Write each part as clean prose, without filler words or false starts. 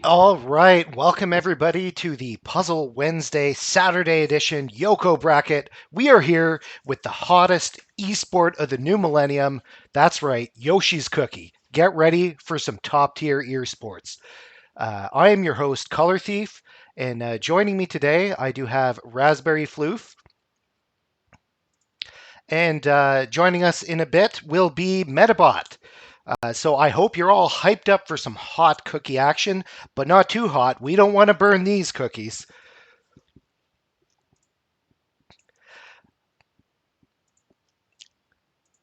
All right, welcome everybody to the Puzzle Wednesday Saturday edition Yoko bracket. We are here with the hottest esport of the new millennium. That's right, Yoshi's Cookie. Get ready for some top tier ear sports. I am your host, Color Thief, and joining me today, I do have Raspberry Floof. And joining us in a bit will be Metabot. So I hope you're all hyped up for some hot cookie action, but not too hot. We don't want to burn these cookies.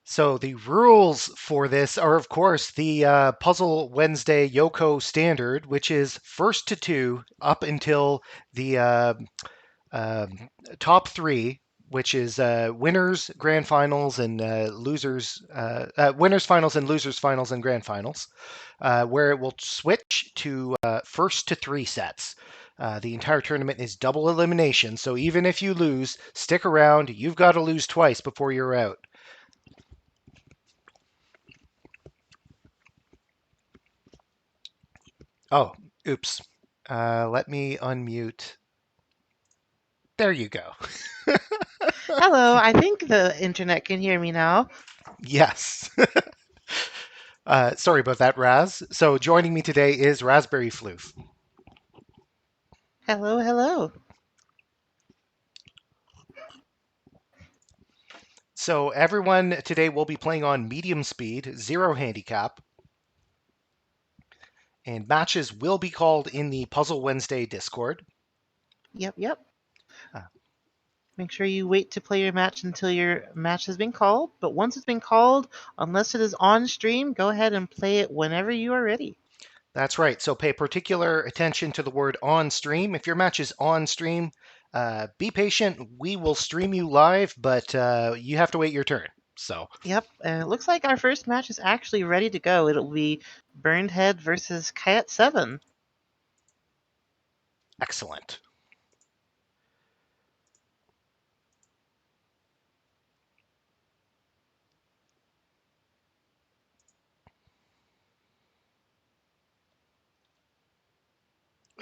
So the rules for this are, of course, the Puzzle Wednesday Yoko standard, which is first to two up until the top three, which is winners, grand finals, and losers, winners finals and losers finals and grand finals, where it will switch to first to three sets. The entire tournament is double elimination, so even if you lose, stick around. You've got to lose twice before you're out. Oh, oops. Let me unmute. There you go. Hello, I think the internet can hear me now. Yes. Sorry about that, Raz. So joining me today is Raspberry Floof. Hello, hello. So everyone today will be playing on medium speed, zero handicap, and matches will be called in the Puzzle Wednesday Discord. Yep. Uh, Make sure you wait to play your match until your match has been called. But once it's been called, unless it is on stream, go ahead and play it whenever you are ready. That's right. So pay particular attention to the word on stream. If your match is on stream, be patient. We will stream you live, but you have to wait your turn. So Yep, and it looks like our first match is actually ready to go. It'll be Burned Head versus Kayat 7. excellent.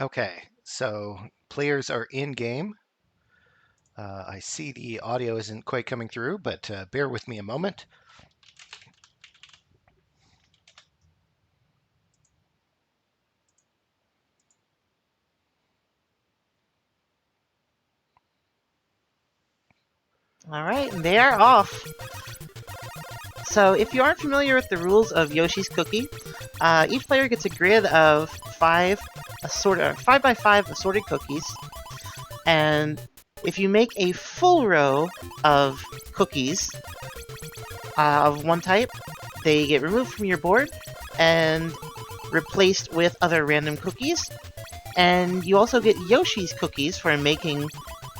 Okay, so players are in game. I see the audio isn't quite coming through, but bear with me a moment. All right, and they are off. So if you aren't familiar with the rules of Yoshi's Cookie, each player gets a grid of 5 by 5 assorted cookies, and if you make a full row of cookies of one type, they get removed from your board and replaced with other random cookies. And you also get Yoshi's cookies for making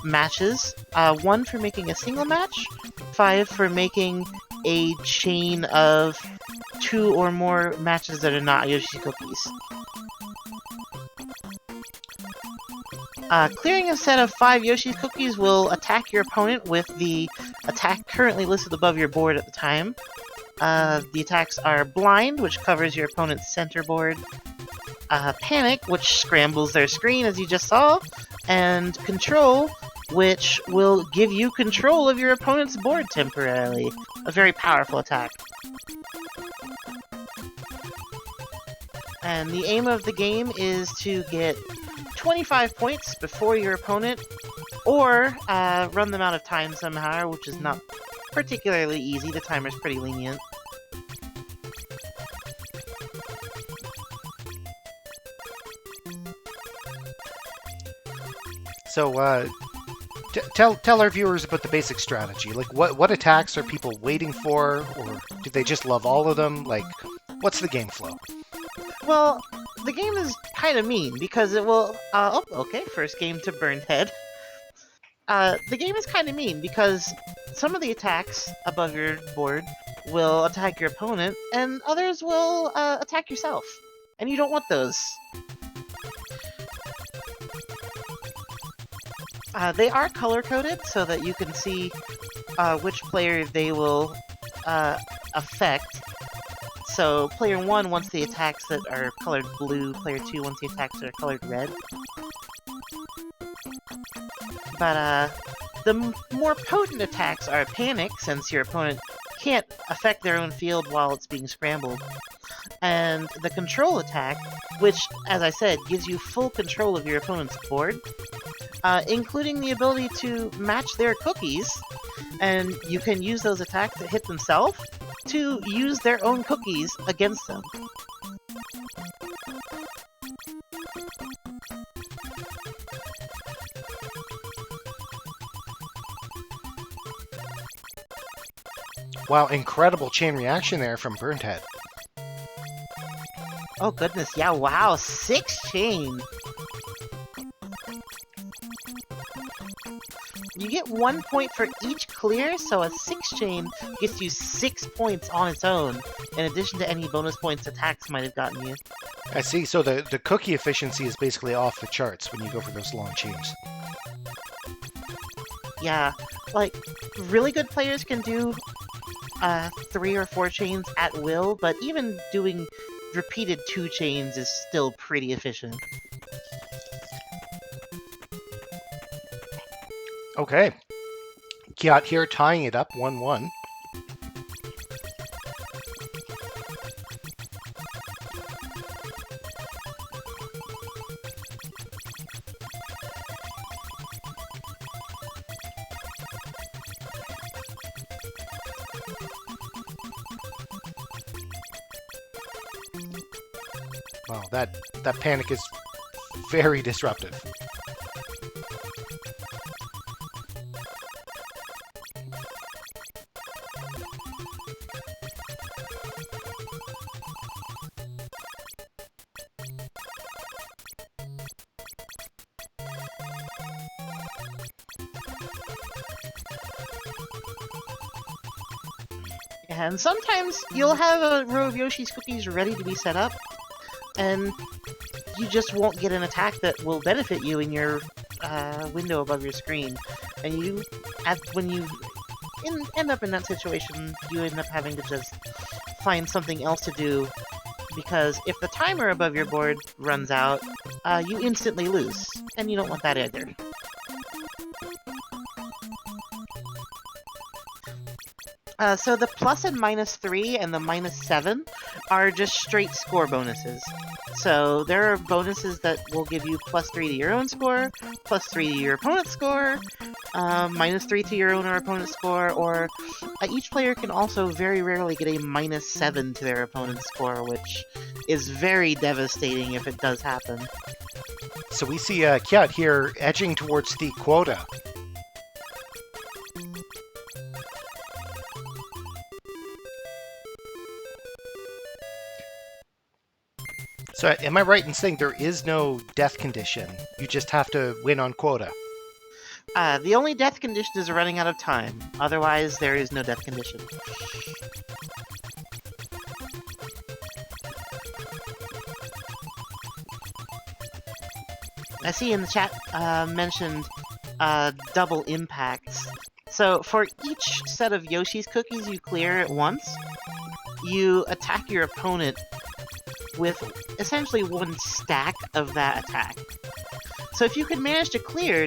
matches. 1 for making a single match, 5 for making a chain of 2 or more matches that are not Yoshi cookies. Clearing a set of 5 Yoshi cookies will attack your opponent with the attack currently listed above your board at the time. The attacks are Blind, which covers your opponent's center board, Panic, which scrambles their screen as you just saw, and Control, which will give you control of your opponent's board temporarily. A very powerful attack. And the aim of the game is to get 25 points before your opponent, or run them out of time somehow, which is not particularly easy. The timer's pretty lenient. So tell our viewers about the basic strategy. Like, what attacks are people waiting for, or do they just love all of them? Like, what's the game flow? Well, the game is kind of mean because it will. Oh, okay. First game to Burned Head. The game is kind of mean because some of the attacks above your board will attack your opponent, and others will attack yourself, and you don't want those. They are color-coded so that you can see which player they will affect. So player 1 wants the attacks that are colored blue, player 2 wants the attacks that are colored red. But the more potent attacks are Panic, since your opponent can't affect their own field while it's being scrambled. And the Control attack, which, as I said, gives you full control of your opponent's board, including the ability to match their cookies, and you can use those attacks that hit themselves to use their own cookies against them. Wow, incredible chain reaction there from Burnhead. Oh goodness, yeah, wow, 6 chain! You get 1 point for each clear, so a 6 chain gets you 6 points on its own, in addition to any bonus points attacks might have gotten you. I see, so the cookie efficiency is basically off the charts when you go for those long chains. Yeah, like, really good players can do 3 or 4 chains at will, but even doing repeated 2 chains is still pretty efficient. Okay. Kiat here tying it up 1-1. Wow, that Panic is very disruptive. And sometimes you'll have a row of Yoshi's cookies ready to be set up, and you just won't get an attack that will benefit you in your window above your screen. And when you end up in that situation, you end up having to just find something else to do, because if the timer above your board runs out, you instantly lose, and you don't want that either. So the plus and -3 and the -7 are just straight score bonuses. So there are bonuses that will give you +3 to your own score, +3 to your opponent's score, -3 to your own or opponent's score, or each player can also very rarely get a -7 to their opponent's score, which is very devastating if it does happen. So we see Kiat here edging towards the quota. So am I right in saying there is no death condition? You just have to win on quota. The only death condition is running out of time. Otherwise, there is no death condition. I see in the chat mentioned double impacts. So for each set of Yoshi's cookies you clear at once, you attack your opponent with essentially one stack of that attack. So if you could manage to clear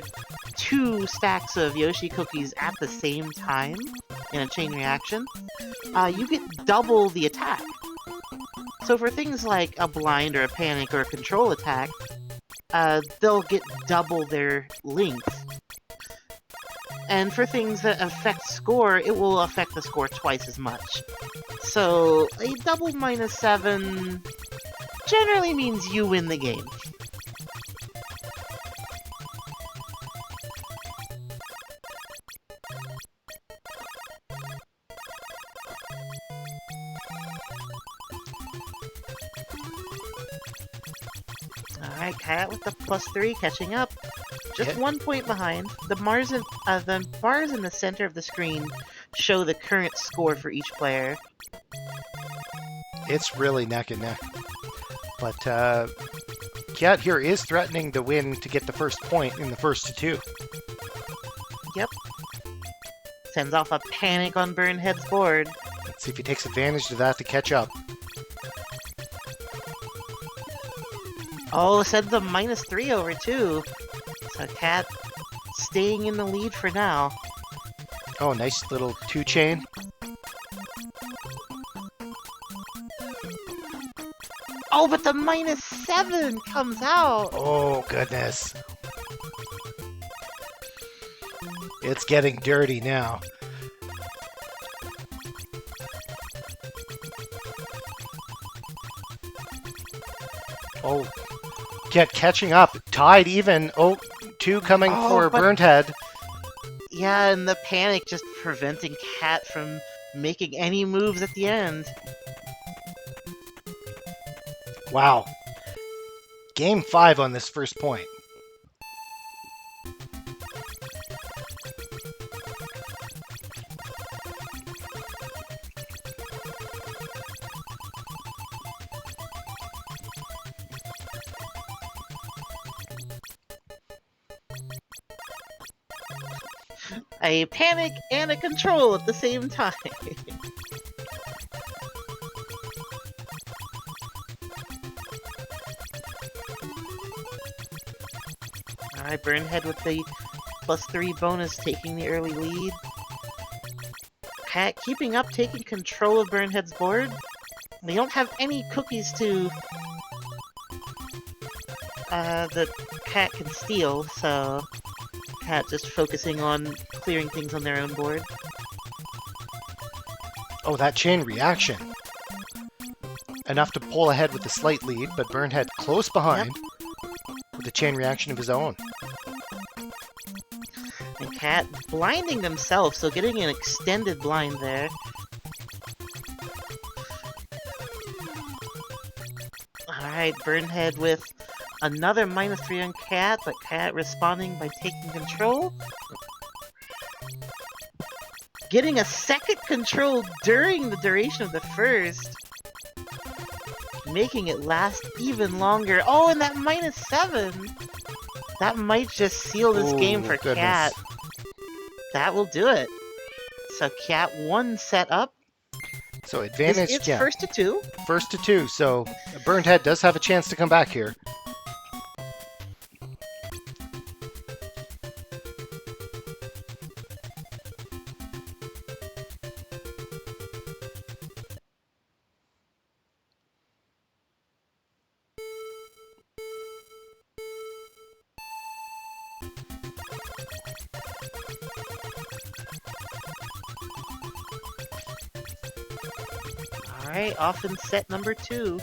2 stacks of Yoshi cookies at the same time in a chain reaction, you get double the attack. So for things like a blind or a panic or a control attack, they'll get double their length. And for things that affect score, it will affect the score twice as much. So a double -7 generally means you win the game. Alright, Cat with the +3 catching up. Just 1 point behind. The bars in the center of the screen show the current score for each player. It's really neck and neck. But Kiat here is threatening the win to get the first point in the first to 2. Yep. Sends off a panic on Burnhead's board. Let's see if he takes advantage of that to catch up. Oh, sends a -3 over too. So Cat staying in the lead for now. Oh, nice little 2-chain. Oh, but the -7 comes out. Oh, goodness. It's getting dirty now. Oh, catching up. Tied even. Oh, 2 coming for but- Burned Head. Yeah, and the panic just preventing Cat from making any moves at the end. Wow. Game 5 on this first point. A panic and a control at the same time. Alright, Burnhead with the +3 bonus taking the early lead. Cat keeping up, taking control of Burnhead's board. They don't have any cookies to that Cat can steal, so Cat just focusing on clearing things on their own board. Oh, that chain reaction. Enough to pull ahead with a slight lead, but Burnhead close behind with a chain reaction of his own. And Cat blinding themselves, so getting an extended blind there. Alright, Burnhead with another -3 on Cat, but Cat responding by taking control. Getting a second control during the duration of the first. Making it last even longer. Oh, and that -7! That might just seal this game for goodness. Cat. That will do it. So Cat 1 set up. So advantage, It's yeah. first to 2. First to 2, so Burned Head does have a chance to come back here. Alright, off in set number 2.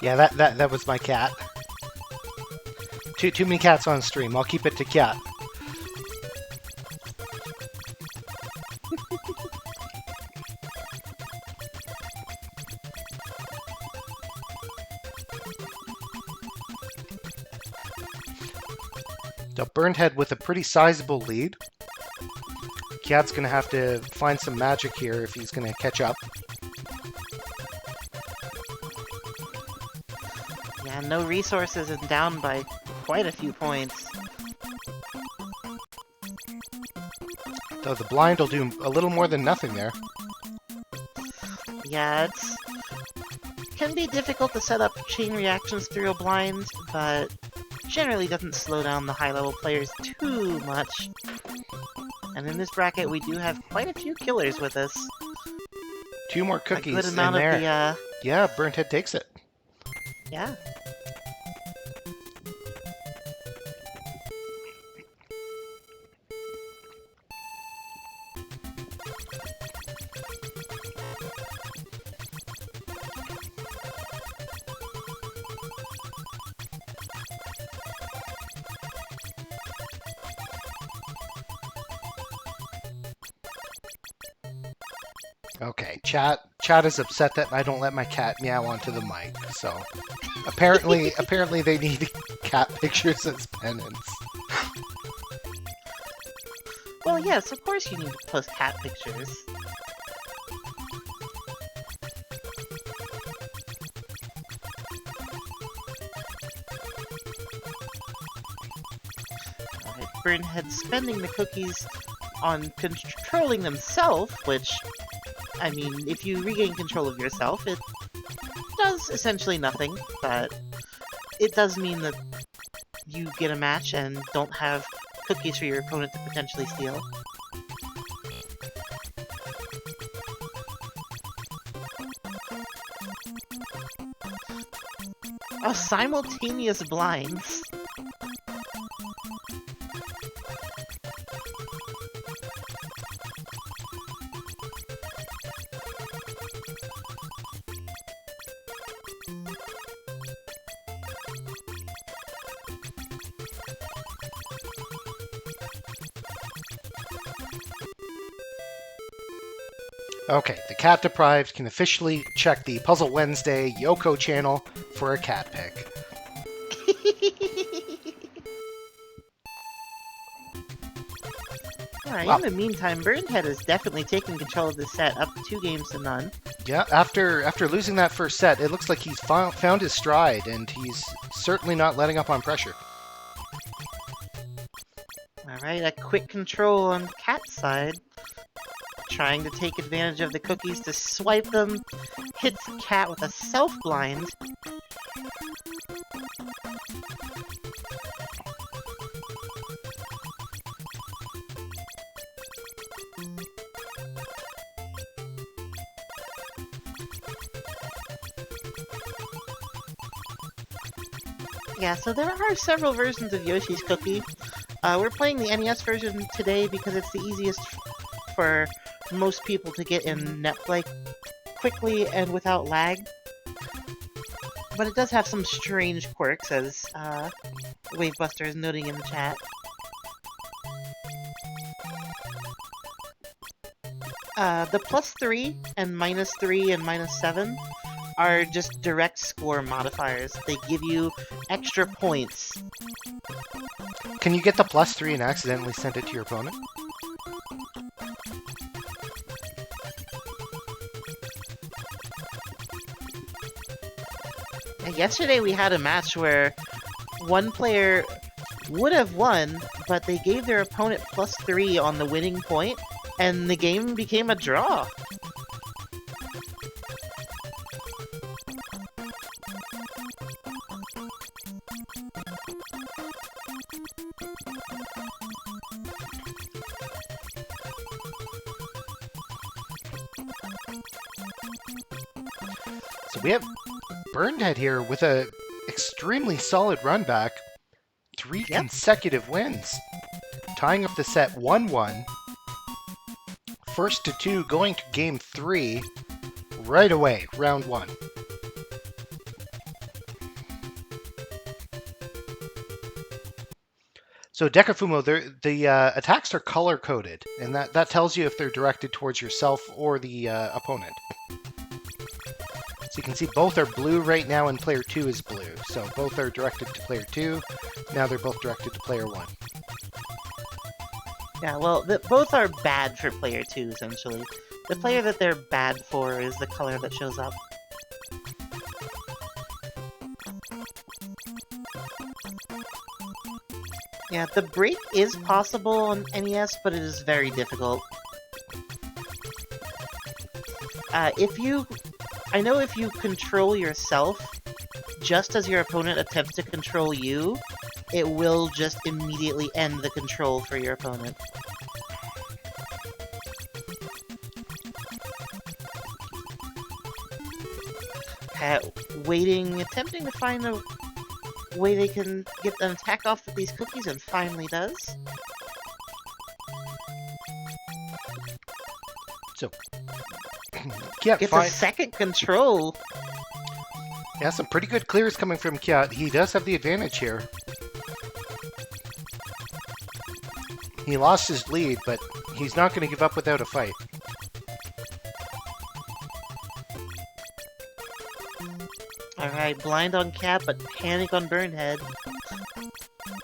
Yeah, that was my cat. Too many cats on stream. I'll keep it to cat. So Burned Head with a pretty sizable lead. Cat's gonna have to find some magic here if he's gonna catch up. Yeah, no resources and down by quite a few points. Though the blind will do a little more than nothing there. Yeah, it's can be difficult to set up chain reactions through a blind, but generally doesn't slow down the high-level players too much. And in this bracket, we do have quite a few killers with us. 2 more A cookies good in amount there. of the, Yeah, Burned Head takes it. yeah. Okay, chat is upset that I don't let my cat meow onto the mic. So apparently they need cat pictures as penance. Well, yes, of course you need to post cat pictures. Alright, Burnhead spending the cookies on controlling themselves, which, I mean, if you regain control of yourself, it does essentially nothing, but it does mean that you get a match and don't have cookies for your opponent to potentially steal. Oh, simultaneous blinds. Okay, the cat deprived can officially check the Puzzle Wednesday Yoko channel for a cat pick. Alright, Wow. in the meantime, Burnhead is definitely taking control of this set, up 2 games to none. Yeah, after losing that first set, it looks like he's found his stride, and he's certainly not letting up on pressure. Alright, a quick control on Cat's side. Trying to take advantage of the cookies to swipe them. Hits Cat with a self-blind. Yeah, so there are several versions of Yoshi's Cookie. We're playing the NES version today because it's the easiest for most people to get in NetPlay quickly and without lag. But it does have some strange quirks, as Wavebuster is noting in the chat. The +3 and -3 and -7 are just direct score modifiers. They give you extra points. Can you get the +3 and accidentally send it to your opponent? Yesterday we had a match where one player would have won, but they gave their opponent +3 on the winning point, and the game became a draw. So we have Burnhead here with a extremely solid run back. 3 consecutive wins. Tying up the set 1-1. First to 2 going to game 3 right away, round 1. So Decafumo, the attacks are color-coded, and that tells you if they're directed towards yourself or the opponent. So you can see both are blue right now, and player 2 is blue. So both are directed to player 2. Now they're both directed to player 1. Yeah, well, both are bad for player 2, essentially. The player that they're bad for is the color that shows up. Yeah, the break is possible on NES, but it is very difficult. I know if you control yourself, just as your opponent attempts to control you, it will just immediately end the control for your opponent. Waiting, attempting to find a way they can get an attack off with these cookies, and finally does. So, yeah, Gets a second control. Yeah, some pretty good clears coming from Kiat. He does have the advantage here. He lost his lead, but he's not going to give up without a fight. Alright, blind on Cat, but panic on Burnhead.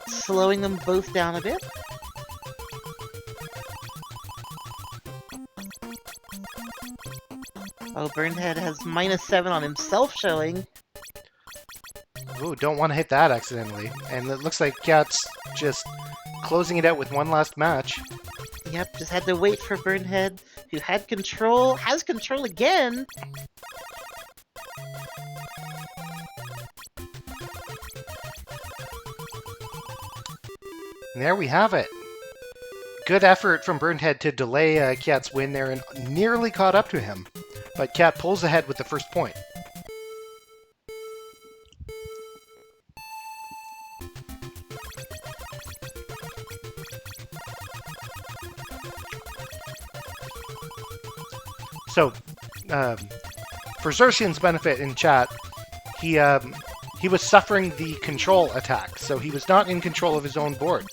Slowing them both down a bit. Oh, Burnhead has -7 on himself showing. Ooh, don't want to hit that accidentally. And it looks like Kiat's just closing it out with one last match. Yep, just had to wait for Burnhead, who had control, has control again. And there we have it. Good effort from Burnhead to delay Cat's win there and nearly caught up to him. But Cat pulls ahead with the first point. So, for Xerxian's benefit in chat, he was suffering the control attack, so he was not in control of his own board.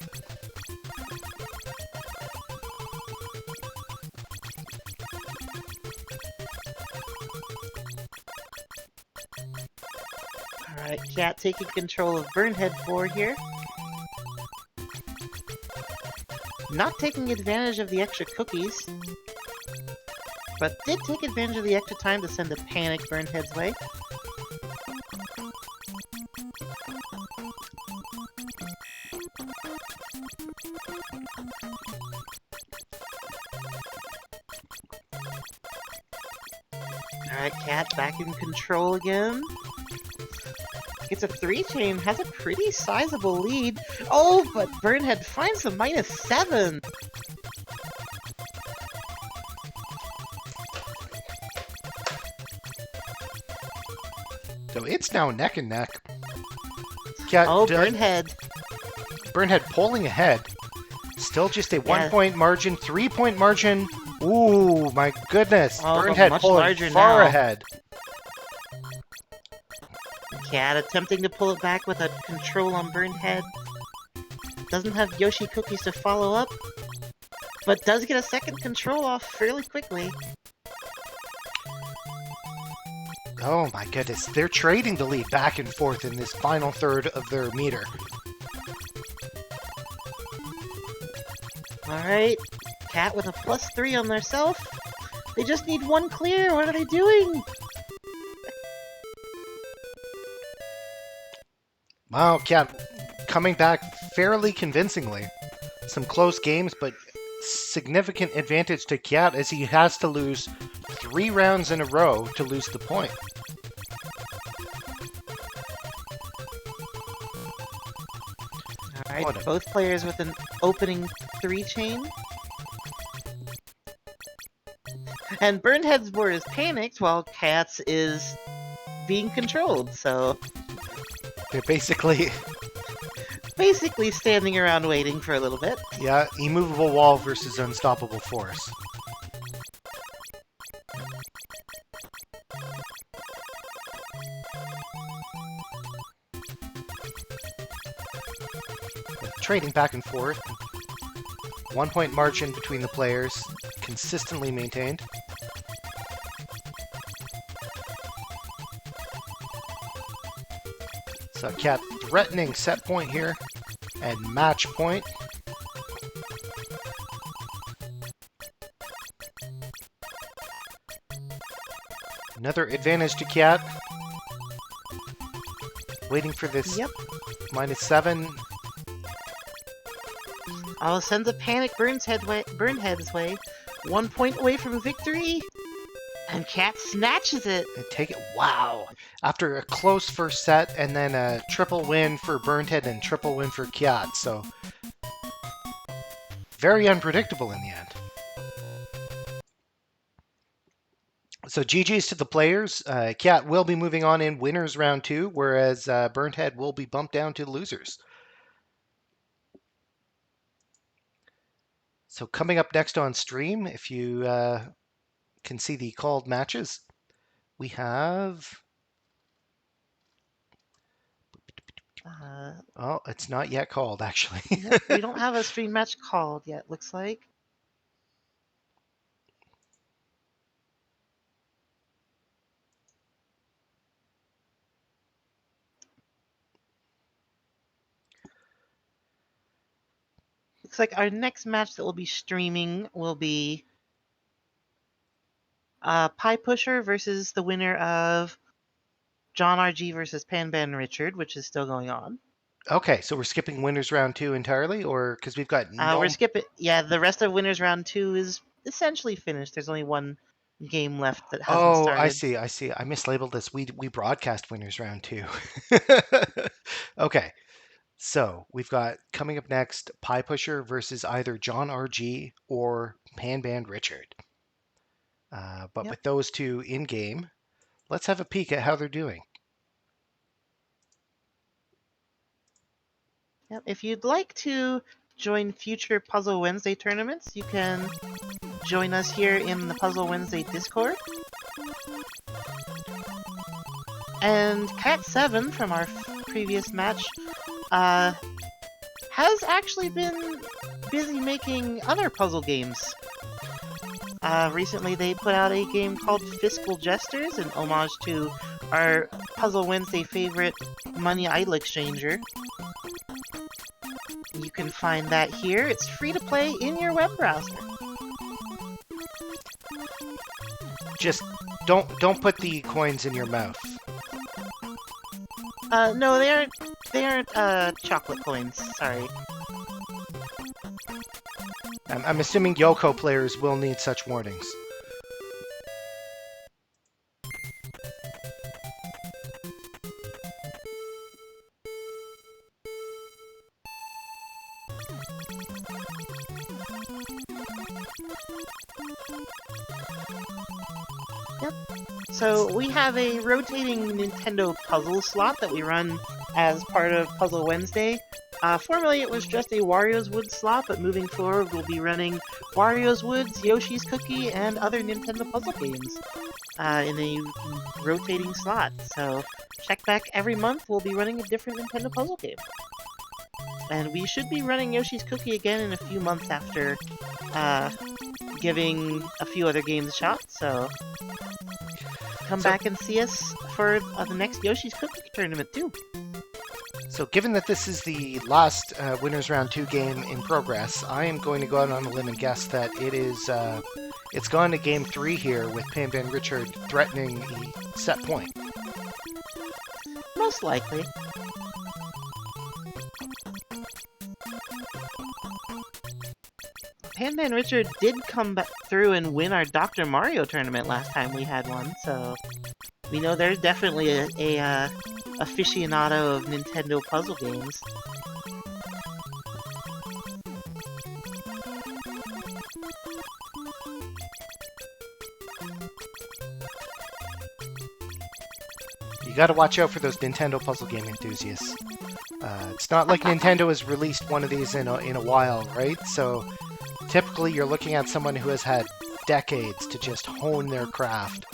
Alright, Cat taking control of Burnhead board here. Not taking advantage of the extra cookies, but did take advantage of the extra time to send a panic Burnhead's way. Alright, Cat back in control again. Gets a 3-chain, has a pretty sizable lead. Oh, but Burnhead finds the -7! So it's now neck and neck. Cat, Oh, Burnhead. Burnhead pulling ahead. Still just a Yeah. 1-point margin, 3-point margin. Ooh, my goodness. Oh, but Burnhead much pulling larger far now. ahead. Cat attempting to pull it back with a control on Burnhead. Doesn't have Yoshi cookies to follow up, but does get a second control off fairly quickly. Oh my goodness. They're trading the lead back and forth in this final third of their meter. Alright, Cat with a +3 on their self. They just need one clear. What are they doing? Wow, Cat coming back fairly convincingly. Some close games, but significant advantage to Cat as he has to lose 3 rounds in a row to lose the point. Alright, both players with an opening 3-chain. And Burnhead's board is panicked while Cat's is being controlled, so They're basically, basically standing around waiting for a little bit. yeah, immovable wall versus unstoppable force. Trading back and forth. 1-point margin between the players, consistently maintained. So Cat threatening set point here and match point. Another advantage to Cat. Waiting for this Yep. -7. Oh, sends a panic Burnhead's way. 1 point away from victory. And Cat snatches it. And take it. Wow. After a close first set and then a triple win for Burnhead and triple win for Cat. So very unpredictable in the end. So GG's to the players. Cat will be moving on in winners round 2, whereas Burnhead will be bumped down to losers. So coming up next on stream, if you can see the called matches, we have... Oh, it's not yet called, actually. Yep, we don't have a stream match called yet, looks like. Looks like our next match that we'll be streaming will be Pie Pusher versus the winner of John RG versus Panban Richard, which is still going on. Okay, so we're skipping winners round 2 entirely, or because we've got We're no. skipping. Yeah, the rest of winners round 2 is essentially finished. There's only one game left that hasn't Oh, I started. see. I see. I mislabeled this. We broadcast winners round 2. Okay, so we've got coming up next Pie Pusher versus either John RG or Pan Band Richard. But Yep. with those two in game, let's have a peek at how they're doing. Yep. If you'd like to join future Puzzle Wednesday tournaments, you can join us here in the Puzzle Wednesday Discord. And Cat7 from our previous match has actually been busy making other puzzle games. Recently they put out a game called Fiscal Jesters, an homage to our Puzzle Wednesday favorite Money Idol Exchanger. You can find that here. It's free to play in your web browser. Just don't put the coins in your mouth. No, they aren't chocolate coins. Sorry. I'm assuming Yoko players will need such warnings. Yep. So we have a rotating Nintendo puzzle slot that we run as part of Puzzle Wednesday. Formerly it was just a Wario's Wood slot, but moving forward we'll be running Wario's Woods, Yoshi's Cookie, and other Nintendo puzzle games in a rotating slot. So check back every month, we'll be running a different Nintendo puzzle game. And we should be running Yoshi's Cookie again in a few months after giving a few other games a shot, so come back and see us for the next Yoshi's Cookie tournament too. So given that this is the last Winners Round 2 game in progress, I am going to go out on a limb and guess that it's gone to Game 3 here with Pan Band Richard threatening the set point. Most likely. Pan Band Richard did come back through and win our Dr. Mario tournament last time we had one, so we know there's definitely a aficionado of Nintendo puzzle games. You got to watch out for those Nintendo puzzle game enthusiasts. It's not like Nintendo has released one of these in a while, right? So typically you're looking at someone who has had decades to just hone their craft.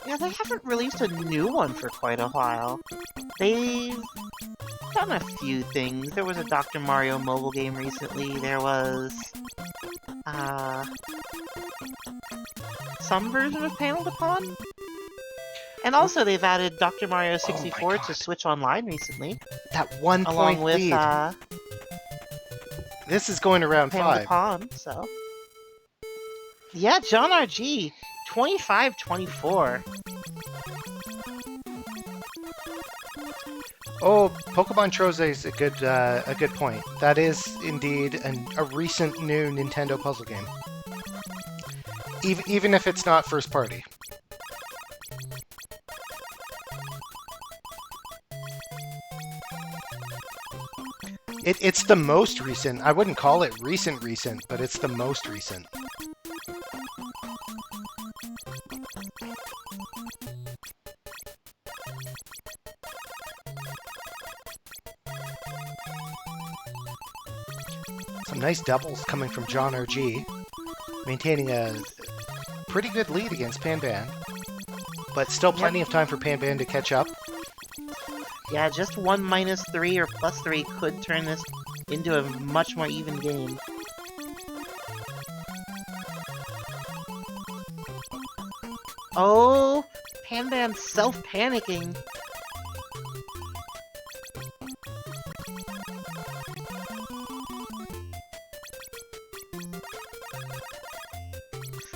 Yeah, they haven't released a new one for quite a while. They've done a few things. There was a Dr. Mario mobile game recently. There was some version of Panel to Pawn. And also they've added Dr. Mario 64 to Switch Online recently. That 1 along point with lead. This is going to round Panel 5. to Pawn, so. Yeah, John RG, 25-24. Oh, Pokemon Troze is a good point. That is indeed a recent new Nintendo puzzle game. Even if it's not first party. It's the most recent. I wouldn't call it recent, but it's the most recent. Some nice doubles coming from John RG, maintaining a pretty good lead against Pan Band, but still plenty of time for Pan Band to catch up. Yeah, just 1 -3 or +3 could turn this into a much more even game. Oh, Pan Band's self-panicking.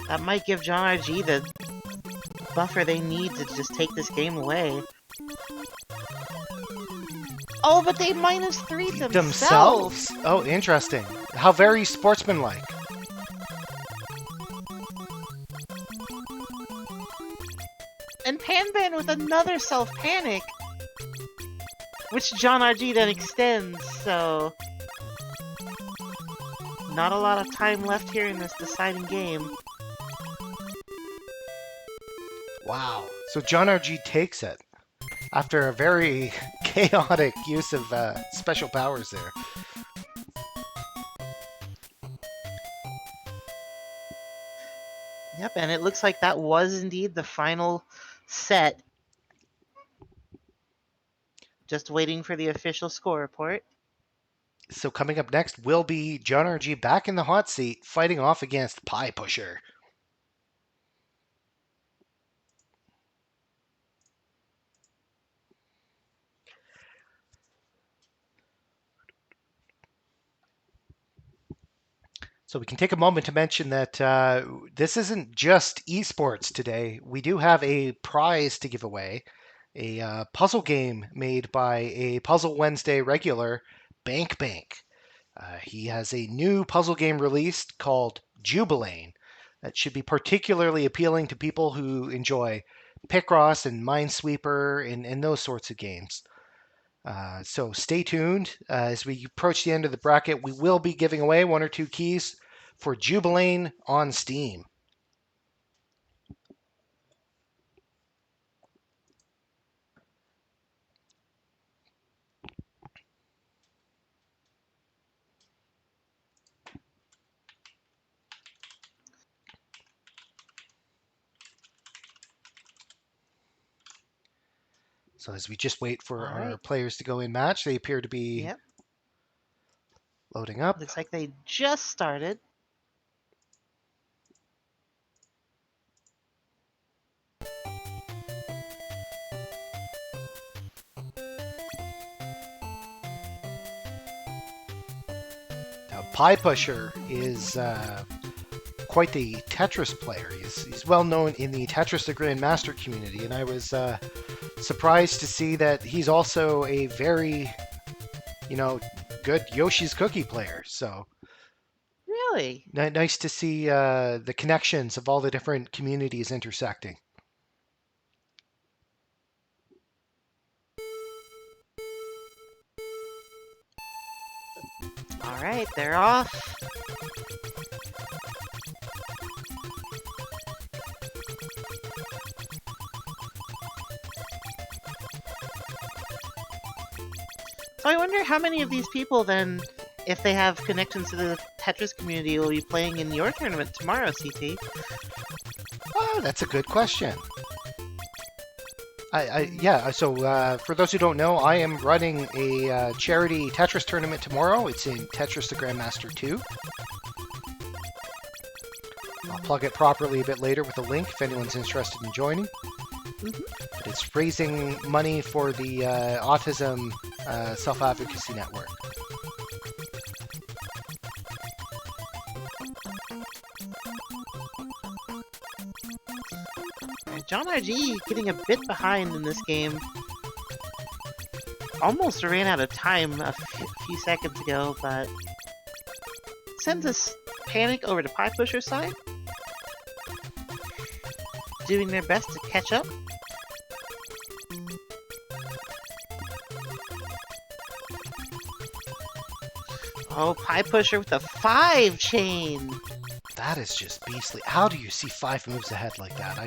That might give John RG the buffer they need to just take this game away. Oh, but they -3 themselves. Themselves? Oh, interesting. How very sportsmanlike. And Panban with another self-panic, which John RG then extends, so... Not a lot of time left here in this deciding game. Wow. So John RG takes it after a very chaotic use of special powers there. Yep, and it looks like that was indeed the final set. Just waiting for the official score report. So coming up next will be John RG back in the hot seat, fighting off against Pie Pusher. So we can take a moment to mention that this isn't just esports today. We do have a prize to give away, a puzzle game made by a Puzzle Wednesday regular, Bank Bank. He has a new puzzle game released called Jubilane that should be particularly appealing to people who enjoy Picross and Minesweeper and those sorts of games. So stay tuned. As we approach the end of the bracket, we will be giving away 1 or 2 keys for Jubilane on Steam. So as we just wait for our players to go in match, they appear to be loading up. Looks like they just started. Now, Pie Pusher is quite the Tetris player. He's well known in the Tetris the Grandmaster community, and I was surprised to see that he's also a very, good Yoshi's Cookie player. So Really? nice to see the connections of all the different communities intersecting. All right, they're off. So I wonder how many of these people then, if they have connections to the Tetris community, will be playing in your tournament tomorrow, CT? Oh, that's a good question. So for those who don't know, I am running a charity Tetris tournament tomorrow. It's in Tetris the Grandmaster 2. I'll plug it properly a bit later with a link if anyone's interested in joining. Mm-hmm. But it's raising money for the Autism Self-Advocacy Network. John RG getting a bit behind in this game. Almost ran out of time a few seconds ago, but sends this panic over to Pie Pusher's side. Doing their best to catch up. Oh, Pie Pusher with a 5 chain! That is just beastly. How do you see 5 moves ahead like that?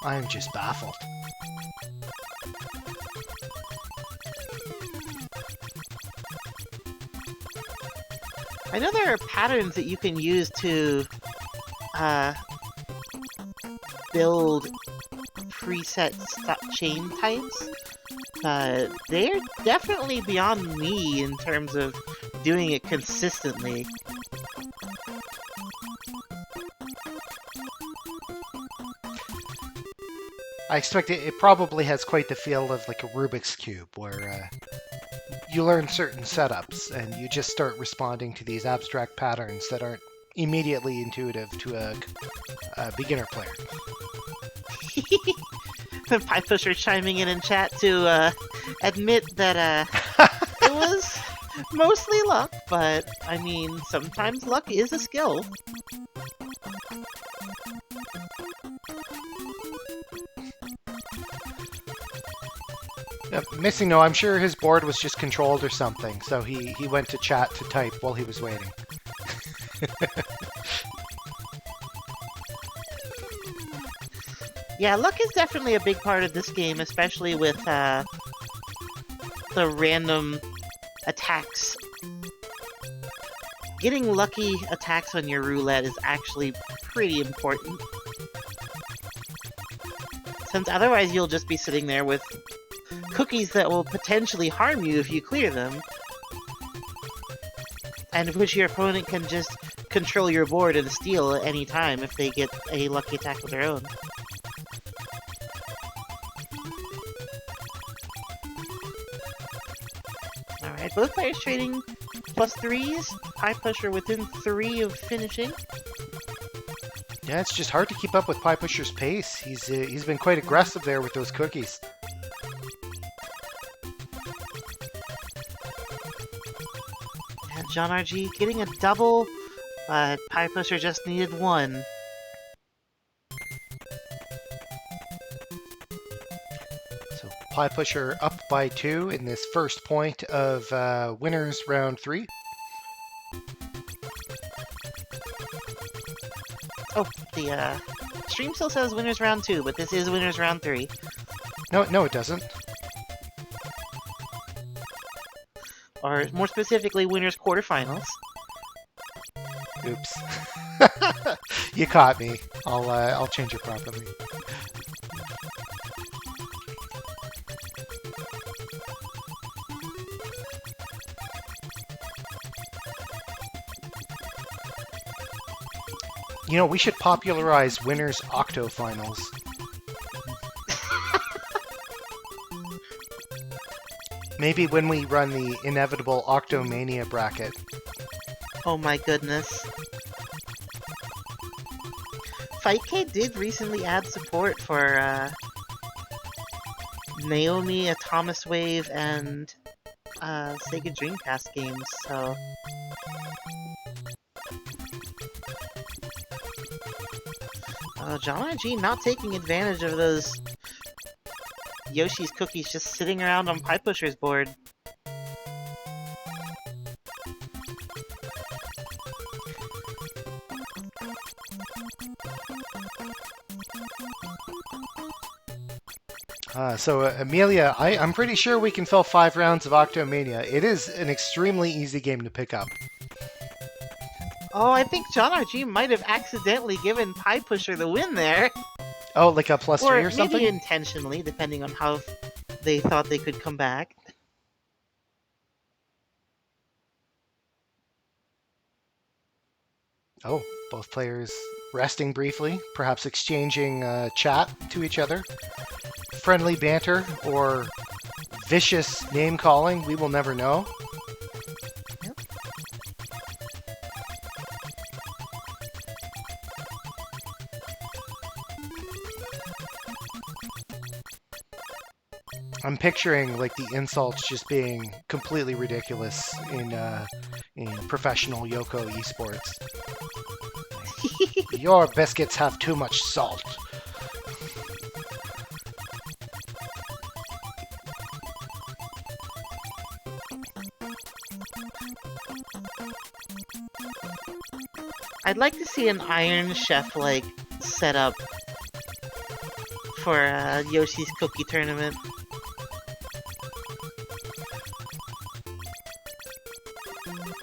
I am just baffled. I know there are patterns that you can use to build preset chain types, but they're definitely beyond me in terms of doing it consistently. I expect it probably has quite the feel of like a Rubik's Cube, where you learn certain setups and you just start responding to these abstract patterns that aren't immediately intuitive to a beginner player. The Pie Pusher chiming in chat to admit that Mostly luck, but I mean, sometimes luck is a skill. Missing no, I'm sure his board was just controlled or something, so he went to chat to type while he was waiting. Yeah, luck is definitely a big part of this game, especially with the random attacks. Getting lucky attacks on your roulette is actually pretty important. Since otherwise you'll just be sitting there with cookies that will potentially harm you if you clear them. And of which your opponent can just control your board and steal at any time if they get a lucky attack of their own. Alright, both players trading +3s. Pie Pusher within 3 of finishing. Yeah, it's just hard to keep up with Pie Pusher's pace. He's been quite aggressive there with those cookies. And John RG getting a double, but Pie Pusher just needed 1. So Pie Pusher up by 2 in this first point of winners round 3. Oh, the stream still says winners round 2, but this is winners round 3. No, it doesn't. Or more specifically, winners quarterfinals. Oops. You caught me. I'll change it properly. You know, we should popularize winners octofinals. Maybe when we run the inevitable Octomania bracket. Oh my goodness. Fightcade did recently add support for Naomi, a Thomas Wave, and Sega Dreamcast games, so... John IG not taking advantage of those Yoshi's cookies just sitting around on Pie Pusher's board. So Amelia, I'm pretty sure we can fill 5 rounds of Octomania. It is an extremely easy game to pick up. Oh, I think John RG might have accidentally given Pie Pusher the win there. Oh, like a +3 or something? Maybe intentionally, depending on how they thought they could come back. Oh, both players resting briefly, perhaps exchanging chat to each other. Friendly banter or vicious name-calling, we will never know. Yep. I'm picturing like the insults just being completely ridiculous in professional Yoko esports. Your biscuits have too much salt. I'd like to see an Iron Chef like setup for Yoshi's Cookie Tournament.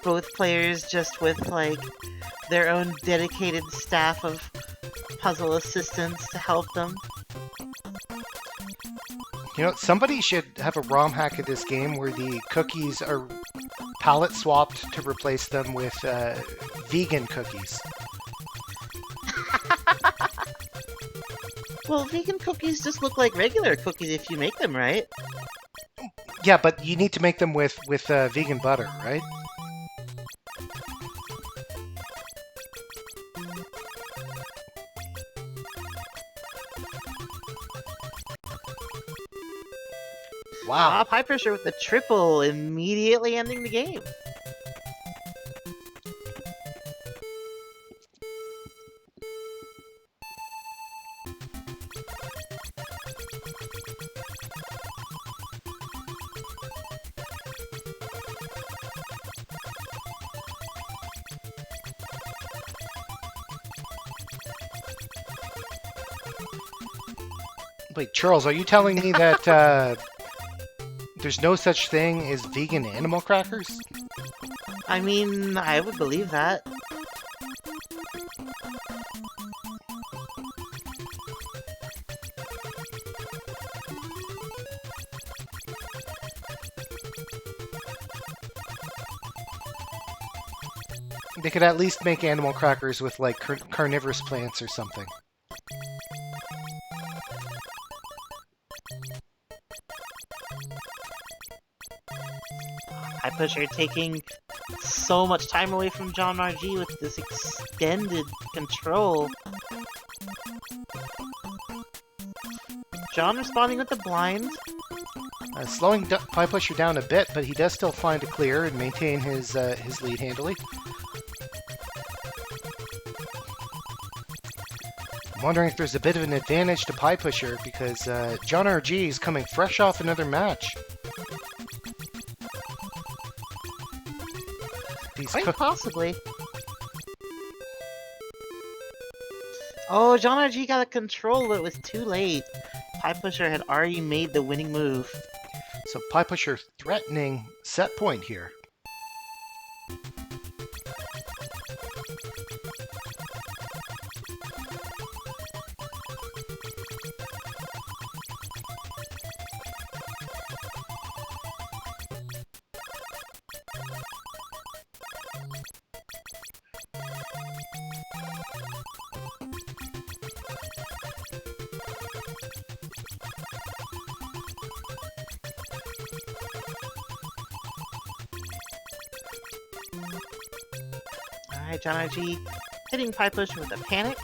Both players just with like their own dedicated staff of puzzle assistants to help them. You know, somebody should have a ROM hack of this game where the cookies are palette swapped to replace them with vegan cookies. Well, vegan cookies just look like regular cookies if you make them right. Yeah, but you need to make them with vegan butter, right? Wow. Pie Pusher with the triple, immediately ending the game. Wait, Charles, are you telling me that there's no such thing as vegan animal crackers? I mean, I would believe that. They could at least make animal crackers with like carnivorous plants or something. Pie Pusher taking so much time away from John RG with this extended control. John responding with the blind. Slowing Pie Pusher down a bit, but he does still find a clear and maintain his lead handily. I'm wondering if there's a bit of an advantage to Pie Pusher because John RG is coming fresh off another match. Quite possibly. Oh, John RG got a control, but it was too late. Pie Pusher had already made the winning move. So Pie Pusher threatening set point here. Alright, John RG hitting Pie Pusher with a panic.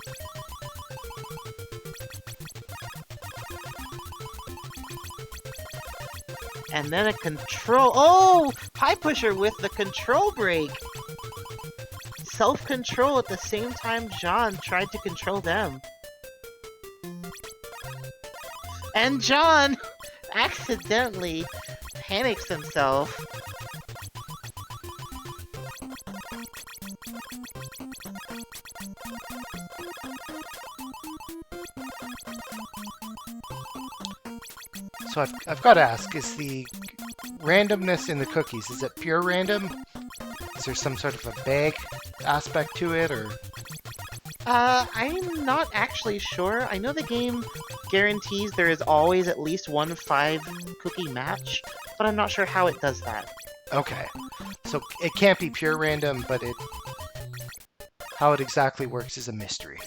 And then a control. Oh! Pie Pusher with the control break! Self-control at the same time John tried to control them. And John accidentally panics himself. So I've got to ask, is the randomness in the cookies, is it pure random? Is there some sort of a bag aspect to it, or? I'm not actually sure. I know the game guarantees there is always at least one 5-cookie match, but I'm not sure how it does that. Okay. So it can't be pure random, but how it exactly works is a mystery.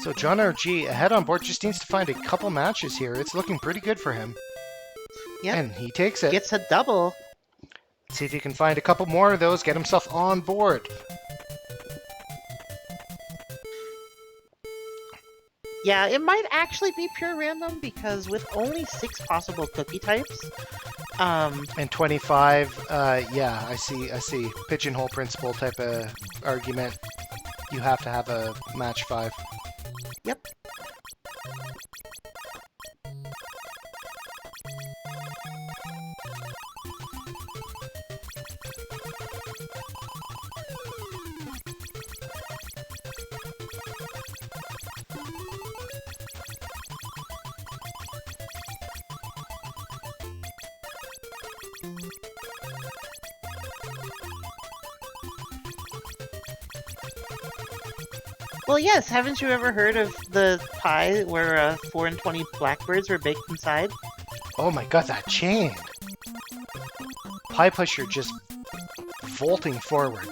So John RG ahead on board, just needs to find a couple matches here. It's looking pretty good for him. Yep. And he takes it. Gets a double. See if he can find a couple more of those, get himself on board. Yeah, it might actually be pure random because with only 6 possible cookie types, And 25, yeah, I see. Pigeonhole principle type of argument. You have to have a match 5. Yep. Well, yes, haven't you ever heard of the pie where 4 and 20 blackbirds were baked inside? Oh my god, that chain! Pie Pusher just vaulting forward.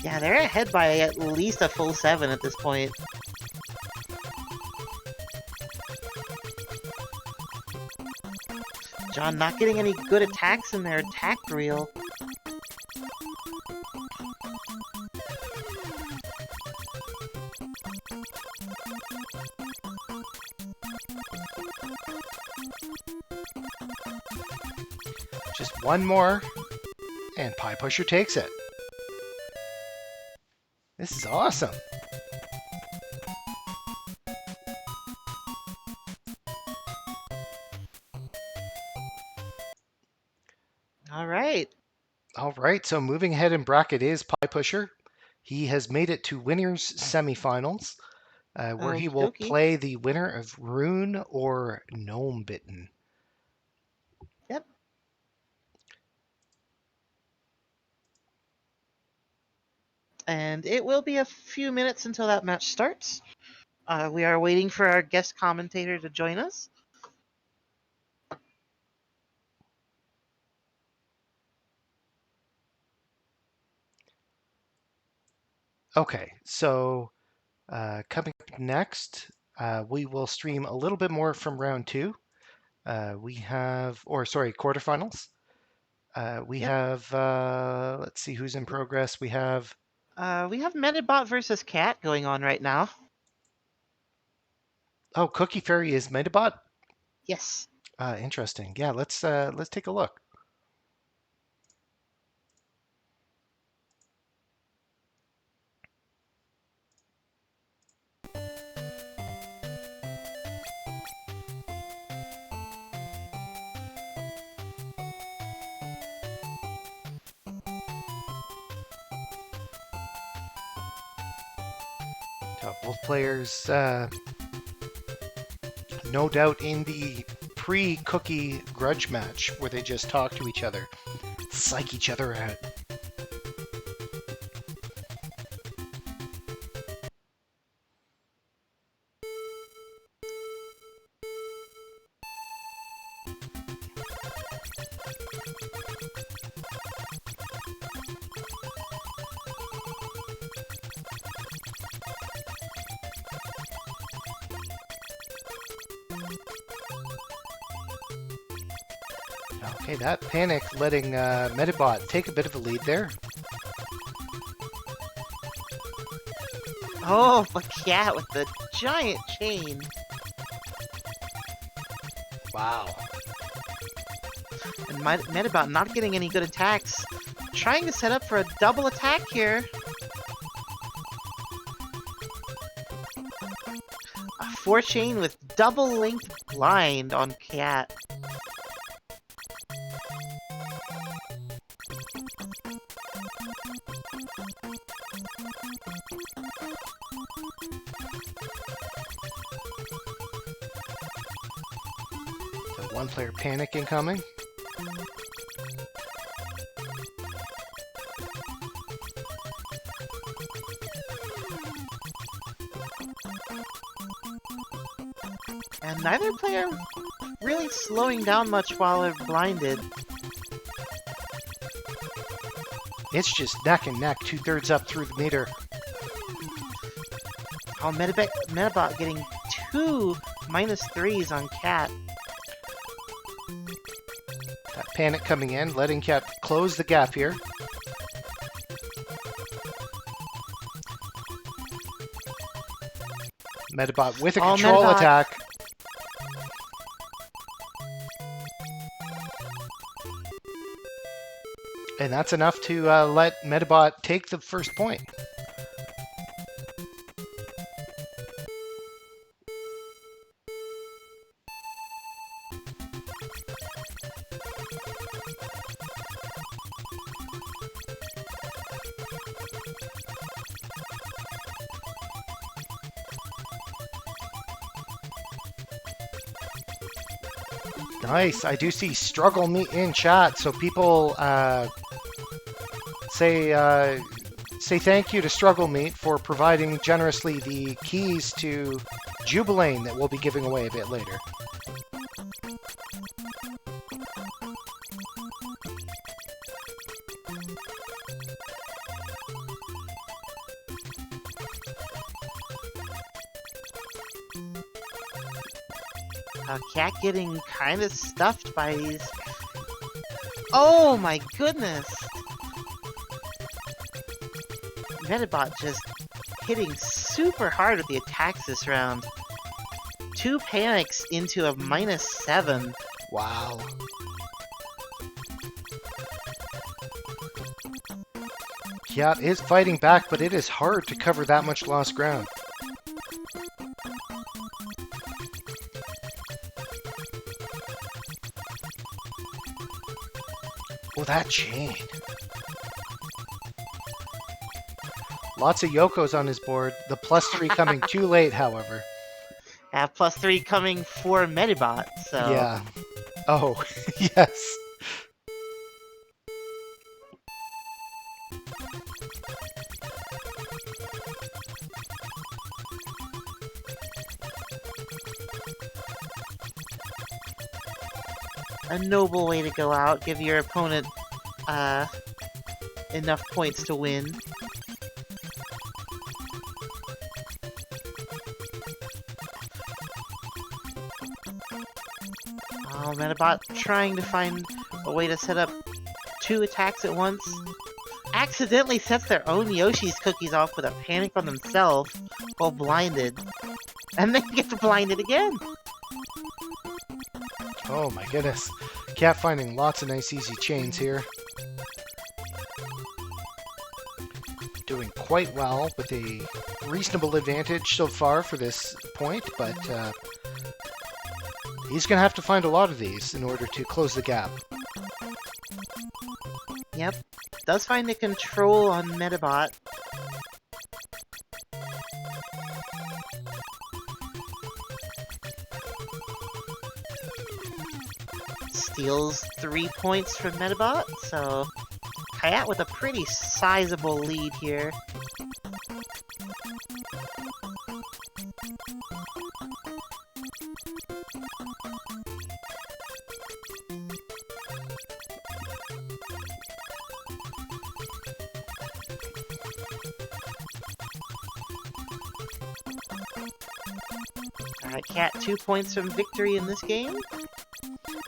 Yeah, they're ahead by at least a full 7 at this point. John not getting any good attacks in their attack reel. Just one more, and Pie Pusher takes it. This is awesome. All right. All right, so moving ahead in bracket is Pie Pusher. He has made it to winners semifinals, where he Okie will dokie. play the winner of Rune or Gnome Bitten. Yep. And it will be a few minutes until that match starts. We are waiting for our guest commentator to join us. Okay, so coming up next, we will stream a little bit more from round two. We have, or sorry, quarterfinals. We Yep. have, let's see who's in progress. We have, We have Metabot versus Cat going on right now. oh, Cookie Fairy is Metabot. Yes. Interesting. Yeah, let's take a look. Both players, no doubt, in the pre-cookie grudge match where they just talk to each other, psych each other out. Okay, that panic letting Metabot take a bit of a lead there. Oh, a Cat with the giant chain. Wow. And Metabot not getting any good attacks. Trying to set up for a double attack here. A 4-chain with double linked blind on Cat. So one player panic incoming. And neither player really slowing down much while they're blinded. It's just neck and neck, 2/3 up through the meter. Oh, Metabot getting 2 -3s on Cat. That panic coming in, letting Cat close the gap here. Metabot with a control Metabot. attack. And that's enough to let Metabot take the first point. Nice. I do see Struggle Meet in chat, so people say thank you to Struggle Meet for providing generously the keys to Jubilane that we'll be giving away a bit later. Cat getting kind of stuffed by these. Oh my goodness! Metabot just hitting super hard with the attacks this round. 2 panics into a -7. Wow. Kiat is fighting back, but it is hard to cover that much lost ground. Oh, that chain. Lots of Yokos on his board. The +3 coming too late, however. +3 coming for Medibot, so... Yeah. Oh, yes. A noble way to go out. Give your opponent enough points to win. Oh, Medibot trying to find a way to set up 2 attacks at once. Accidentally sets their own Yoshi's cookies off with a panic on themselves while blinded. And then gets blinded again. Oh my goodness. Cat finding lots of nice easy chains here. Doing quite well with a reasonable advantage so far for this point, but he's going to have to find a lot of these in order to close the gap. Yep. Does find a control on Medibot. Steals 3 points from Medibot, so Hayat with a pretty sizable lead here. Alright, Cat 2 points from victory in this game.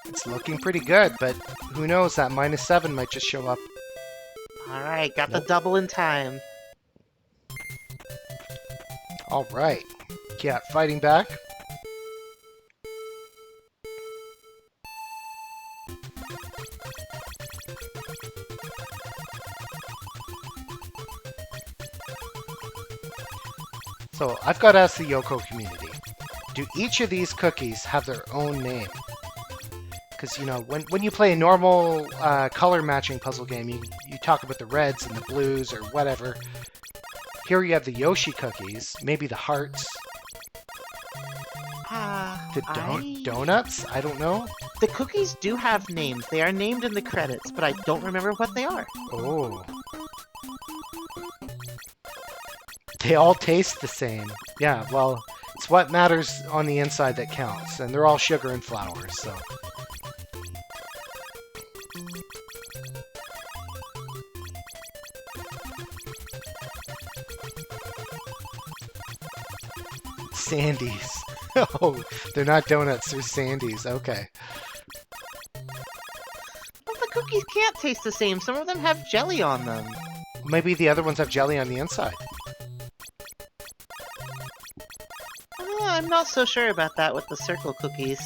It's looking pretty good, but who knows, that -7 might just show up. Alright, got Nope. the double in time. Alright. Cat fighting back. So I've got to ask the Yoko community, do each of these cookies have their own name? Because, you know, when you play a normal color matching puzzle game, you talk about the reds and the blues or whatever. Here you have the Yoshi cookies, maybe the hearts, the donuts, I don't know. The cookies do have names. They are named in the credits, but I don't remember what they are. Oh. They all taste the same. Yeah, well, it's what matters on the inside that counts, and they're all sugar and flour, so... Sandies. Oh, they're not donuts, they're sandies. Okay. But the cookies can't taste the same. Some of them have jelly on them. Maybe the other ones have jelly on the inside. I'm not so sure about that with the circle cookies.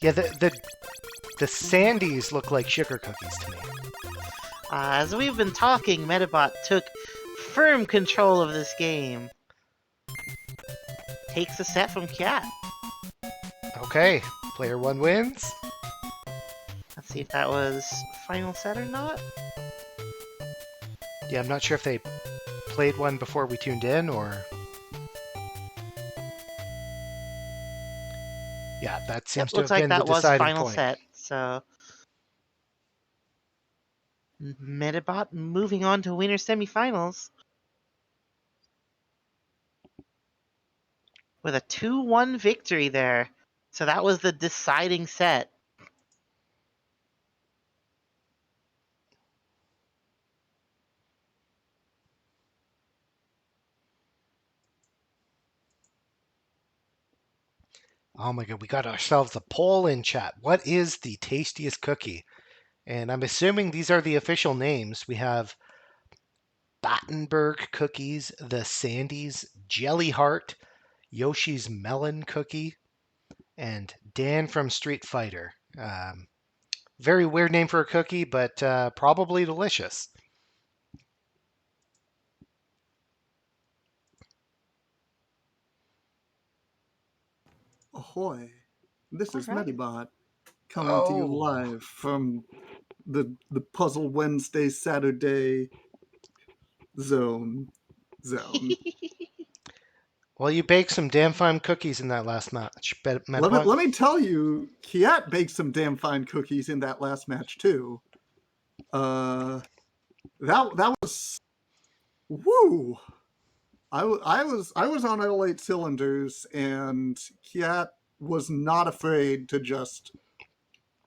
Yeah, the sandies look like sugar cookies to me. As we've been talking, Medibot took firm control of this game. Takes a set from Cat. Okay, player 1 wins. Let's see if that was final set or not. Yeah, I'm not sure if they played one before we tuned in, or... Yeah, that seems to Looks have like been that the was deciding final point. set, so... Medibot moving on to winner semifinals. With a 2-1 victory there. So that was the deciding set. Oh my god, we got ourselves a poll in chat. What is the tastiest cookie? And I'm assuming these are the official names. We have Battenberg cookies, the Sandies, Jelly Heart, Yoshi's Melon Cookie, and Dan from Street Fighter. Very weird name for a cookie, but probably delicious. Ahoy! This All is right. Medibot coming to you Oh, live from the Puzzle Wednesday Saturday zone. well, you baked some damn fine cookies in that last match, Let me Metabot. let me tell you, Kiat baked some damn fine cookies in that last match too. Uh, that was woo. I was on all eight cylinders, and Kiat was not afraid to just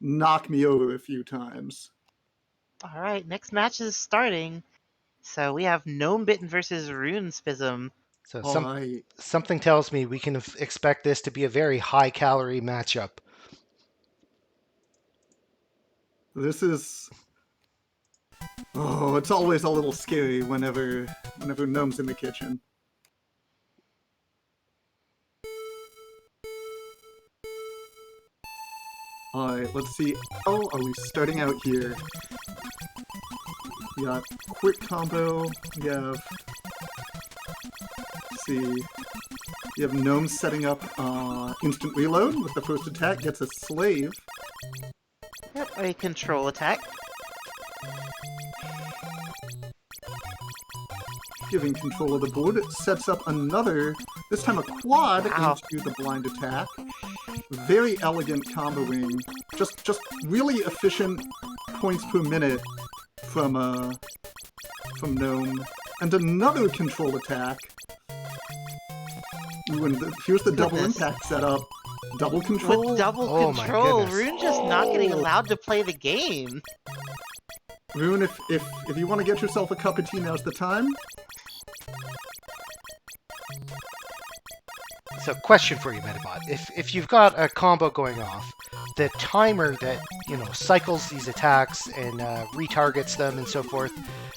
knock me over a few times. All right. Next match is starting. So we have Gnome Bitten versus Rune Spism. So All right, something tells me we can expect this to be a very high calorie matchup. this is. Oh, it's always a little scary whenever Gnome's in the kitchen. All right, let's see. How are we starting out here? We got quick combo. We have. Let's see. You have Gnome setting up instant reload with the first attack, gets a slave. Yep, a control attack. Giving control of the board. It sets up another, this time a quad Wow. into the blind attack. Very elegant comboing. Just really efficient points per minute from Gnome. And another control attack. Ooh, and here's the double Goodness. impact setup. Double control. With double Oh my control, goodness. Rune just not getting Oh. allowed to play the game. Rune, if you want to get yourself a cup of tea, now's the time. So, question for you, Metabot: if you've got a combo going off, the timer that cycles these attacks and retargets them and so forth,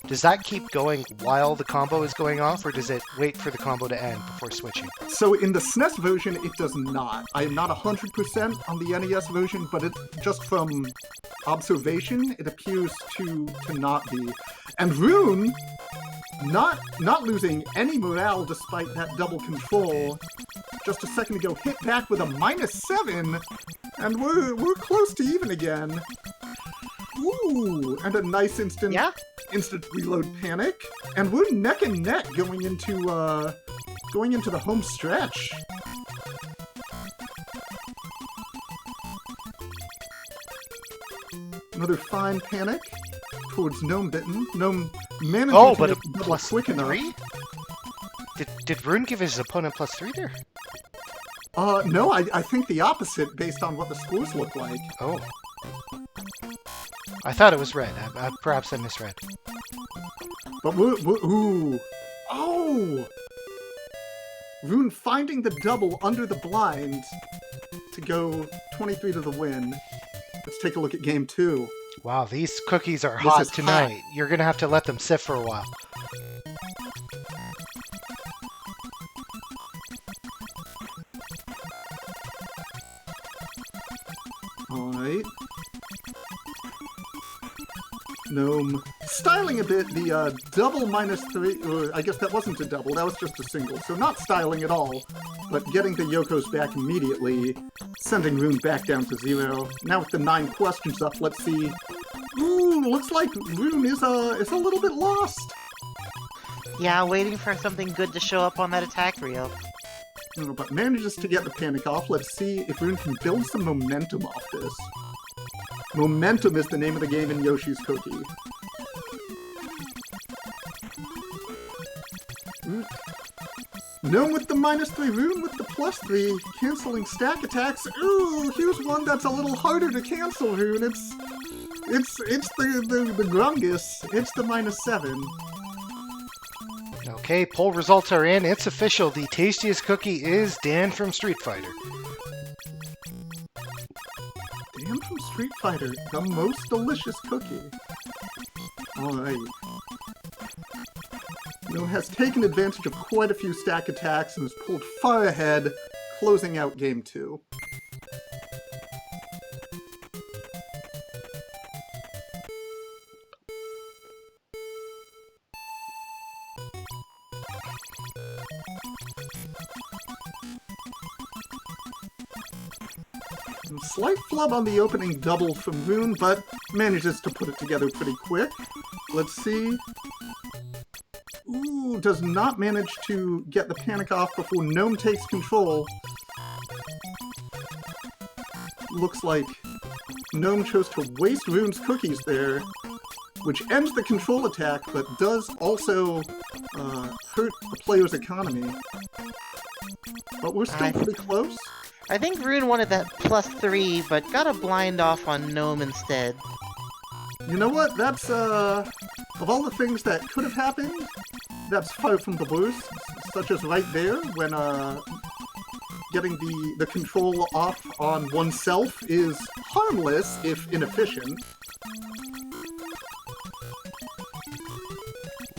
does that keep going while the combo is going off, or does it wait for the combo to end before switching? So in the SNES version, it does not. I am not 100% on the NES version, but it just from observation, it appears to not be. And Rune, not losing any morale despite that double control. Just a second ago, hit back with a -7, and we're close to even again. Ooh, and a nice instant reload panic, and we're neck and neck going into the home stretch. Another fine panic towards Gnome Bitten. Gnome managing to But make a the double plus quick enough. 3? Did Rune give his opponent +3 there? No, I think the opposite based on what the scores look like. Oh. I thought it was red. Perhaps I misread. But ooh. Oh! Rune finding the double under the blind to go 23 to the win. Let's take a look at game 2. Wow, these cookies are This hot is tonight. hot. You're going to have to let them sit for a while. Alright. Gnome styling a bit the double -3, or I guess that wasn't a double, that was just a single, so not styling at all, but getting the Yokos back immediately, sending Rune back down to 0. Now with the 9 questions up, let's see. Ooh, looks like Rune is a little bit lost. Yeah, waiting for something good to show up on that attack reel. No, but manages to get the panic off. Let's see if Rune can build some momentum off this. Momentum is the name of the game in Yoshi's Cookie. Gnome with the -3, Rune with the +3, canceling stack attacks. Ooh, here's one that's a little harder to cancel, Rune. It's the Grungus. It's the -7. Okay, poll results are in. It's official. The tastiest cookie is Dan from Street Fighter. Dan from Street Fighter, the most delicious cookie. Alright. Gnome has taken advantage of quite a few stack attacks and has pulled far ahead, closing out game 2. Slight flub on the opening double from Rune, but manages to put it together pretty quick. Let's see. Ooh, does not manage to get the panic off before Gnome takes control. Looks like Gnome chose to waste Rune's cookies there, which ends the control attack, but does also hurt the player's economy. But we're still pretty close. I think Rune wanted that +3, but got a blind off on Gnome instead. You know what? That's, of all the things that could have happened, that's far from the worst. Such as right there, when, getting the control off on oneself is harmless, if inefficient.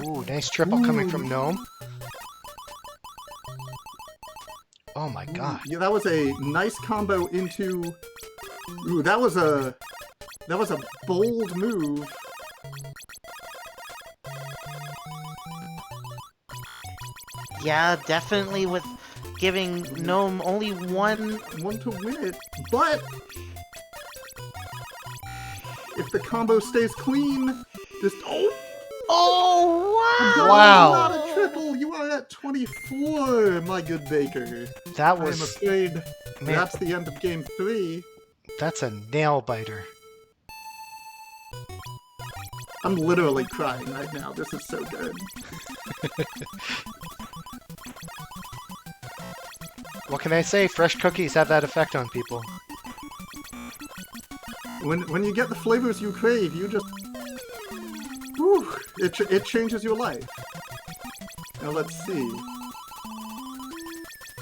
Ooh, nice triple coming from Gnome. Oh my god. Yeah, that was a nice combo into... Ooh, that was a bold move. Yeah, definitely with giving Gnome only one... One to win it, but... If the combo stays clean, just... Oh, wow! Wow. Not a triple! You are at 24, my good Baker. That I'm was... afraid Man, that's the end of game 3. that's a nail biter. I'm literally crying right now. This is so good. What can I say? Fresh cookies have that effect on people. When you get the flavors you crave, you just... Whew, it changes your life. Now let's see.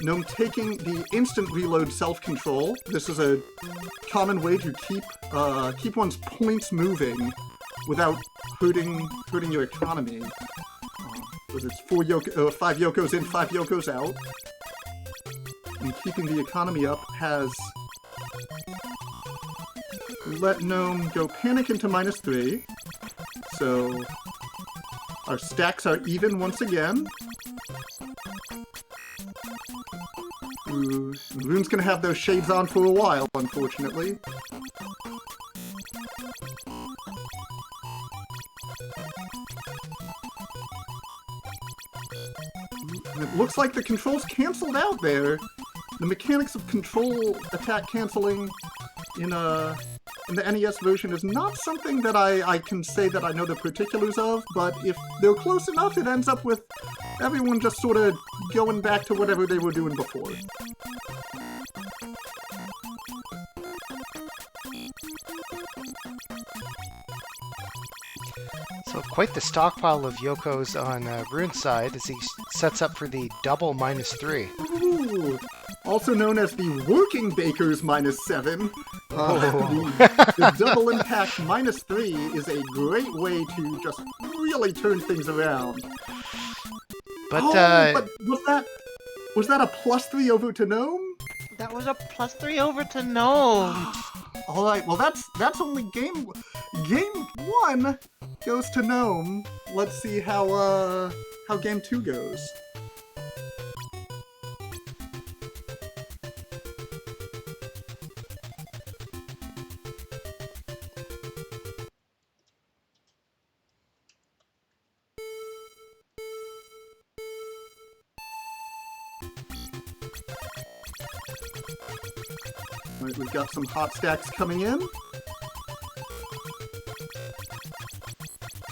Gnome taking the instant reload self-control. This is a common way to keep one's points moving without hurting your economy. Because it's 5 Yokos in, 5 Yokos out. And keeping the economy up has let Gnome go panic into -3. So our stacks are even once again. Ooh, Rune's gonna have those shades on for a while, unfortunately. It looks like the controls canceled out there. The mechanics of control attack canceling in the NES version is not something that I can say that I know the particulars of, but if they're close enough, it ends up with everyone just sort of going back to whatever they were doing before. So quite the stockpile of Yokos on Rune's side as he sets up for the double -3. Ooh, also known as the Working Baker's -7. Oh. The double impact -3 is a great way to just really turn things around. But, but was that a +3 over to Gnome? That was a +3 over to Gnome. All right, well that's only game 1 goes to Gnome. Let's see how game 2 goes. Alright, we've got some hot stacks coming in.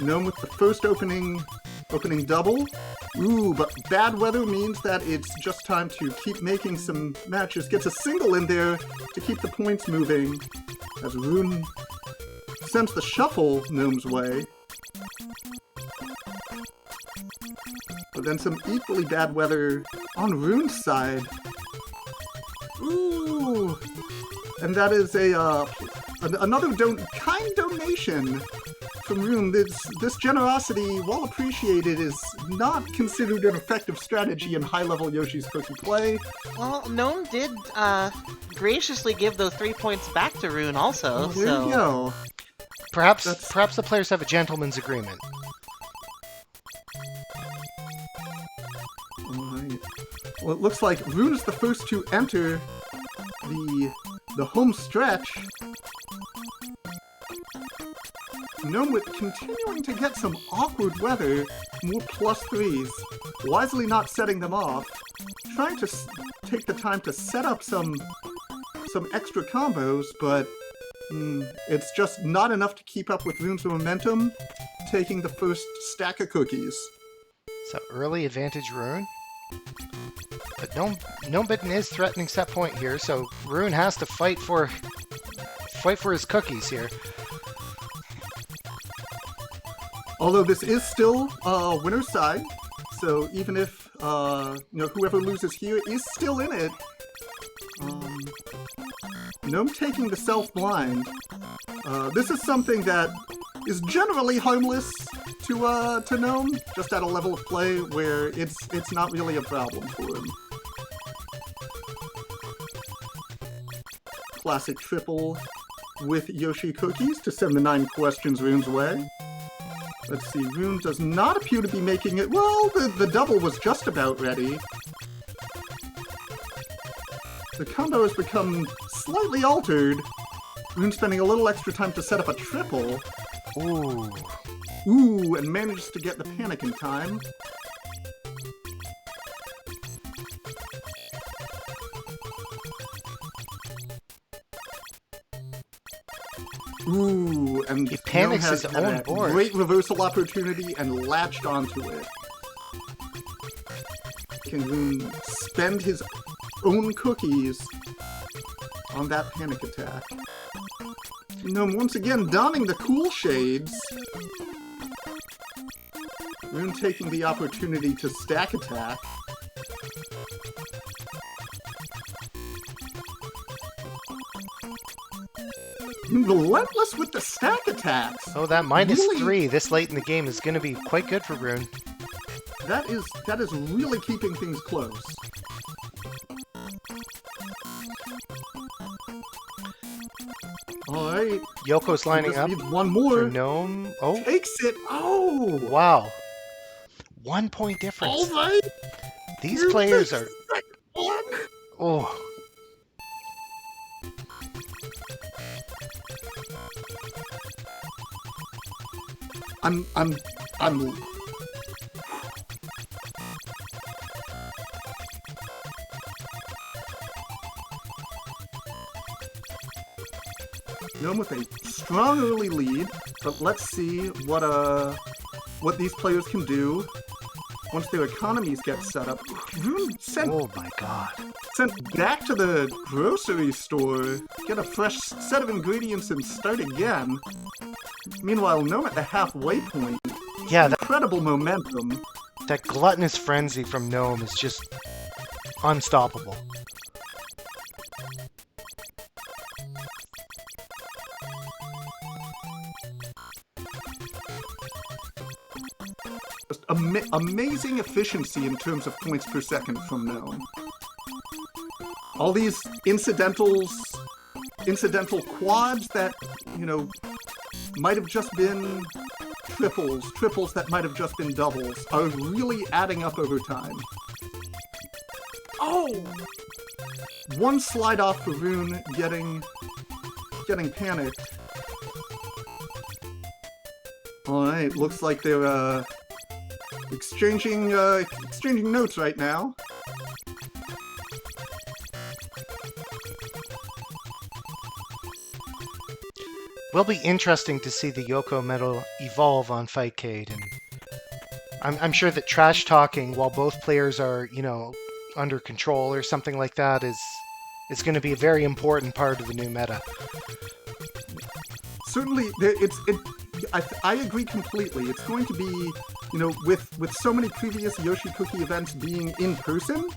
Gnome with the first opening double. Ooh, but bad weather means that it's just time to keep making some matches. Gets a single in there to keep the points moving as Rune sends the shuffle Gnome's way. But then some equally bad weather on Rune's side. Ooh! And that is another kind donation from Rune. This generosity, while appreciated, is not considered an effective strategy in high-level Yoshi's Cookie play. Well, Gnome did graciously give those 3 points back to Rune also, There so... you go. perhaps the players have a gentleman's agreement. Alright. Well, it looks like Rune is the first to enter the home stretch. Gnome with continuing to get some awkward weather, more +3s, wisely not setting them off, trying to take the time to set up some extra combos, but it's just not enough to keep up with Rune's momentum, taking the first stack of cookies. So early advantage Rune. But Gnome Bitten is threatening set point here, so Rune has to fight for his cookies here. Although this is still winner's side, so even if whoever loses here is still in it, Gnome taking the self-blind. This is something that is generally harmless to Gnome, just at a level of play where it's not really a problem for him. Classic triple with Yoshi cookies to send the 9 questions Rune's way. Let's see, Rune does not appear to be making it. Well, the double was just about ready. The combo has become slightly altered. Rune spending a little extra time to set up a triple. Ooh, and manages to get the panic in time. Ooh, and he panics has his had own a board. Great reversal opportunity and latched onto it. Can Rune spend his own cookies on that panic attack? Gnome once again donning the cool shades. Rune taking the opportunity to stack attack. Relentless with the stack attacks. Oh, that minus Really? 3 this late in the game is going to be quite good for Rune. That is really keeping things close. All right. Yoko's lining Just up needs one for more. Gnome. Oh, Takes it. Oh. wow. 1 point difference. All right. These players are... One. Oh. I'm Gnome with a strong early lead, but let's see what these players can do once their economies get set up. Rune Oh my god. sent back to the grocery store, get a fresh set of ingredients and start again. Meanwhile, Gnome at the halfway point. Yeah, Incredible momentum. that gluttonous frenzy from Gnome is just unstoppable. Just amazing efficiency in terms of points per second from Gnome. All these incidental quads that, might have just been triples that might have just been doubles, are really adding up over time. Oh! One slide off for Rune getting panicked. Alright, looks like they're exchanging notes right now. Will be interesting to see the Yoko medal evolve on Fightcade, and I'm sure that trash talking while both players are, under control or something like that is going to be a very important part of the new meta. Certainly, I agree completely. It's going to be, with so many previous Yoshi Cookie events being in person,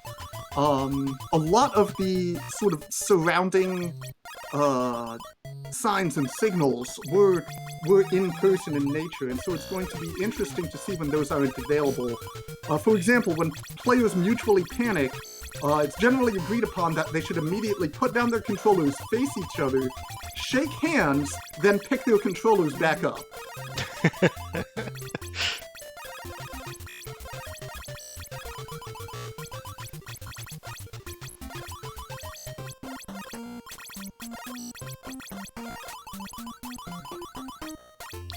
a lot of the sort of surrounding signs and signals were in person in nature, and so it's going to be interesting to see when those aren't available. For example, when players mutually panic, it's generally agreed upon that they should immediately put down their controllers, face each other, shake hands, then pick their controllers back up.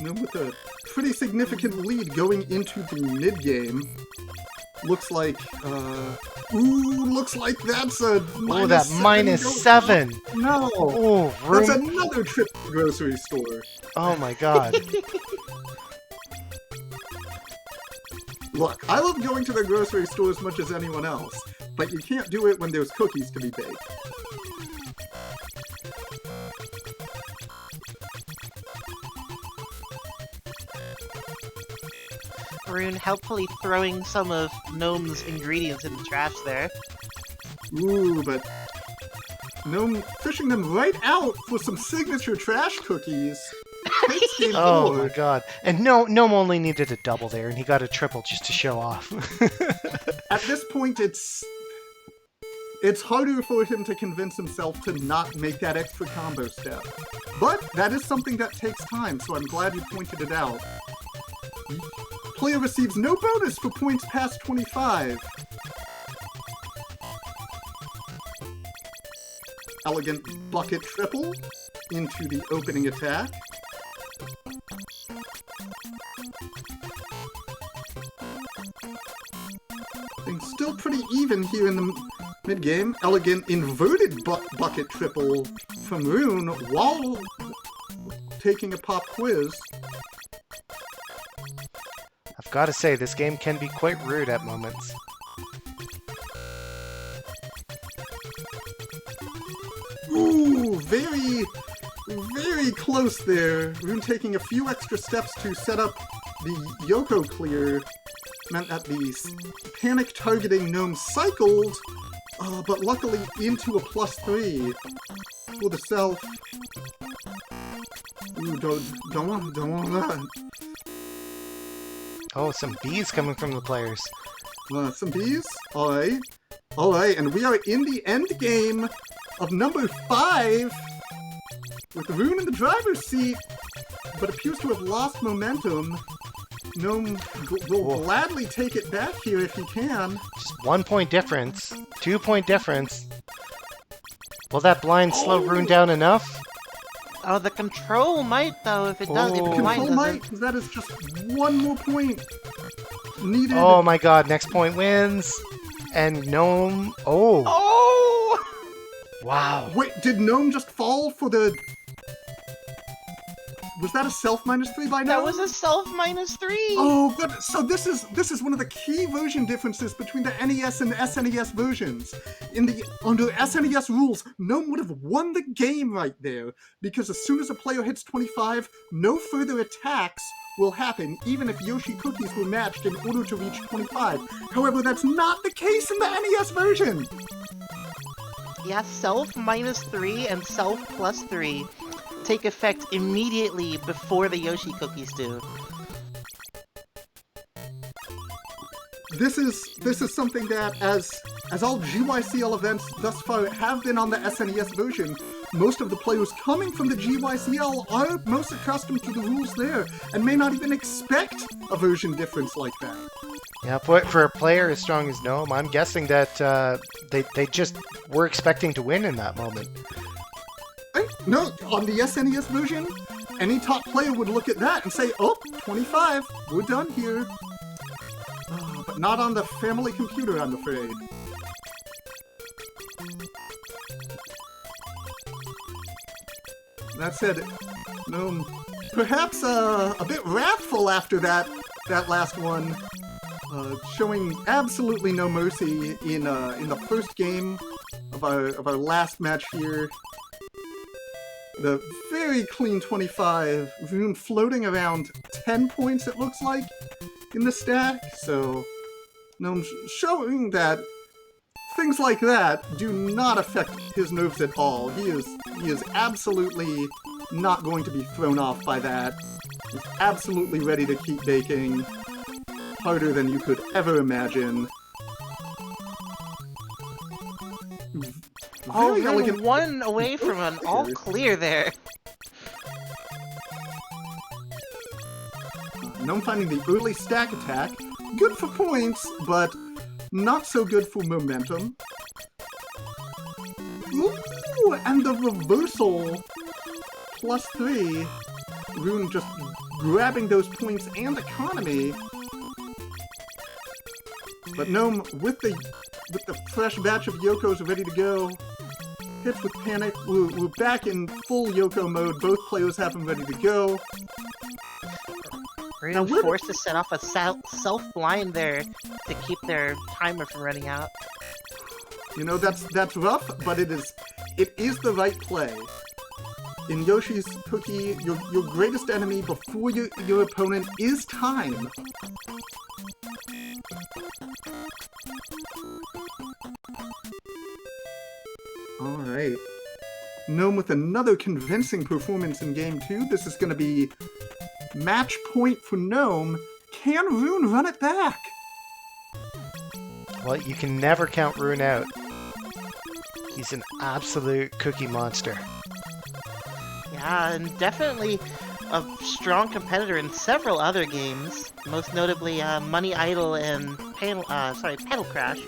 With a pretty significant lead going into the mid-game. Looks like, looks like that's a Oh, that -7. No! Oh, That's another trip to the grocery store. Oh my god. Look, I love going to the grocery store as much as anyone else, but you can't do it when there's cookies to be baked. Rune helpfully throwing some of Gnome's ingredients in the trash there. Ooh, but Gnome fishing them right out for some signature trash cookies. Takes game Oh forward. my god. And Gnome only needed a double there, and he got a triple just to show off. At this point, it's harder for him to convince himself to not make that extra combo step. But that is something that takes time, so I'm glad you pointed it out. Player receives no bonus for points past 25. Elegant bucket triple into the opening attack. Things still pretty even here in the mid-game. Elegant inverted bucket triple from Rune while taking a pop quiz. I've got to say, this game can be quite rude at moments. Ooh, very, very close there. Rune taking a few extra steps to set up the Yoko clear meant that the panic targeting Gnome cycled, but luckily into a +3 for the self. Ooh, don't want that. Oh, some bees coming from the players. Some bees? Alright. Alright, and we are in the end game of number 5 with Rune in the driver's seat, but appears to have lost momentum. Gnome will gladly take it back here if he can. Just 1 point difference. 2 point difference. Will that blind slow Rune down enough? Oh, the control might, though, if it does. If Oh. the blind Control might, doesn't. because that is just 1 more point needed. Oh my god, next point wins. And Gnome... Oh, Oh! wow. Wait, did Gnome just fall for the... Was that a self -3 by now? That was a self -3! Oh, but so this is one of the key version differences between the NES and SNES versions. Under SNES rules, Gnome would have won the game right there, because as soon as a player hits 25, no further attacks will happen, even if Yoshi cookies were matched in order to reach 25. However, that's not the case in the NES version. Yeah, self -3 and self +3 take effect immediately before the Yoshi cookies do. This is something that, as all GYCL events thus far have been on the SNES version, most of the players coming from the GYCL are most accustomed to the rules there, and may not even expect a version difference like that. Yeah, for a player as strong as Gnome, I'm guessing that they just were expecting to win in that moment. No, on the SNES version, any top player would look at that and say, oh, 25, we're done here. But not on the family computer, I'm afraid. That said, Gnome, perhaps a bit wrathful after that last one, showing absolutely no mercy in the first game of our last match here. The very clean 25, Rune floating around 10 points, it looks like, in the stack. So, Gnome showing that things like that do not affect his nerves at all. He is absolutely not going to be thrown off by that. He's absolutely ready to keep baking. Harder than you could ever imagine. Oh, Very Rune elegant. one away from an all clear there. Gnome finding the early stack attack. Good for points, but Not so good for momentum. Ooh, and the reversal. +3. Rune just grabbing those points and economy. But Gnome, with the fresh batch of Yokos ready to go, hits with panic. We're back in full Yoko mode. Both players have them ready to go. Rune forced to set off a self-blind there to keep their timer from running out. You know, that's rough, but it is the right play. In Yoshi's Cookie, your greatest enemy before your opponent is time. Alright. Gnome with another convincing performance in Game 2. This is going to be match point for Gnome. Can Rune run it back? Well, you can never count Rune out. He's an absolute cookie monster. Yeah, and definitely a strong competitor in several other games, most notably Money Idol and Pedal Crash.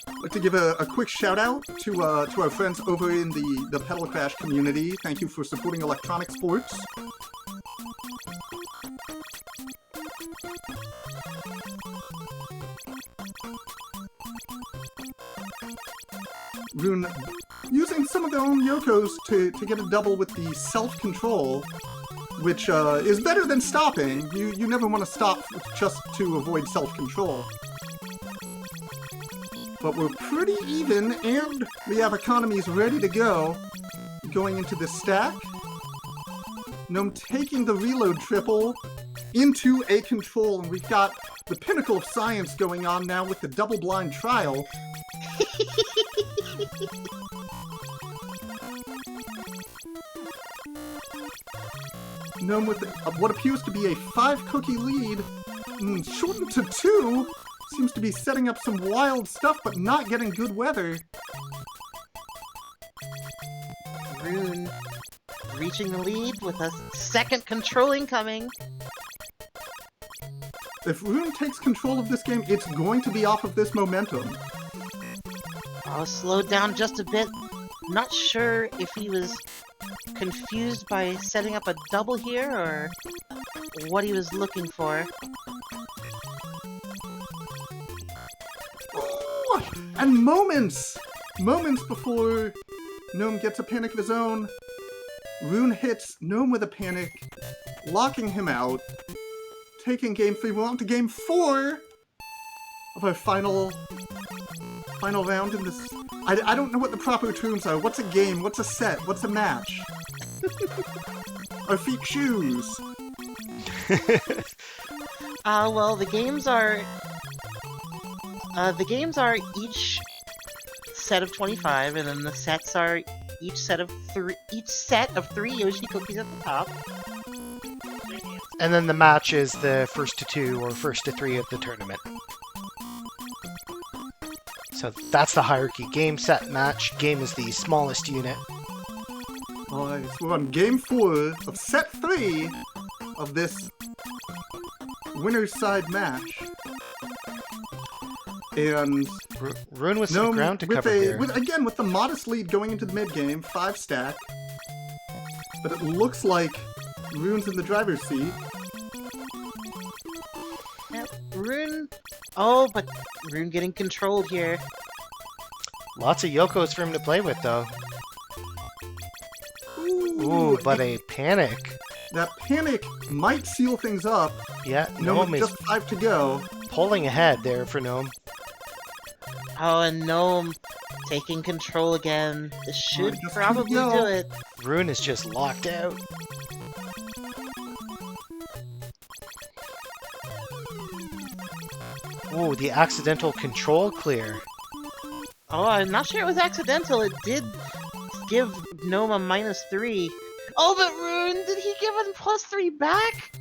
I'd like to give a quick shout out to our friends over in the Pedal Crash community. Thank you for supporting electronic sports. Rune using some of their own Yokos to get a double with the self-control, which is better than stopping. You never want to stop just to avoid self-control. But we're pretty even, and we have economies ready to go going into this stack. Gnome taking the reload triple into a control, and we've got the pinnacle of science going on now with the double-blind trial. Gnome with what appears to be a 5-cookie lead, shortened to 2, seems to be setting up some wild stuff, but not getting good weather. Rune reaching the lead with a second control incoming. If Rune takes control of this game, it's going to be off of this momentum. Oh, slowed down just a bit. Not sure if he was confused by setting up a double here or what he was looking for. Ooh, and moments before Gnome gets a panic of his own, Rune hits Gnome with a panic, locking him out, taking Game 3. We're on to Game 4 of our final round in this. I don't know what the proper terms are. What's a game? What's a set? What's a match? Our feet shoes. Well, the games are each set of 25, and then the sets are each set of three Yoshi cookies at the top. And then the match is the first to 2 or first to 3 of the tournament. So that's the hierarchy. Game, set, match. Game is the smallest unit. Alright, so we're on Game 4 of Set 3 of this winner's side match. And Rune with some ground to cover here. Again, with the modest lead going into the mid-game, 5 stack. But it looks like Rune's in the driver's seat. Yep, Rune... Oh, but Rune getting controlled here. Lots of Yokos for him to play with, though. Ooh, but a panic. That panic might seal things up. Yeah, Gnome Gnome is just 5 to go. pulling ahead there for Gnome. Oh, and Gnome taking control again. This should just probably keep do going. it. Rune is just locked out. Ooh, the accidental control clear. Oh, I'm not sure it was accidental. It did give Gnome a -3. Oh, but Rune, did he give him +3 back?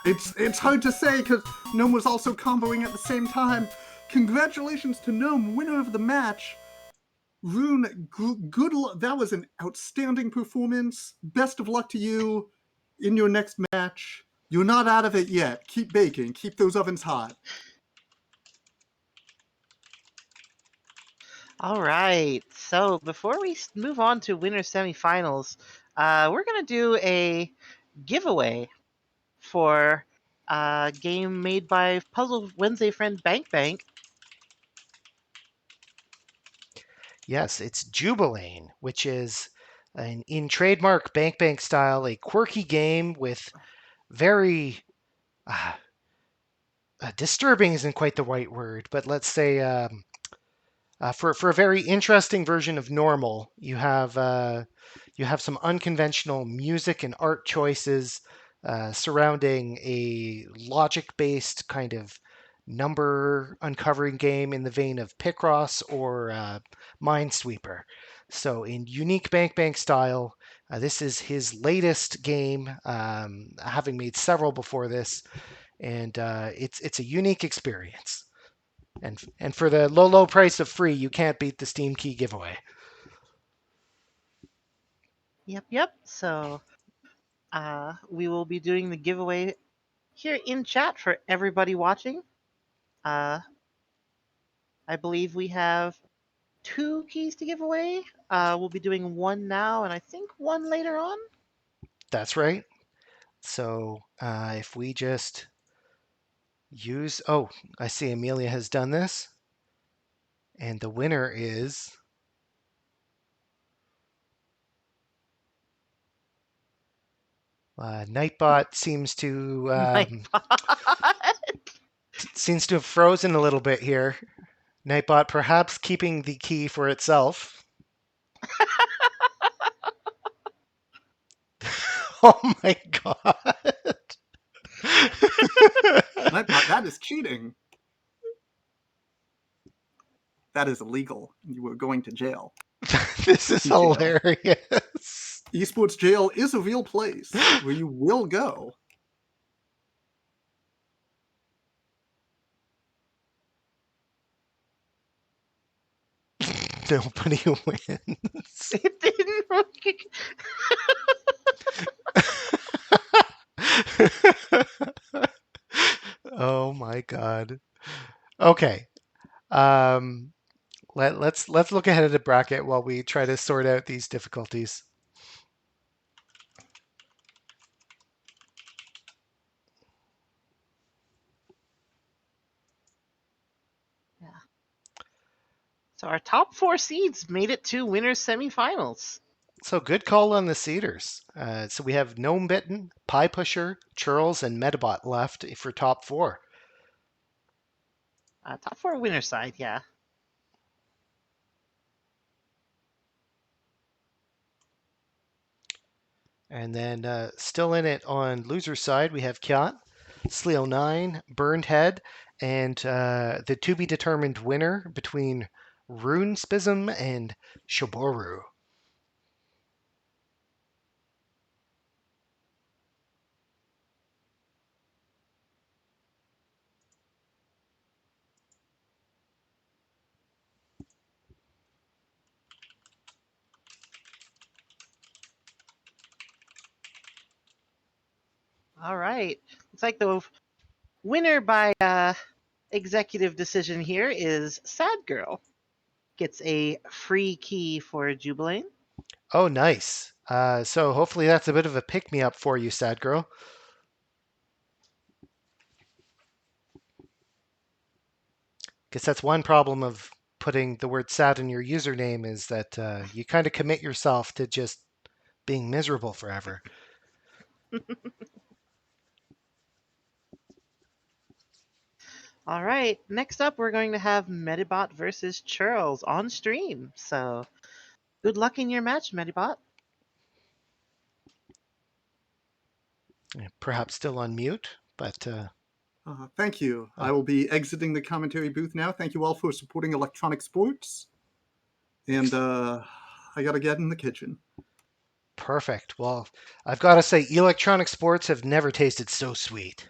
It's hard to say because Gnome was also comboing at the same time. Congratulations to Gnome, winner of the match. Rune, good luck. That was an outstanding performance. Best of luck to you in your next match. You're not out of it yet. Keep baking. Keep those ovens hot. All right. So before we move on to winner semifinals, we're gonna do a giveaway for a game made by Puzzle Wednesday friend Bank Bank. Yes, it's Jubilee, which is in trademark Bank Bank style, a quirky game with very uh, disturbing isn't quite the right word, but let's say for a very interesting version of normal, you have some unconventional music and art choices surrounding a logic-based kind of number uncovering game in the vein of Picross or Minesweeper. So, in unique Bank Bank style, this is his latest game, having made several before this, and it's a unique experience. And for the low price of free, you can't beat the Steam Key giveaway. Yep. So we will be doing the giveaway here in chat for everybody watching. Uh, I believe we have 2 keys to give away. We'll be doing one now, and I think one later on. That's right. So if we just use, oh, I see Amelia has done this, and the winner is Nightbot My seems to have frozen a little bit here. Nightbot perhaps keeping the key for itself. Oh my god. That is cheating. That is illegal. You are going to jail. This is Jail. hilarious. Esports jail is a real place where you will go. Nobody wins. It didn't work. Oh my god. Okay. Um, let's look ahead at the bracket while we try to sort out these difficulties. Yeah. So our top 4 seeds made it to winners semifinals. So good call on the Cedars. So we have Gnome Bitten, Pie Pusher, Churls, and Metabot left for top four. Top 4 winner side, yeah. And then still in it on loser side, we have Kiat, Sleo 9, Burned Head, and the to be determined winner between Rune Spism and Shoboru. All right. It's like the winner by executive decision here is Sad Girl. Gets a free key for Jubilee. Oh, nice. So hopefully that's a bit of a pick me up for you, sad girl. Guess that's one problem of putting the word sad in your username is that you kind of commit yourself to just being miserable forever. All right. Next up, we're going to have Medibot versus Churls on stream. So good luck in your match, Medibot. Perhaps still on mute, but Thank you. I will be exiting the commentary booth now. Thank you all for supporting electronic sports. And I gotta get in the kitchen. perfect. Well, I've got to say, electronic sports have never tasted so sweet.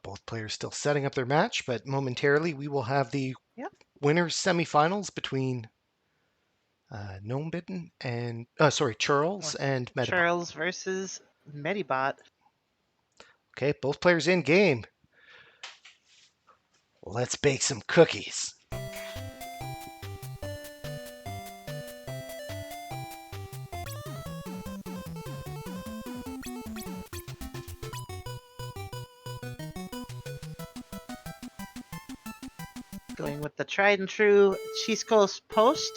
Both players still setting up their match, but momentarily we will have the Yep. winners semifinals between Gnomebitten and Churls and Metapod. Charles versus Medibot. Okay, both players in game. Let's bake some cookies. Going with the tried and true Cheese Coast Post.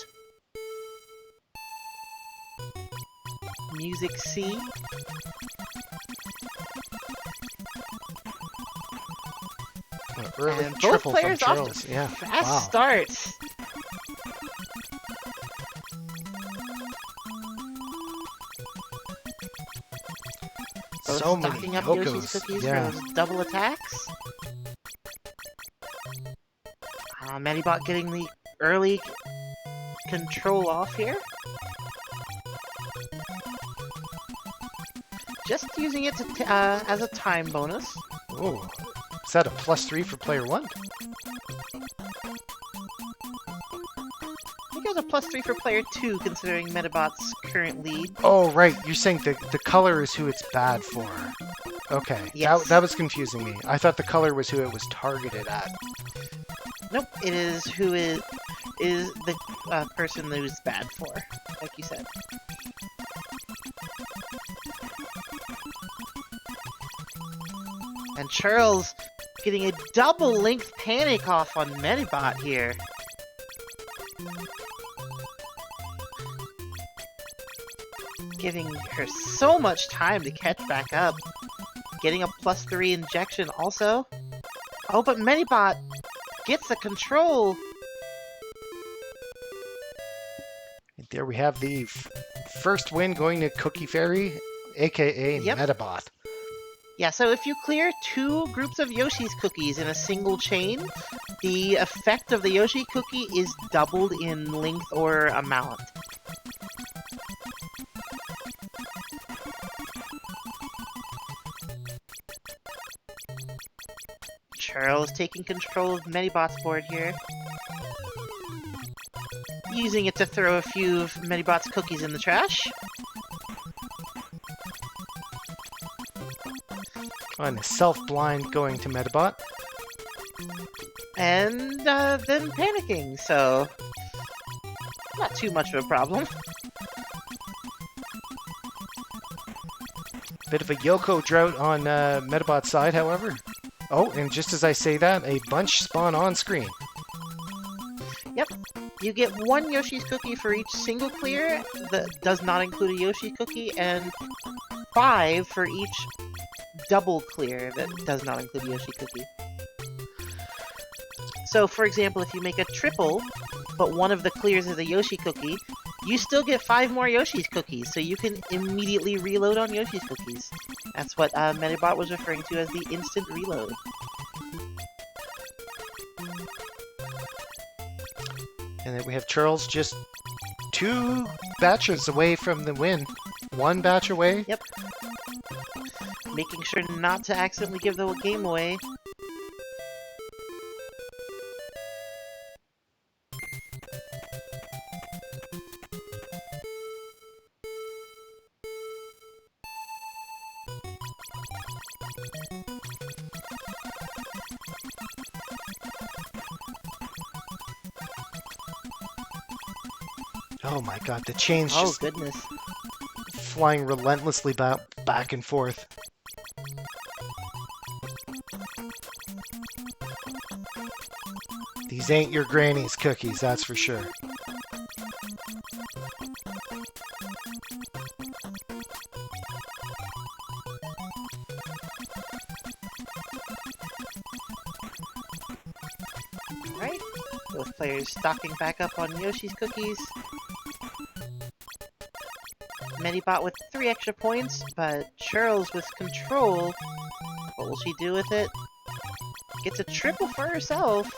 Music C. Early And both triple from players off Charles. to Yeah. fast Wow. starts. Both So many stocking up Yokos. Yoshi's cookies Yeah. for those double attacks. Medibot getting the early control off here. Just using it to as a time bonus. Oh, is that a +3 for player one? I think it was a +3 for player 2, considering Medibot's current lead. Oh, right. You're saying the color is who it's bad for. Okay. Yes. That was confusing me. I thought the color was who it was targeted at. Nope, it is who is the person that is bad for, like you said. And Charles getting a double length panic off on Medibot here. Giving her so much time to catch back up. Getting a +3 injection also. Oh, but Medibot gets the control. And there we have the first win going to Cookie Fairy, aka Yep. Medibot. Yeah, so if you clear 2 groups of Yoshi's cookies in a single chain, the effect of the Yoshi cookie is doubled in length or amount. Charles taking control of Medibot's board here. Using it to throw a few of Medibot's cookies in the trash. On a self-blind going to Medibot. And then panicking, so not too much of a problem. Bit of a Yoko drought on Medibot's side, however. Oh, and just as I say that, a bunch spawn on screen. You get 1 Yoshi's cookie for each single clear that does not include a Yoshi cookie, and 5 for each double clear that does not include a Yoshi cookie. So, for example, if you make a triple, but one of the clears is a Yoshi cookie, you still get 5 more Yoshi's cookies, so you can immediately reload on Yoshi's cookies. That's what Medibot was referring to as the instant reload. And then we have Charles just 2 batches away from the win. 1 batch away. Yep. Making sure not to accidentally give the game away. Oh my god, the chain's Oh, just goodness. flying relentlessly back and forth. These ain't your granny's cookies, that's for sure. Alright. Both players stocking back up on Yoshi's cookies. Medibot with 3 extra points, but Charles with control. What will she do with it? Gets a triple for herself.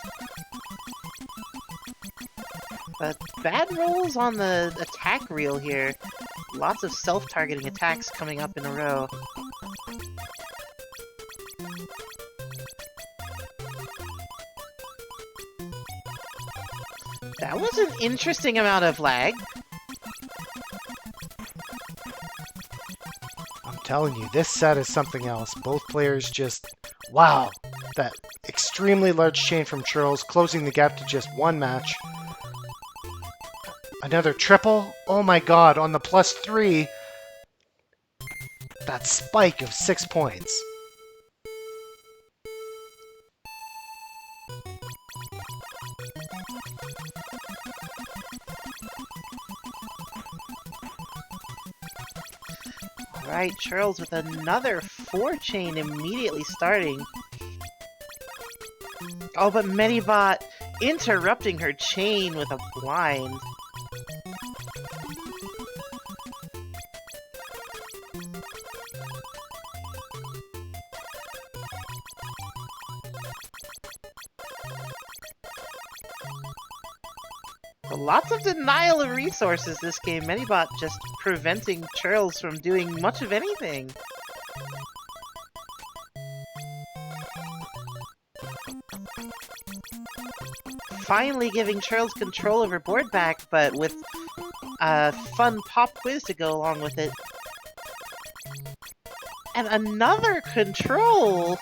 But bad rolls on the attack reel here. Lots of self-targeting attacks coming up in a row. That was an interesting amount of lag. I'm telling you, this set is something else. Both players just... Wow! That extremely large chain from Churls, closing the gap to just one match. Another triple? Oh my god, on the +3. That spike of 6 points. Alright, Churls with another 4 chain immediately starting. Oh, but Medibot interrupting her chain with a blind. Lots of denial of resources this game. Medibot just preventing Churls from doing much of anything. Finally giving Churls control of her board back, but with a fun pop quiz to go along with it. And another control!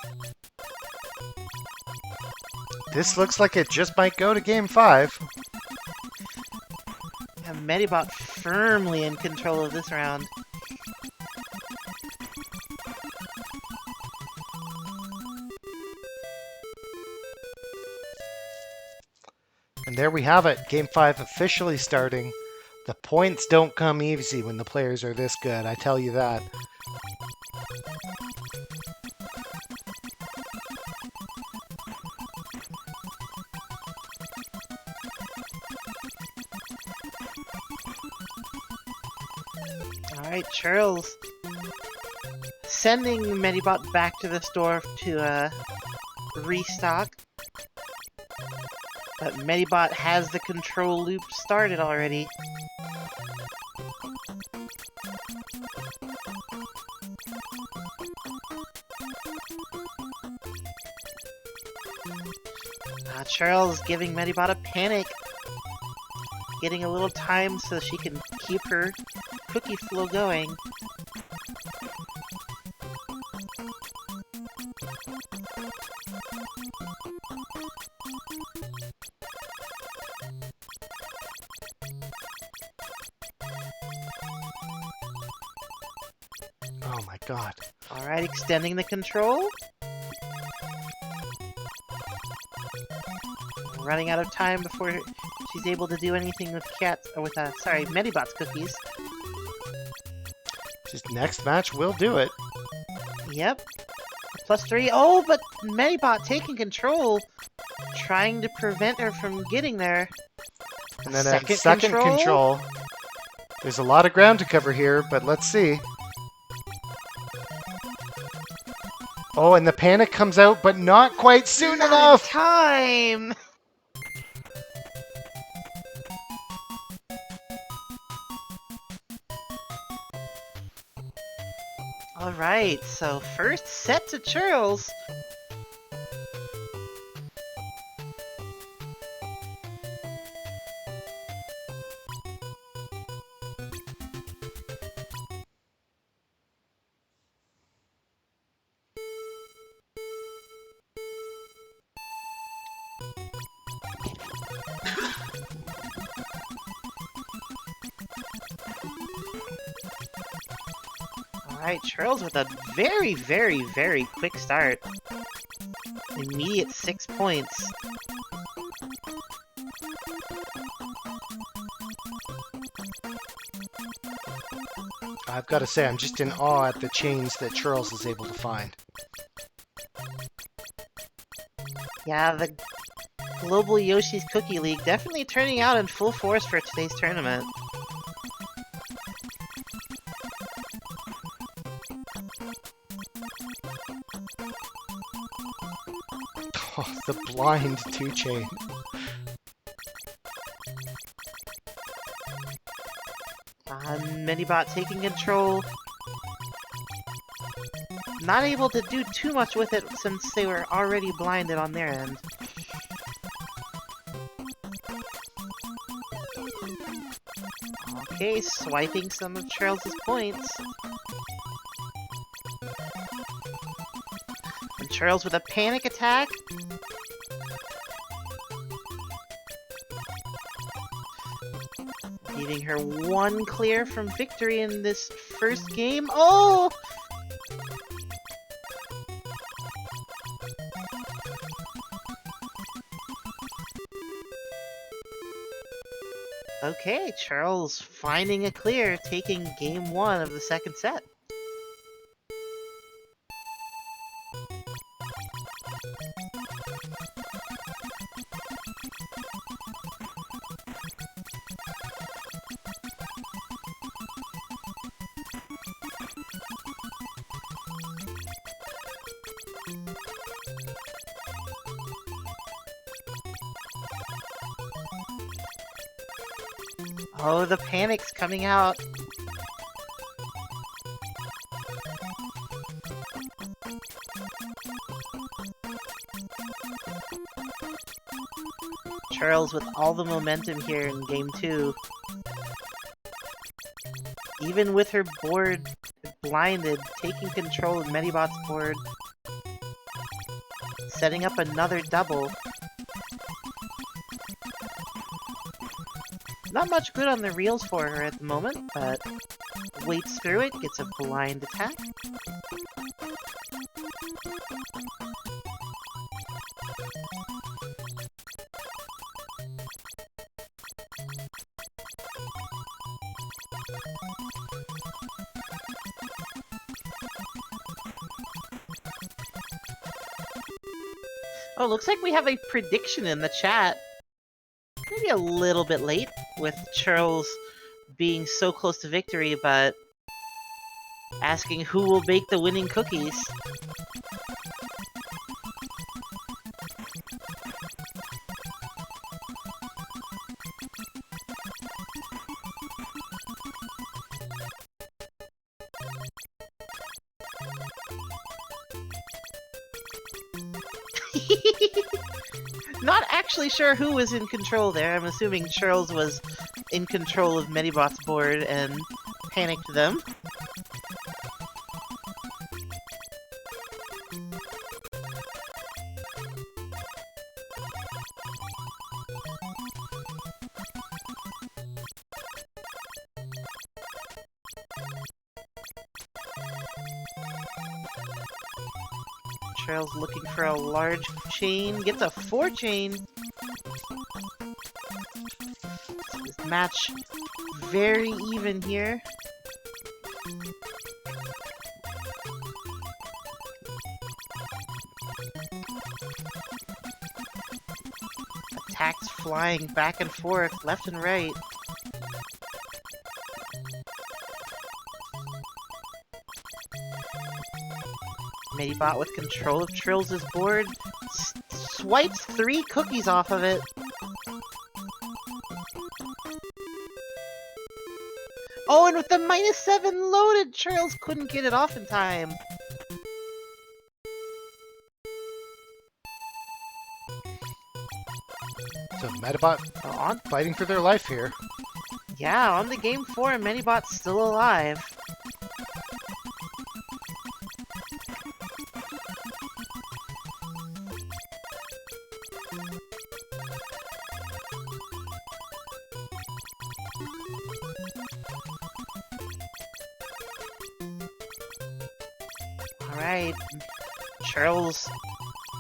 This looks like it just might go to Game 5. And Medibot firmly in control of this round. And there we have it, Game 5 officially starting. The points don't come easy when the players are this good, I tell you that. Alright, Churls sending Medibot back to the store to restock. But Medibot has the control loop started already. Churls giving Medibot a panic. Getting a little time so she can keep her cookie flow going. Oh my god. Alright, extending the control. Running out of time before she's able to do anything with Medibot's cookies. Just next match will do it. Yep. +3. Oh, but Medibot taking control, trying to prevent her from getting there. And then a second control. There's a lot of ground to cover here, but let's see. Oh, and the panic comes out, but not quite soon enough! Time! Alright, so first set to Churls. Alright, Churls with a very, very, very quick start. Immediate 6 points. I've got to say, I'm just in awe at the chains that Churls is able to find. Yeah, the Global Yoshi's Cookie League definitely turning out in full force for today's tournament. Oh, the blind 2-chain. Medibot taking control. Not able to do too much with it since they were already blinded on their end. Okay, swiping some of Charles's points. And Charles with a panic attack. Giving her one clear from victory in this first game. Oh! Okay, Charles finding a clear, taking game 1 of the second set. Oh, the panic's coming out. Charles with all the momentum here in game 2. Even with her board blinded, taking control of Medibot's board. Setting up another double. Not much good on the reels for her at the moment, but waits through it, gets a blind attack. Oh, looks like we have a prediction in the chat. Maybe a little bit late, with Charles being so close to victory, but asking who will bake the winning cookies. Not actually sure who was in control there. I'm assuming Charles was in control of Medibot's board and panicked them. Charles looking for a large chain, gets a 4 chain. This match very even here. Attacks flying back and forth, left and right. Medibot with control of Trills' board, swipes 3 cookies off of it. Oh, and with the -7 loaded, Trills couldn't get it off in time. So Medibot On, fighting for their life here. yeah, on the game 4, Medibot's still alive. Alright, Charles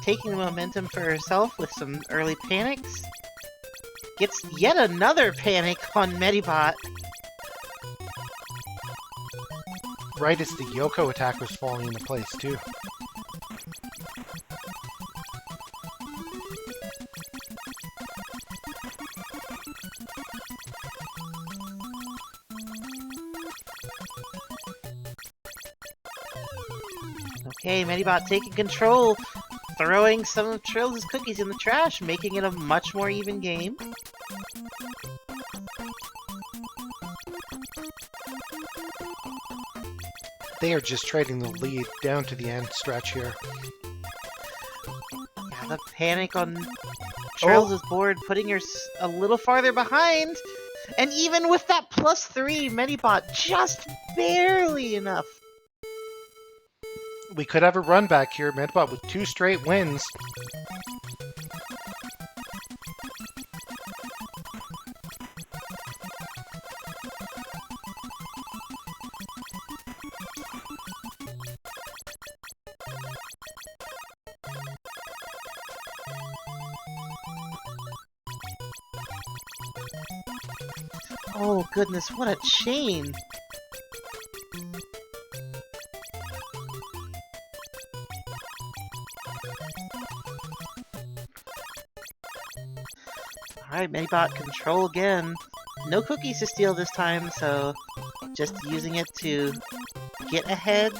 taking the momentum for herself with some early panics. Gets yet another panic on Medibot. Right as the Yoko attack was falling into place, too. Okay, Medibot taking control, throwing some of Trills' cookies in the trash, making it a much more even game. They are just trading the lead down to the end stretch here. Yeah, the panic on Trills' board, putting her a little farther behind. And even with that +3, Medibot just barely enough. We could have a run back here, Medbot with 2 straight wins. Oh goodness, what a chain! Alright, Medibot, control again. No cookies to steal this time, so just using it to get ahead.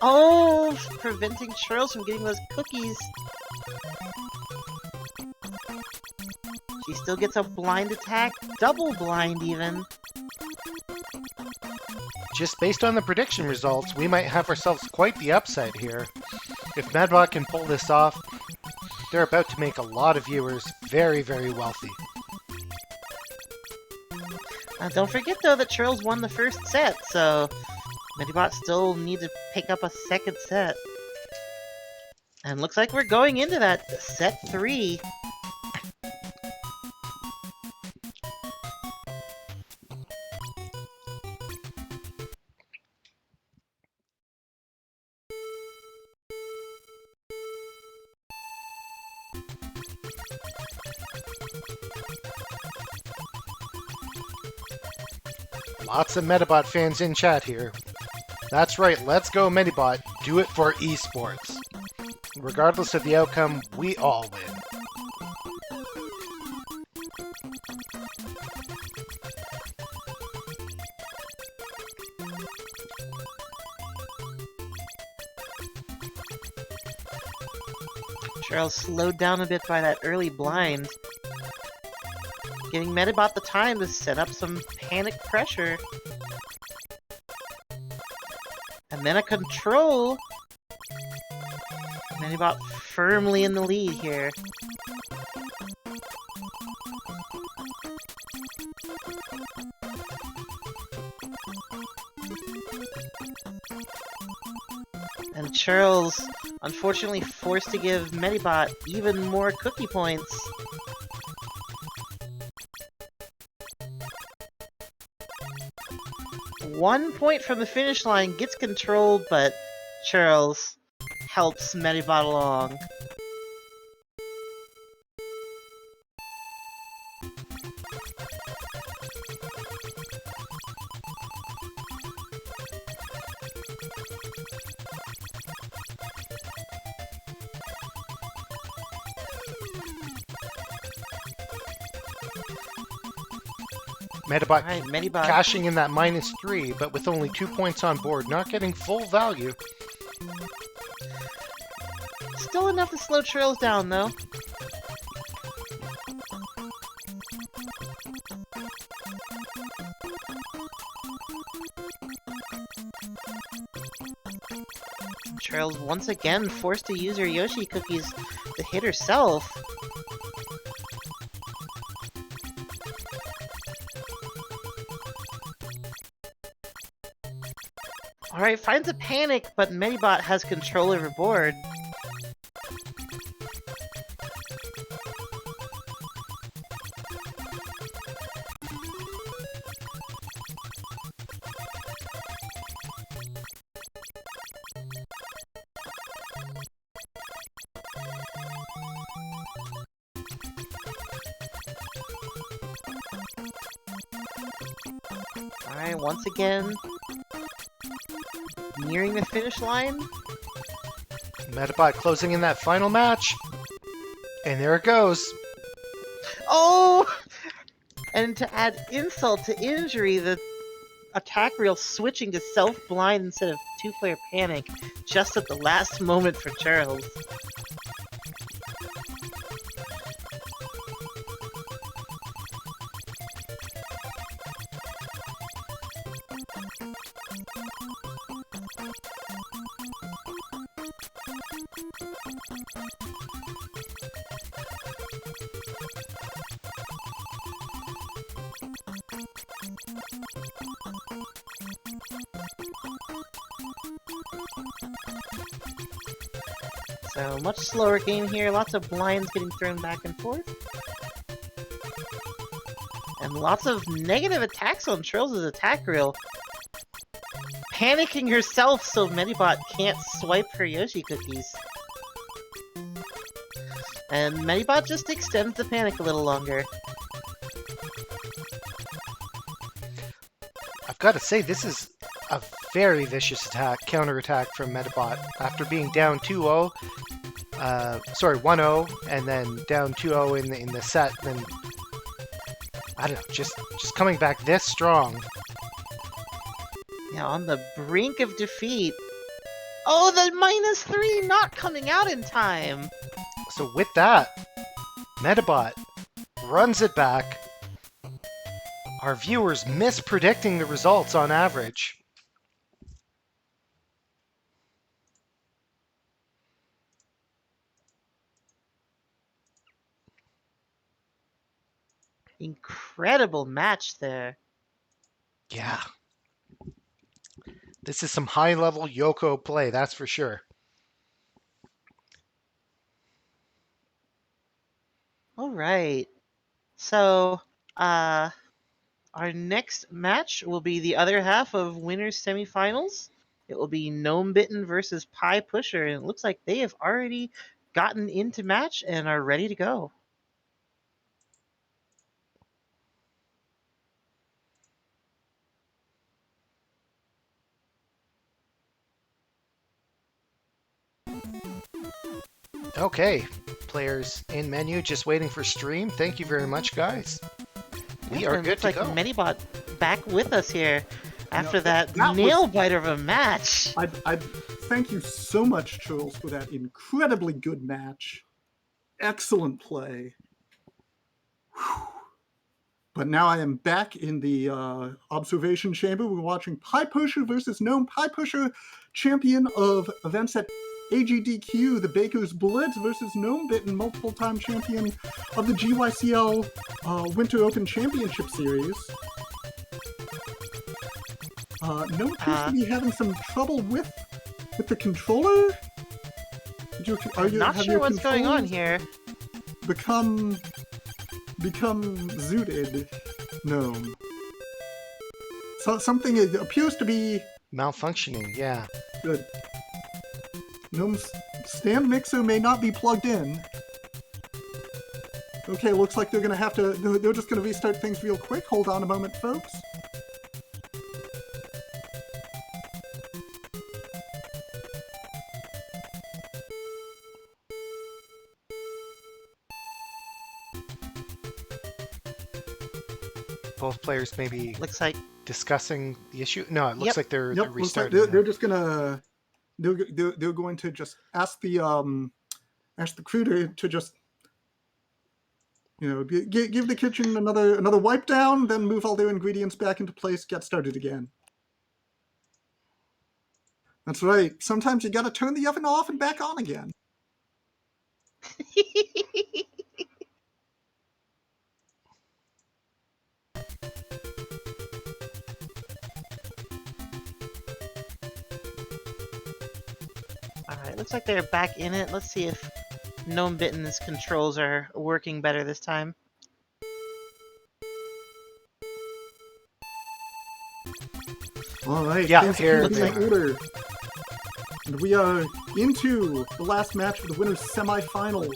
Oh, preventing Charles from getting those cookies. She still gets a blind attack, double blind even. Just based on the prediction results, we might have ourselves quite the upside here. If Medbot can pull this off, they're about to make a lot of viewers very, very wealthy. Don't forget though that Charles won the first set, so Medibot still need to pick up a second set. And looks like we're going into that set 3. Lots of Medibot fans in chat here. That's right, let's go Medibot, do it for esports. Regardless of the outcome, we all win. Charles slowed down a bit by that early blind. Giving Medibot the time to set up some panic pressure. And then a control. Medibot firmly in the lead here. And Charles, unfortunately forced to give Medibot even more cookie points. One point from the finish line gets controlled, but Charles helps Medibot along. Medibot Alright, Medibot. cashing in that -3, but with only 2 points on board, not getting full value. Still enough to slow Charles down, though. Charles once again forced to use her Yoshi cookies to hit herself. Alright, finds a panic, but Medibot has control over board. Alright, once again, nearing the finish line. Medibot closing in that final match. And there it goes. Oh! And to add insult to injury, the attack reel switching to self-blind instead of two-player panic just at the last moment for Charles. So, much slower game here, lots of blinds getting thrown back and forth. And lots of negative attacks on Trills' attack reel. Panicking herself so Medibot can't swipe her Yoshi cookies. And Medibot just extends the panic a little longer. I've got to say, this is a very vicious counterattack from Medibot. After being down 2-0, 1-0, and then down 2-0 in the set, then I don't know, just coming back this strong. Yeah, on the brink of defeat. Oh, the -3 not coming out in time. So with that, Medibot runs it back. Our viewers mispredicting the results on average. Incredible match there. Yeah. This is some high-level Yoko play, that's for sure. All right. So, our next match will be the other half of winners semifinals. It will be Gnome Bitten versus Pie Pusher, and it looks like they have already gotten into match and are ready to go. Okay, players in menu just waiting for stream. Thank you very much, guys. We are good to like go. Medibot back with us here after that that nail biter of a match. I thank you so much, Charles, for that incredibly good match. Excellent play. Whew. But now I am back in the observation chamber. We're watching Pie Pusher versus Gnome. Pie Pusher, champion of events at AGDQ, the Baker's Blitz, versus Gnome Bitten, multiple-time champion of the GYCL Winter Open Championship Series. Gnome appears to be having some trouble with the controller. I'm not sure what's going on here. Become zooted, Gnome. So something appears to be Malfunctioning, yeah. good. Gnome's stand mixer may not be plugged in. Okay, looks like they're gonna have to. They're just gonna restart things real quick. Hold on a moment, folks. Both players maybe Looks like discussing the issue. No, it looks Yep. like they're Yep, looks like restarting. they're just gonna. They're going to just ask the crew to just give the kitchen another wipe down, then move all their ingredients back into place, get started again. That's right. Sometimes you gotta turn the oven off and back on again. Alright, looks like they're back in it. Let's see if Gnome Bitten's controls are working better this time. All right, Yeah, things here appear to be they in order. And we are into the last match of the winners' semifinals.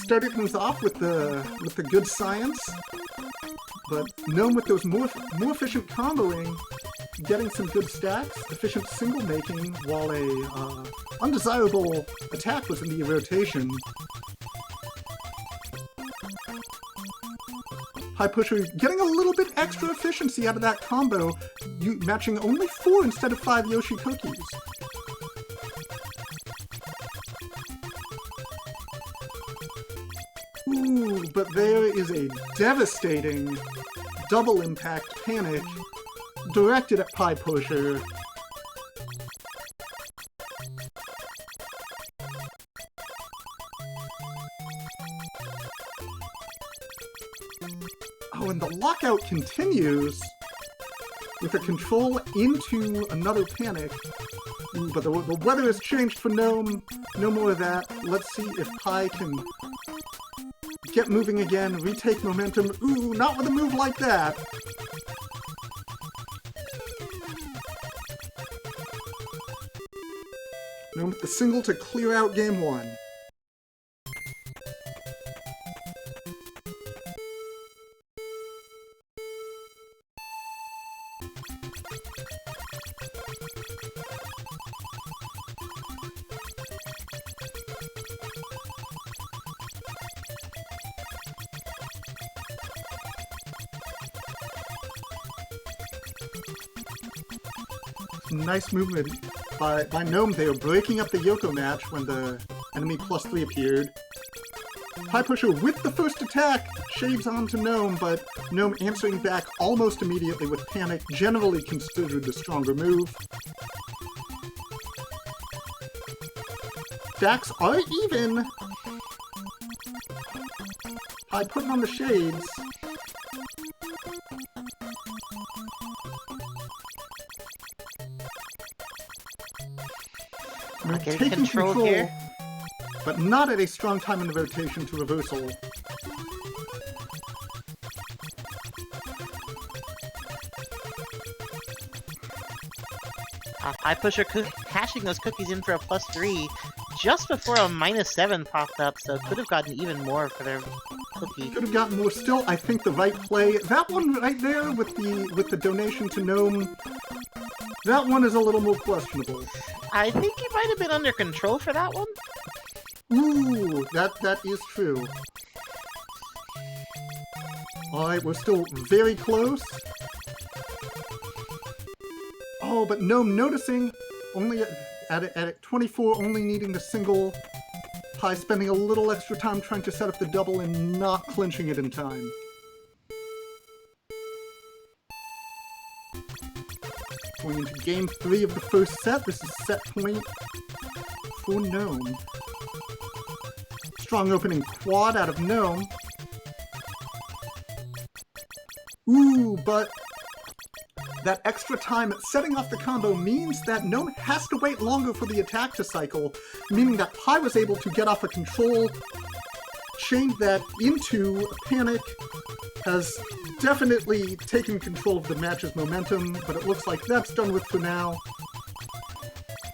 Started things off with the good science, but Gnome with those more efficient comboing, getting some good stacks, efficient single making, while a undesirable attack was in the rotation. Pie Pusher getting a little bit extra efficiency out of that combo, matching only 4 instead of 5 Yoshi cookies. Ooh, but there is a devastating double impact panic directed at Pie Pusher. Oh, and the lockout continues with a control into another panic. Ooh, but the weather has changed for Gnome. No more of that. Let's see if Pie can get moving again, retake momentum. Ooh, not with a move like that. Gnome with the single to clear out game one. Nice movement by Gnome there, breaking up the Yoko match when the enemy +3 appeared. Pie Pusher with the first attack shaves onto Gnome, but Gnome answering back almost immediately with Panic, generally considered the stronger move. Stacks are even! Pie putting on the shades. Getting control here. But not at a strong time in the rotation to reversal. Pie Pusher cashing those cookies in for a +3 just before a -7 popped up, so could have gotten even more for their cookie. Could have gotten more. Still, I think the right play. That one right there with the donation to Gnome. That one is a little more questionable. I think he might have been under control for that one. Ooh, that is true. Alright, we're still very close. Oh, but Gnome noticing, only at 24, only needing the single. Pie spending a little extra time trying to set up the double and not clinching it in time. Going into game 3 of the first set. This is set point for Gnome. Strong opening quad out of Gnome. Ooh, but that extra time setting off the combo means that Gnome has to wait longer for the attack to cycle, meaning that Pie was able to get off a control, change that into a panic, has definitely taken control of the match's momentum, but it looks like that's done with for now.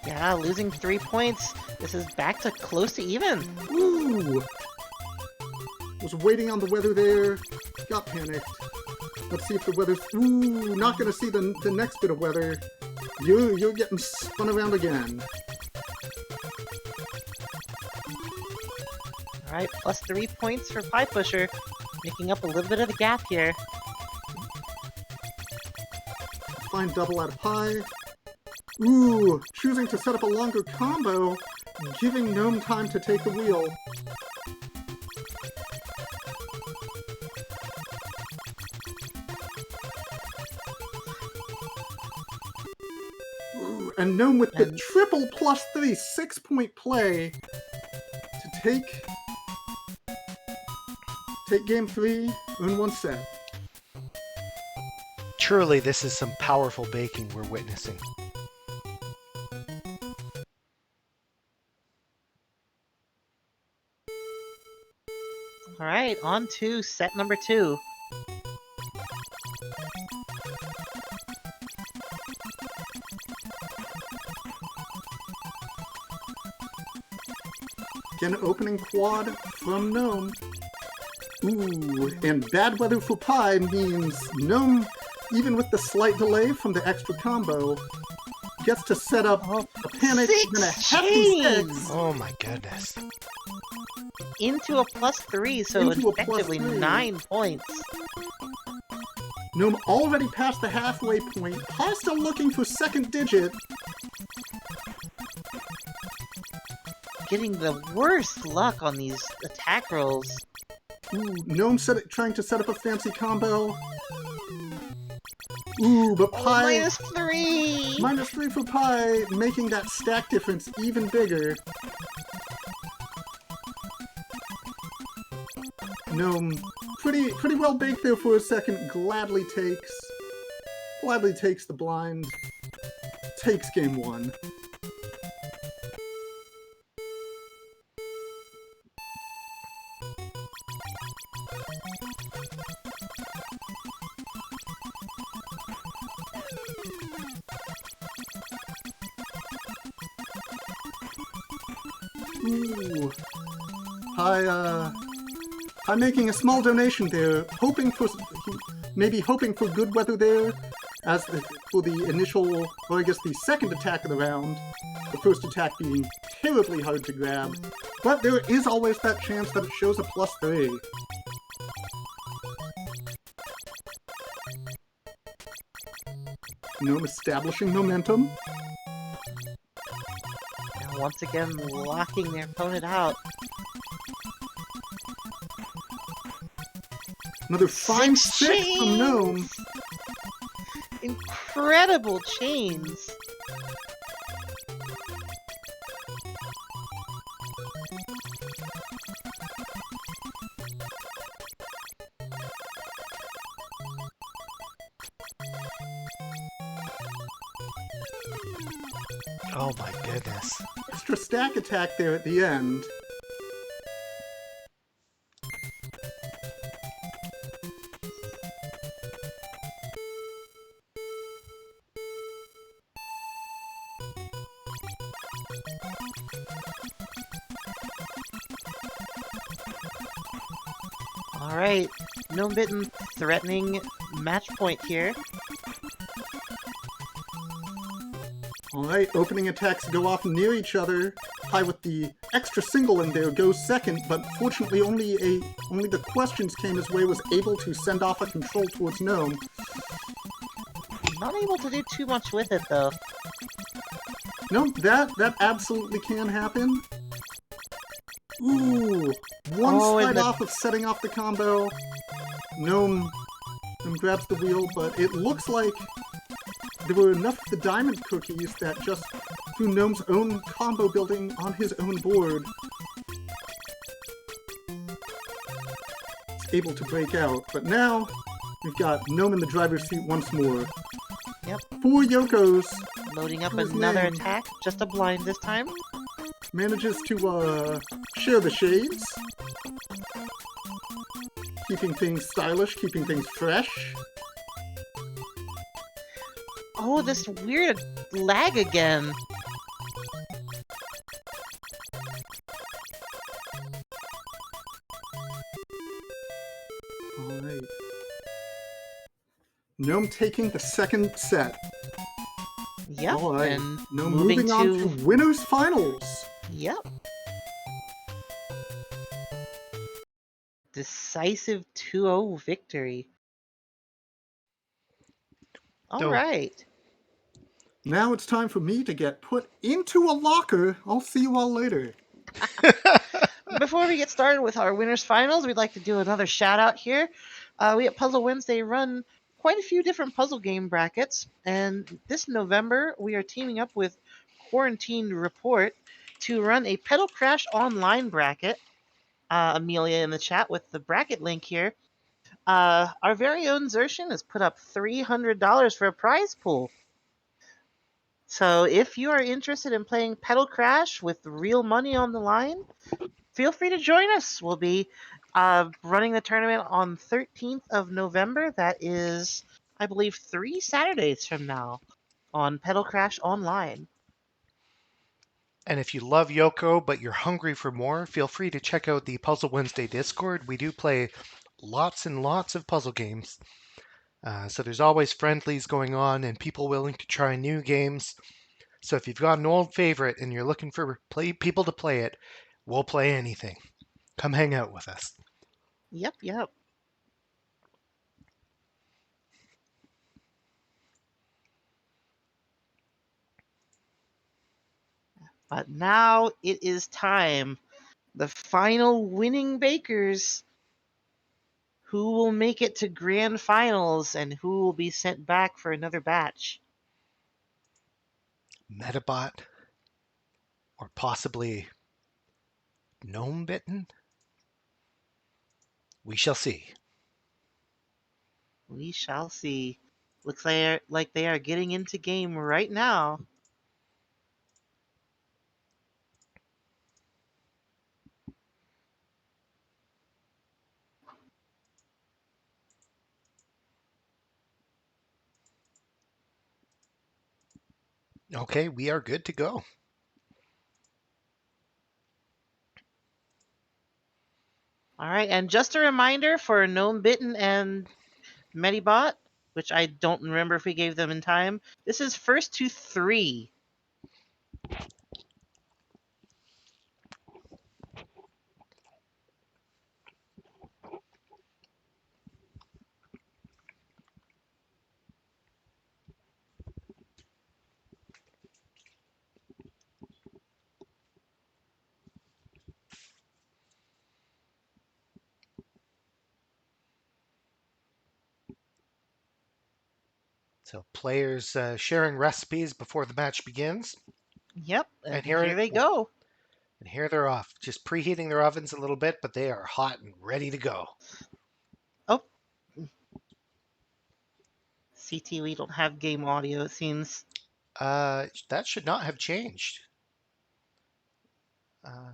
Yeah, losing 3 points. This is back to close to even. Ooh! Was waiting on the weather there, got panicked. Let's see if the weather's... Ooh, not gonna see the next bit of weather. You're getting spun around again. Alright, +3 points for Pie Pusher, making up a little bit of the gap here. Fine double out of Pie. Ooh, choosing to set up a longer combo, giving Gnome time to take the wheel. Ooh, and Gnome with the triple +3 6-point play to take game 3 in one set. Truly, this is some powerful baking we're witnessing. Alright, on to set number 2. Again, opening quad from Gnome. Ooh, and bad weather for Pie means Gnome, even with the slight delay from the extra combo, gets to set up a panic and a hefty 6. Oh my goodness. Into a +3, so Into a effectively +3. 9 points. Gnome already past the halfway point. Pie still looking for second digit. Getting the worst luck on these attack rolls. Ooh, Gnome trying to set up a fancy combo. Ooh, but Oh, Pi -3! -3 for Pi, making that stack difference even bigger. Gnome, pretty well baked there for a second. Gladly takes the blind. Takes game one. Ooh. Pi making a small donation there, maybe hoping for good weather there, for the initial, or I guess the second attack of the round, the first attack being terribly hard to grab, but there is always that chance that it shows a +3. Gnome establishing momentum. And once again, locking their opponent out. Another fine 6 from Gnome. Incredible chains. Oh my goodness. Extra stack attack there at the end. Alright, Gnome Bitten threatening match point here. Alright, opening attacks go off near each other. Pi with the extra single in there goes second, but fortunately only the questions came his way, was able to send off a control towards Gnome. Not able to do too much with it though. No, that absolutely can happen. Ooh, one slide off of setting off the combo. Gnome grabs the wheel, but it looks like there were enough of the diamond cookies that just through Gnome's own combo building on his own board, it's able to break out. But now we've got Gnome in the driver's seat once more. Yep. 4 Yokos. Loading up another attack, just a blind this time. Manages to share the shades. Keeping things stylish, keeping things fresh. Oh, this weird lag again. Alright. Gnome taking the second set. Yep, Alright. and Gnome moving moving on to winners finals. Yep. Decisive 2-0 victory. Alright. Now it's time for me to get put into a locker. I'll see you all later. Before we get started with our winners finals, we'd like to do another shout out here. We at Puzzle Wednesday run quite a few different puzzle game brackets, and this November we are teaming up with Quarantine Report to run a Pedal Crash Online bracket. Amelia in the chat with the bracket link here. Our very own Zershin has put up $300 for a prize pool. So if you are interested in playing Pedal Crash with real money on the line, feel free to join us. We'll be running the tournament on 13th of November. That is, I believe, 3 Saturdays from now on Pedal Crash Online. And if you love Yoko but you're hungry for more, feel free to check out the Puzzle Wednesday Discord. We do play lots and lots of puzzle games. So there's always friendlies going on and people willing to try new games. So if you've got an old favorite and you're looking for people to play it, we'll play anything. Come hang out with us. Yep. But now it is time. The final winning bakers who will make it to grand finals and who will be sent back for another batch. Metabot, or possibly Gnome Bitten? We shall see. We shall see. Looks like they are getting into game right now. Okay, we are good to go. All right, and just a reminder for Gnome Bitten and Medibot, which I don't remember if we gave them in time. This is first to 3. So players sharing recipes before the match begins. Yep, And and here they oh, go. and here they're off. Just preheating their ovens a little bit, but they are hot and ready to go. Oh, CT, we don't have game audio, it seems. That should not have changed. Uh,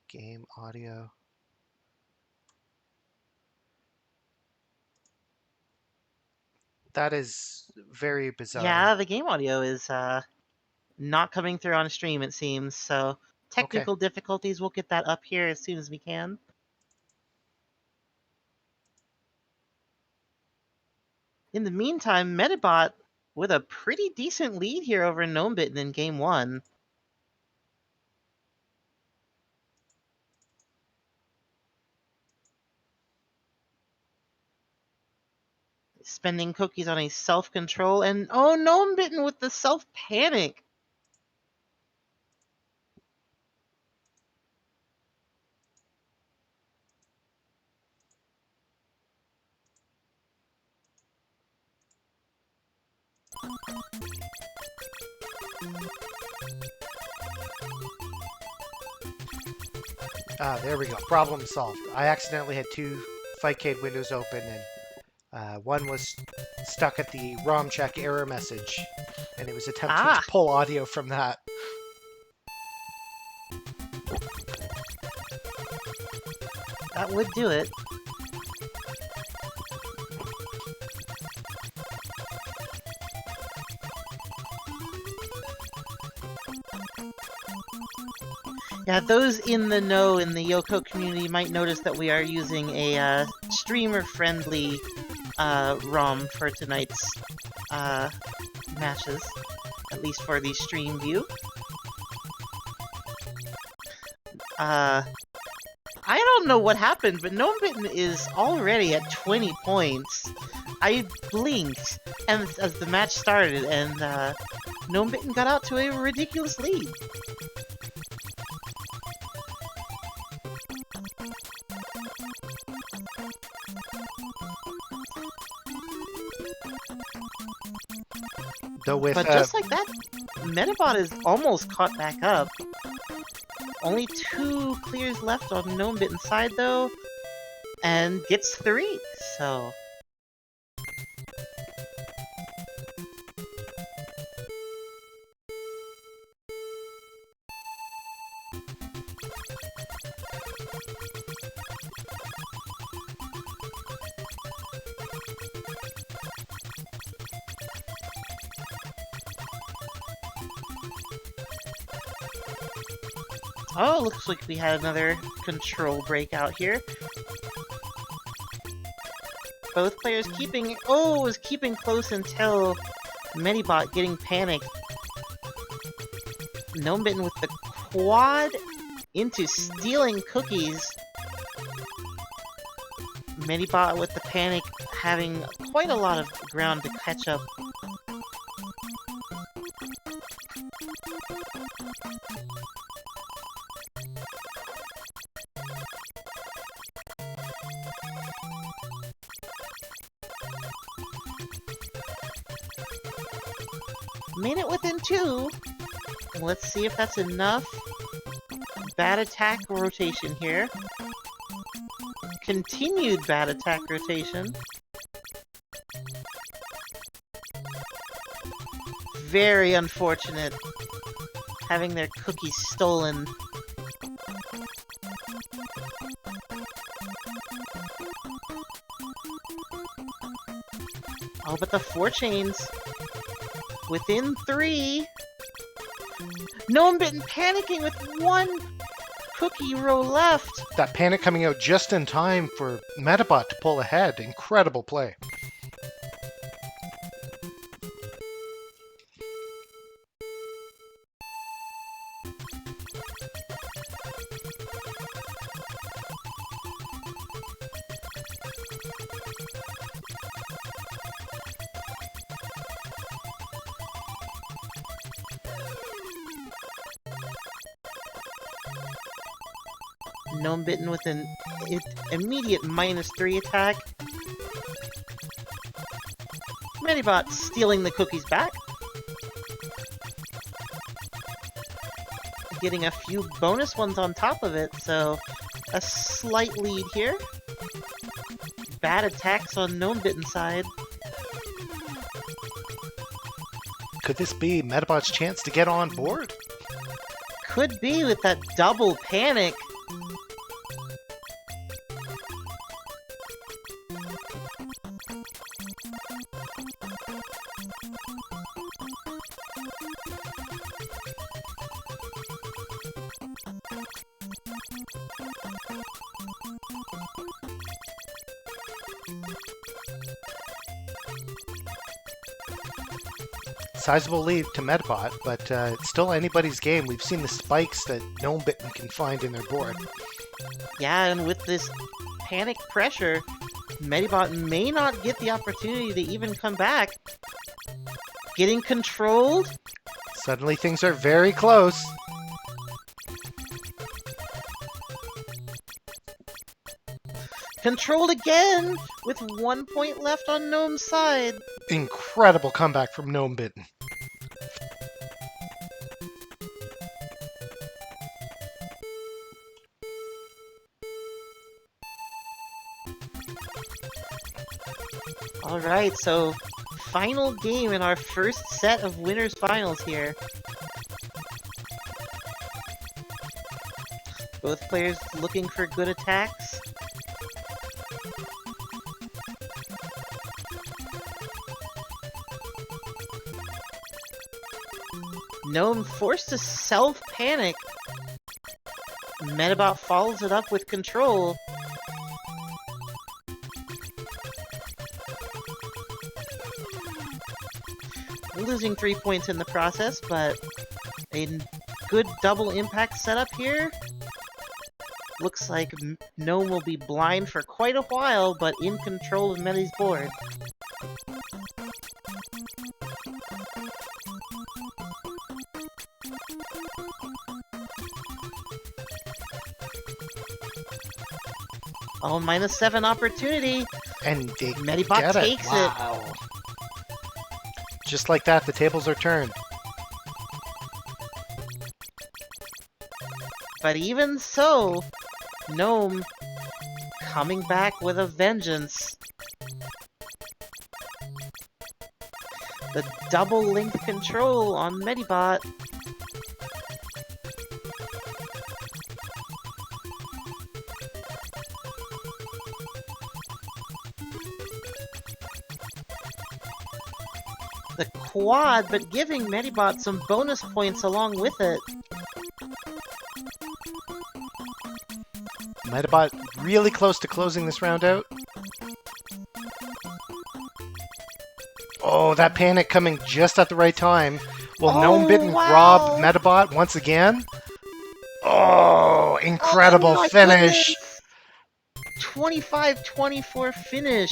Game audio. That is very bizarre. Yeah, the game audio is not coming through on stream, it seems. So technical difficulties, we'll get that up here as soon as we can. In the meantime, Medibot with a pretty decent lead here over Gnomebitten in game 1. Spending cookies on a self-control, and oh, Gnomebitten with the self-panic. There we go. Problem solved. I accidentally had 2 Fightcade windows open, and one was stuck at the ROM check error message, and it was attempting to pull audio from that. That would do it. Yeah, those in the know in the Yoko community might notice that we are using a streamer-friendly ROM for tonight's matches, at least for the stream view. I don't know what happened, but Gnomebitten is already at 20 points. I blinked and as the match started, and Gnomebitten got out to a ridiculous lead. But just like that, Medibot is almost caught back up. Only 2 clears left on Gnomebitten's side, though, and gets 3, so... Oh, looks like we had another control breakout here. Both players keeping... Oh, was keeping close until Medibot getting panicked. Gnomebitten with the quad into stealing cookies. Medibot with the panic having quite a lot of ground to catch up. Made it within 2. Let's see if that's enough. Bad attack rotation here. Continued bad attack rotation. Very unfortunate having their cookies stolen. Oh, but the 4 chains within 3. Gnome Bitten panicking with 1 cookie row left. That panic coming out just in time for Metabot to pull ahead. Incredible play. Gnome Bitten with an immediate -3 attack. Medibot stealing the cookies back. Getting a few bonus ones on top of it, so a slight lead here. Bad attacks on Gnome Bitten side. Could this be Metabot's chance to get on board? Could be with that double panic. Sizable lead to Metabot, but it's still anybody's game. We've seen the spikes that Gnome Bitten can find in their board. Yeah, and with this panic pressure, Medibot may not get the opportunity to even come back. Getting controlled. Suddenly things are very close. Controlled again, with 1 point left on Gnome's side. Incredible comeback from Gnome Bitten. Alright, so final game in our first set of winners finals here. Both players looking for good attacks. Gnome forced to self-panic. Medibot follows it up with control. Losing 3 points in the process, but a good double impact setup here. Looks like Gnome will be blind for quite a while, but in control of Medi's board. Oh, -7 opportunity. And they Medibot get takes it. Wow. Just like that, the tables are turned. But even so, Gnome coming back with a vengeance. The double length control on Medibot. The quad, but giving Medibot some bonus points along with it. Medibot really close to closing this round out. Oh, that panic coming just at the right time. Will Gnome Bitten rob Medibot once again? Oh, incredible finish. 25-24 finish.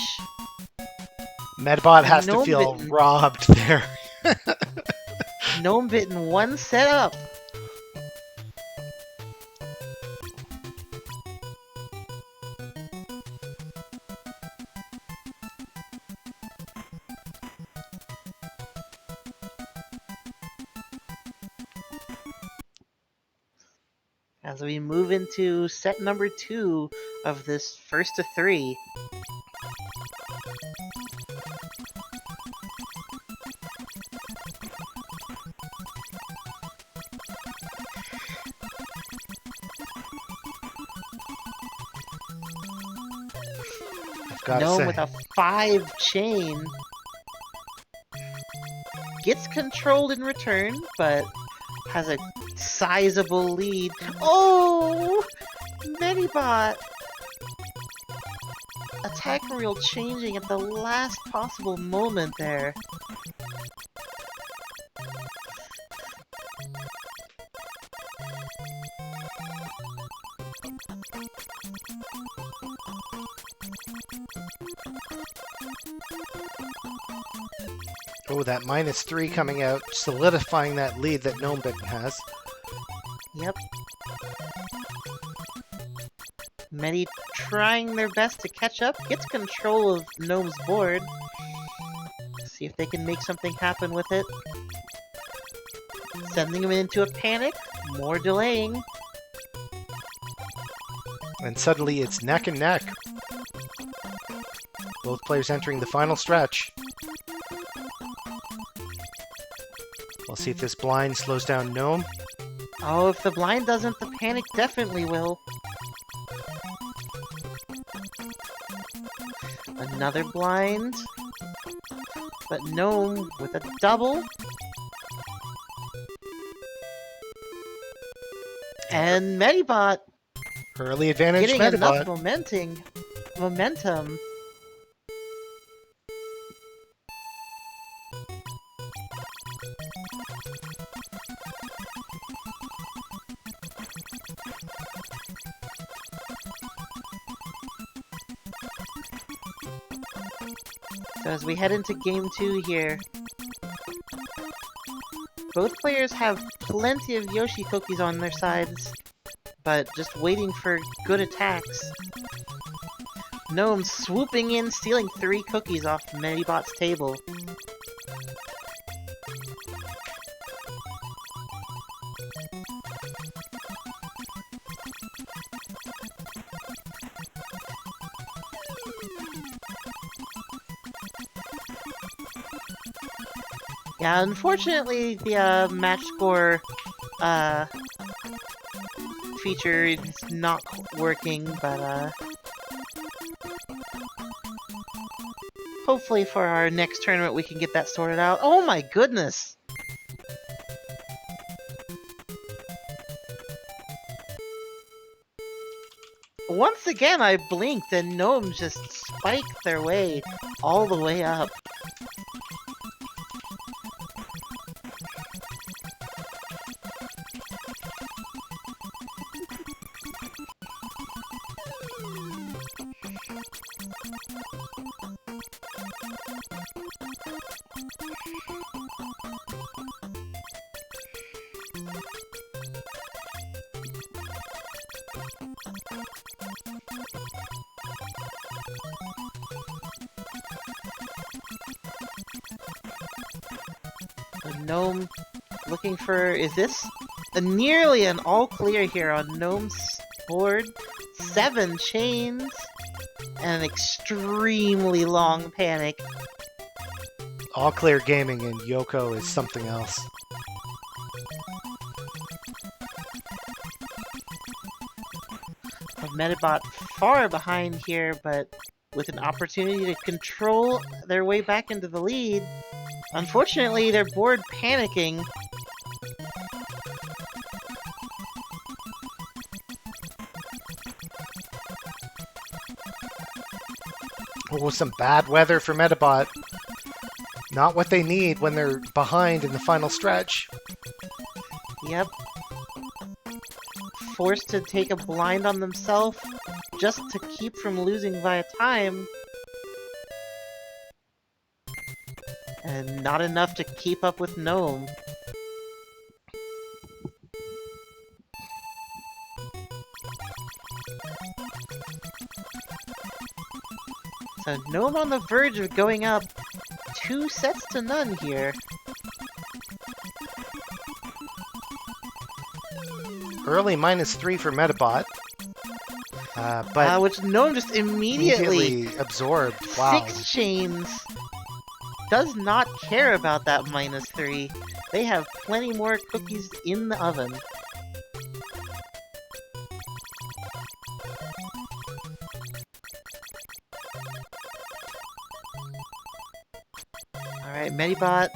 Medibot has to feel robbed there. Gnome Bitten one set up. as we move into set number 2 of this first to 3. Gnome with a 5 chain gets controlled in return, but has a sizable lead. Oh! Medibot! Attack reel changing at the last possible moment there. Oh, that -3 coming out, solidifying that lead that Gnomebit has. Yep. Medi trying their best to catch up, gets control of Gnome's board. See if they can make something happen with it. Sending him into a panic, more delaying. And suddenly it's neck and neck. Both players entering the final stretch. We'll see if this blind slows down Gnome. Oh, if the blind doesn't, the panic definitely will. Another blind. But Gnome with a double. And Medibot Early advantage getting Medibot. enough momentum. So as we head into game 2 here, both players have plenty of Yoshi cookies on their sides, but just waiting for good attacks. Gnome swooping in, stealing 3 cookies off Medibot's table. Yeah, unfortunately, the match score feature is not working, but hopefully for our next tournament we can get that sorted out. Oh my goodness! Once again, I blinked and Gnomes just spiked their way all the way up. Gnome looking for, is this nearly an all clear here on Gnome's board? 7 chains and an extremely long panic. All clear gaming and Yoko is something else. Medibot far behind here, but with an opportunity to control their way back into the lead. Unfortunately, their board panicking. Oh, some bad weather for Medibot. Not what they need when they're behind in the final stretch. Yep. Forced to take a blind on themselves just to keep from losing via time. And not enough to keep up with Gnome. So Gnome on the verge of going up 2 sets to none here. Early -3 for Metabot. But which Gnome just immediately absorbed. Wow. 6 chains. Does not care about that -3. They have plenty more cookies in the oven. Alright, Medibot.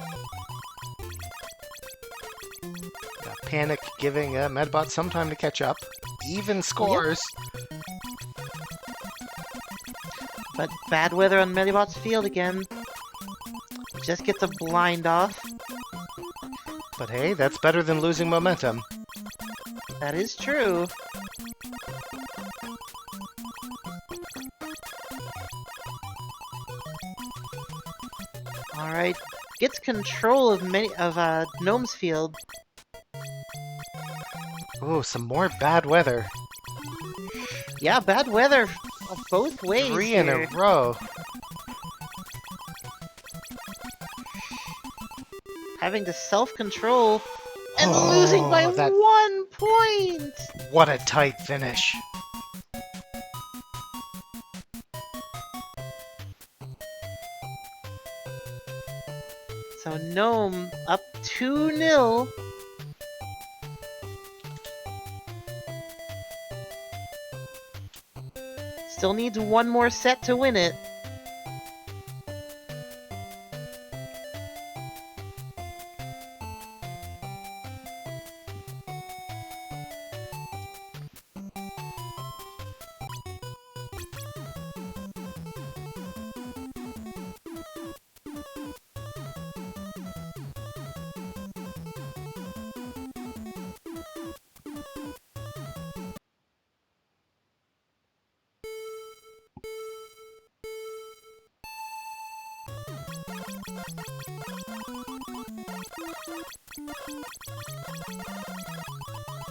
Panic giving Medbot some time to catch up. Even scores. But bad weather on Medibot's field again. Just gets a blind off. But hey, that's better than losing momentum. That is true. Alright, gets control of Gnome's field. Ooh, some more bad weather. Yeah, bad weather both ways 3 in here. a row. Having to self-control and losing by that- 1 point! What a tight finish. So Gnome up 2-0. Still needs one more set to win it.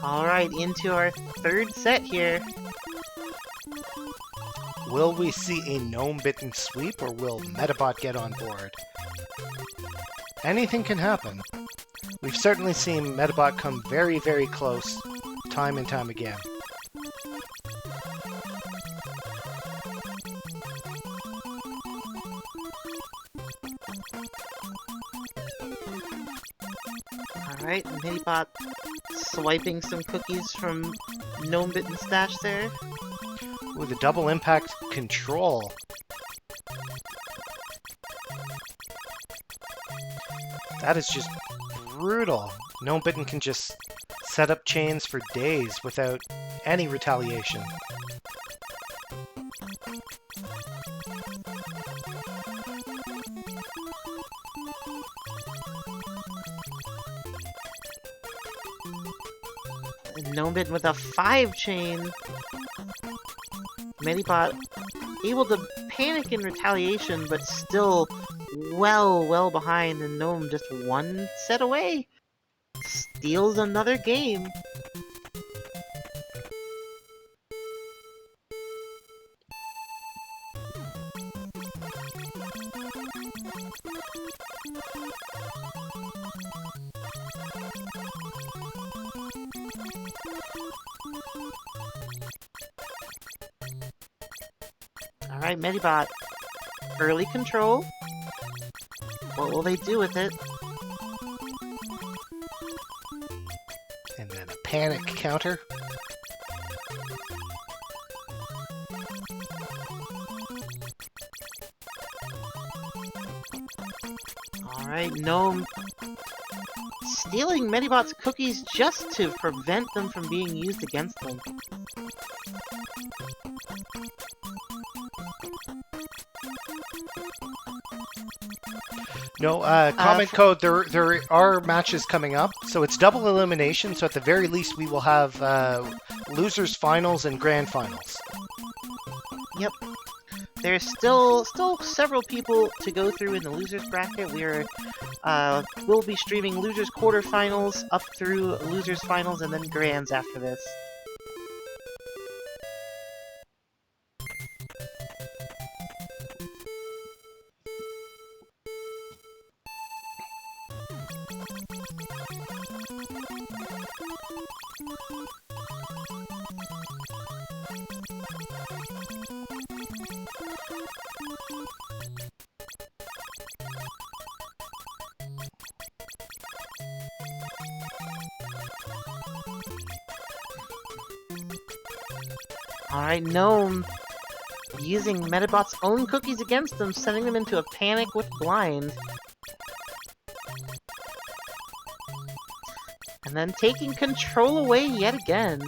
Alright, into our third set here. Will we see a gnome-bitten sweep, or will Metabot get on board? Anything can happen. We've certainly seen Metabot come very, very close, time and time again. Alright, Medibot swiping some cookies from Gnome Bitten stash there. Ooh, the double impact control. That is just brutal. Gnome Bitten can just set up chains for days without any retaliation. Gnome Bitten with a 5 chain. Medibot able to panic in retaliation, but still well behind, and Gnome just one set away. Steals another game. Alright, Medibot. Early control. What will they do with it? And then a panic counter. Alright, Gnome stealing Medibot's cookies just to prevent them from being used against them. No, comment code, there are matches coming up, so it's double elimination, so at the very least we will have losers finals and grand finals. Yep. There's still several people to go through in the losers bracket. We'll be streaming losers quarterfinals up through losers finals and then grands after this. Alright, Gnome using Metabot's own cookies against them, sending them into a panic with Blind. And then taking control away yet again.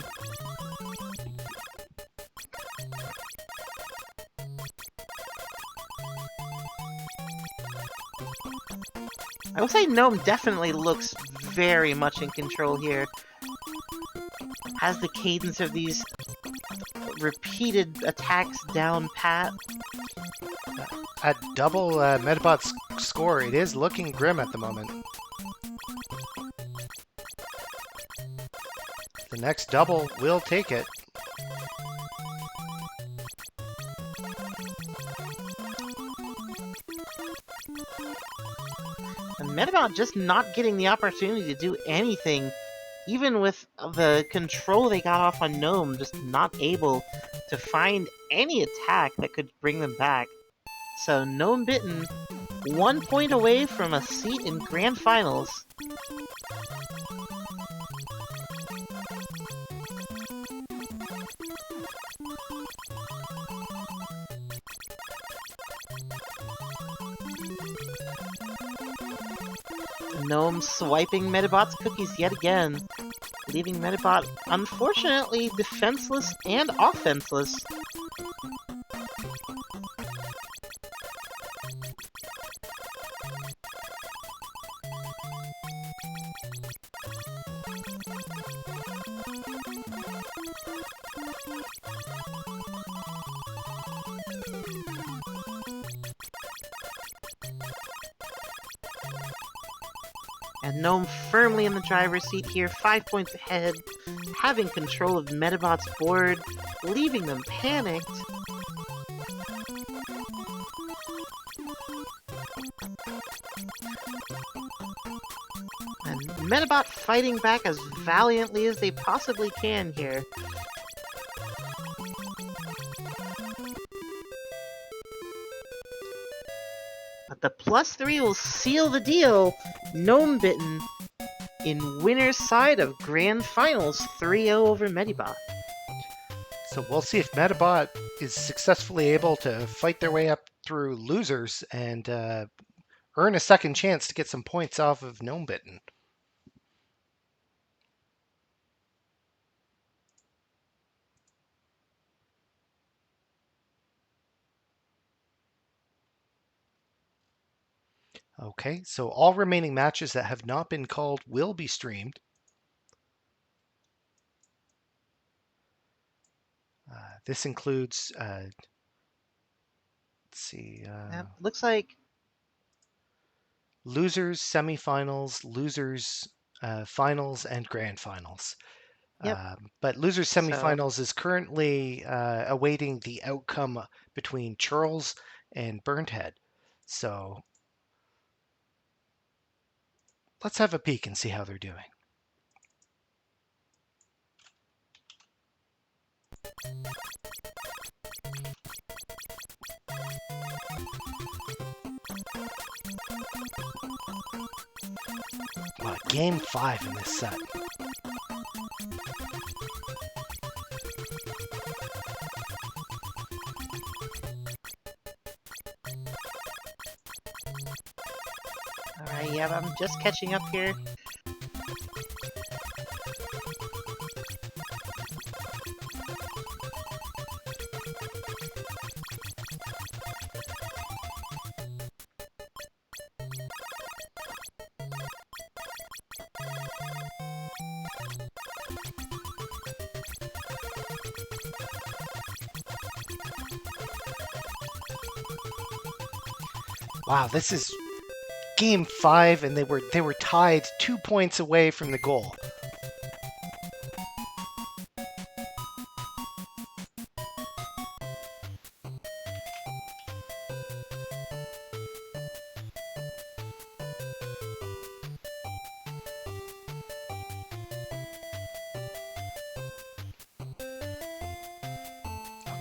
I will say Gnome definitely looks very much in control here. Has the cadence of these repeated attacks down pat. At double Metabot's score, it is looking grim at the moment. The next double will take it. And Metabot just not getting the opportunity to do anything. Even with the control they got off on Gnome, just not able to find any attack that could bring them back. So Gnome Bitten, 1 point away from a seat in Grand Finals. Gnome swiping Metabot's cookies yet again, leaving Metabot unfortunately defenseless and offenseless. And Gnome firmly in the driver's seat here, 5 points ahead, having control of Metabot's board, leaving them panicked. And Metabot fighting back as valiantly as they possibly can here. But the +3 will seal the deal. Gnome Bitten in winner's side of Grand Finals, 3-0 over Medibot. So we'll see if Metabot is successfully able to fight their way up through losers and earn a second chance to get some points off of Gnome Bitten. Okay, so all remaining matches that have not been called will be streamed. This includes, let's see, Looks like losers, semifinals, losers, finals, and grand finals. Yep. But losers semifinals is currently awaiting the outcome between Charles and Burnhead. So let's have a peek and see how they're doing. Wow, game 5 in this set. Alright, yeah, I'm just catching up here. Wow, this is game 5, and they were tied 2 points away from the goal.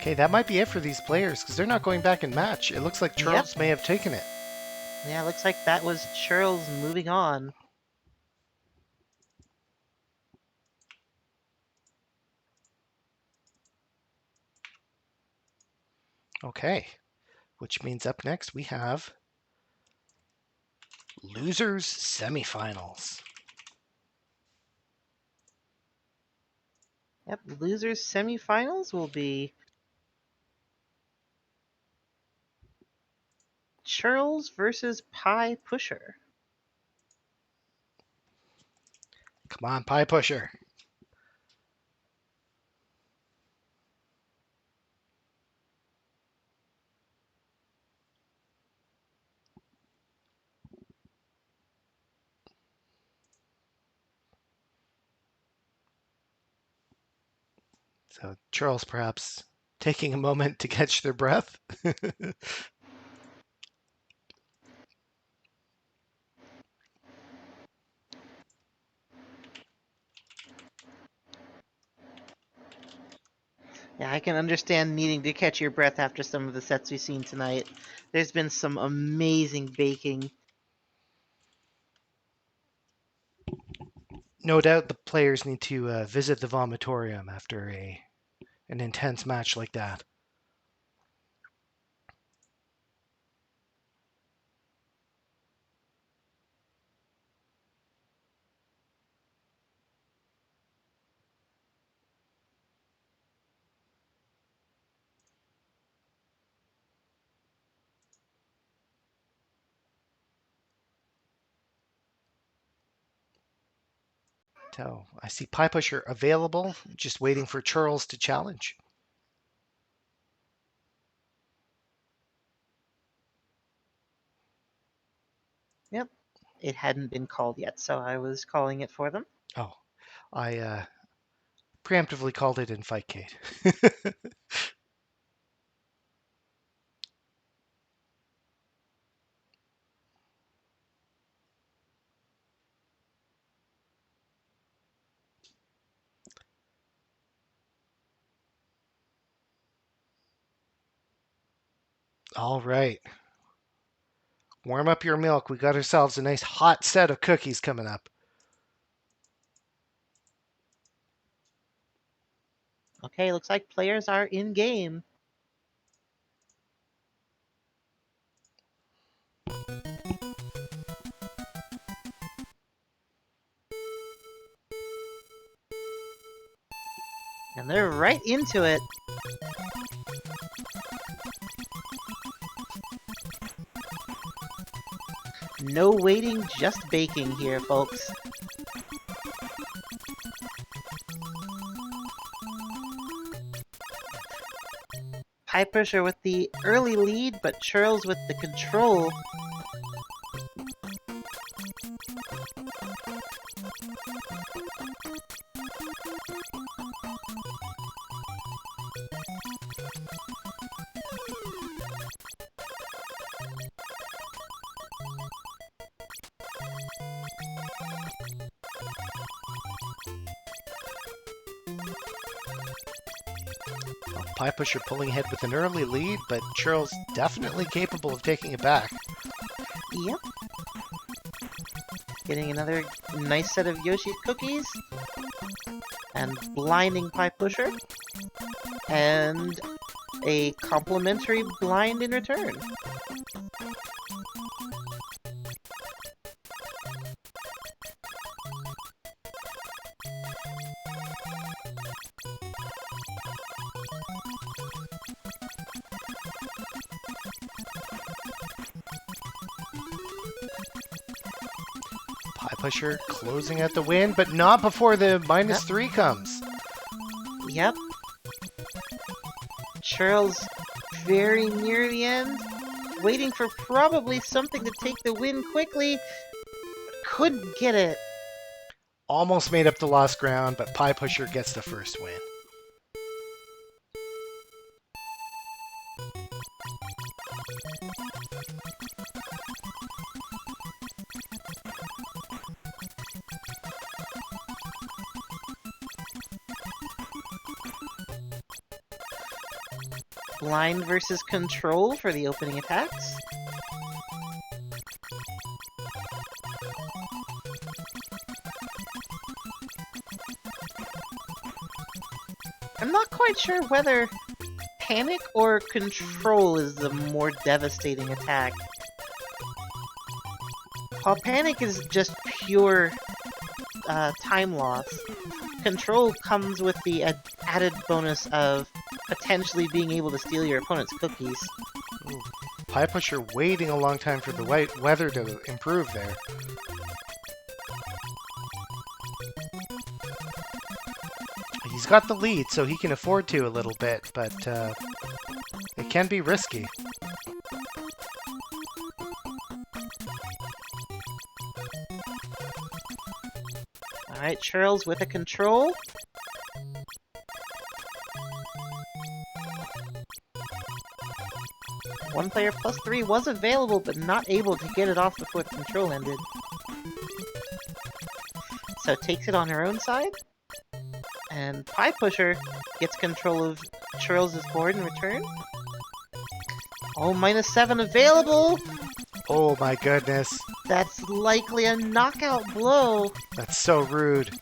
Okay, that might be it for these players because they're not going back in match. It looks like Charles may have taken it. Yeah, looks like that was Charles moving on. Okay, which means up next we have losers semifinals. Yep, losers semifinals will be Charles versus Pie Pusher. Come on, Pie Pusher. So Charles perhaps taking a moment to catch their breath. Yeah, I can understand needing to catch your breath after some of the sets we've seen tonight. There's been some amazing baking. No doubt the players need to visit the vomitorium after an intense match like that. So I see Pie Pusher available, just waiting for Charles to challenge. Yep, it hadn't been called yet, so I was calling it for them. Oh, I preemptively called it in Fight Kate. All right. Warm up your milk. We got ourselves a nice hot set of cookies coming up. Okay, looks like players are in game. And they're right into it. No waiting, just baking here, folks. Pie Pusher with the early lead, but Charles with the control. Pie Pusher pulling ahead with an early lead, but Charles definitely capable of taking it back. Yep. Getting another nice set of Yoshi cookies. And blinding Pie Pusher. And a complimentary blind in return. Pie Pusher closing out the win, but not before the -3 comes. Yep. Charles very near the end, waiting for probably something to take the win quickly. Couldn't get it. Almost made up the lost ground, but Pie Pusher gets the first win. blind versus control for the opening attacks. I'm not quite sure whether panic or control is the more devastating attack. While panic is just pure time loss, control comes with the added bonus of potentially being able to steal your opponent's cookies. Ooh. Pie Pusher waiting a long time for the weather to improve there. He's got the lead, so he can afford to a little bit, but it can be risky. Alright, Churls with a control. One player +3 was available, but not able to get it off before the control ended. So takes it on her own side. And Pie Pusher gets control of Churls' board in return. Oh, -7 available! Oh my goodness. That's likely a knockout blow. That's so rude.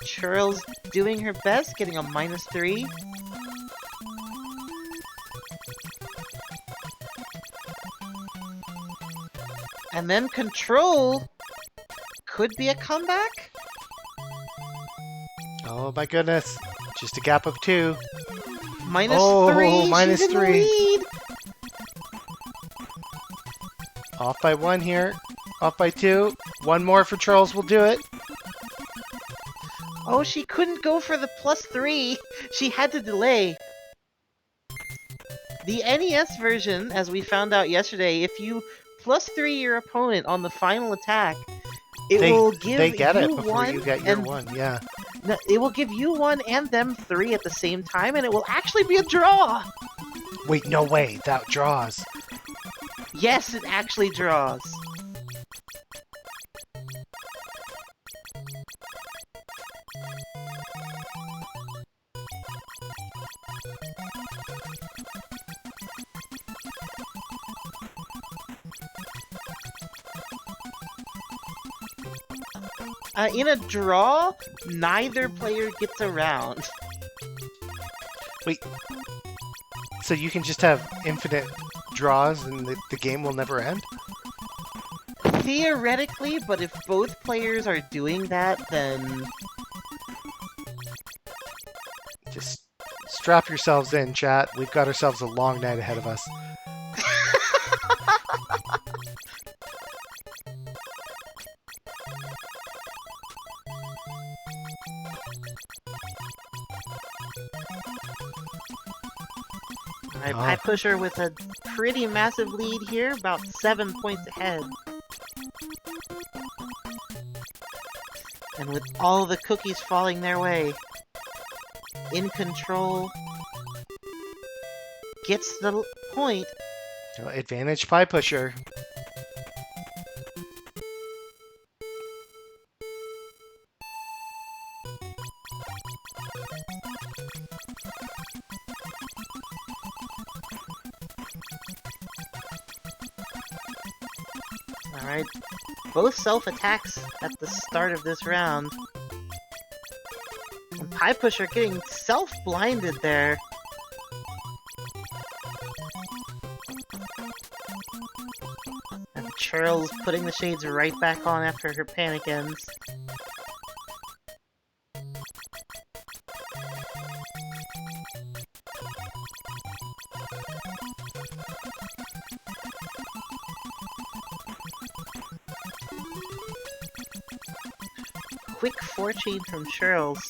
Churls doing her best, getting a -3. And then control could be a comeback. Oh my goodness. Just a gap of 2. -3. Oh, She's in the -3. lead. Off by 1 here. Off by 2. 1 more for Charles will do it. Oh, she couldn't go for the +3. She had to delay. The NES version, as we found out yesterday, if you +3 your opponent on the final attack, it will give they get you it before one you get your and 1, yeah. no, it will give you 1 and them 3 at the same time, and it will actually be a draw. Wait, no way. That draws. Yes, it actually draws. In a draw, neither player gets a round. Wait. So you can just have infinite draws and the game will never end? Theoretically, but if both players are doing that, then... Just strap yourselves in, chat. We've got ourselves a long night ahead of us. Alright, Pie Pusher with a pretty massive lead here, about 7 points ahead. And with all the cookies falling their way, in control, gets the point. Advantage Pie Pusher. Alright, both self-attacks at the start of this round. And Pie Pusher getting self-blinded there. And Churls putting the shades right back on after her panic ends. Quick fortune from Churls.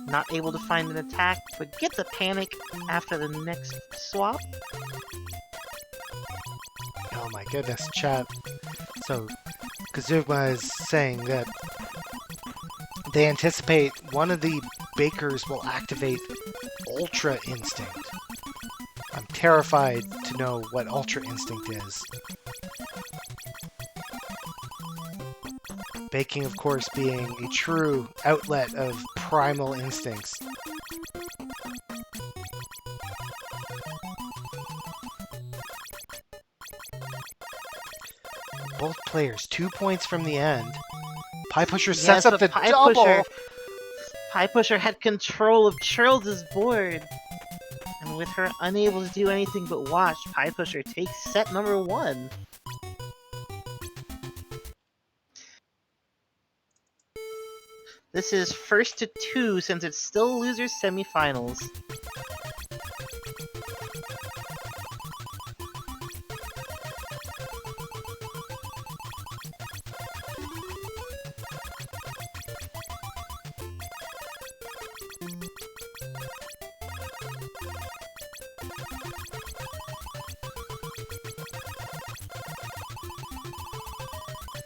Not able to find an attack, but gets a panic after the next swap. Oh my goodness, chat. So, Kazuma is saying that they anticipate one of the bakers will activate Ultra Instinct. I'm terrified to know what Ultra Instinct is. Baking, of course, being a true outlet of primal instincts. Both players 2 points from the end. Pie Pusher sets up the double. Pie Pusher had control of Charles's board. And with her unable to do anything but watch, Pie Pusher takes set number 1. This is first to 2 since it's still losers semifinals.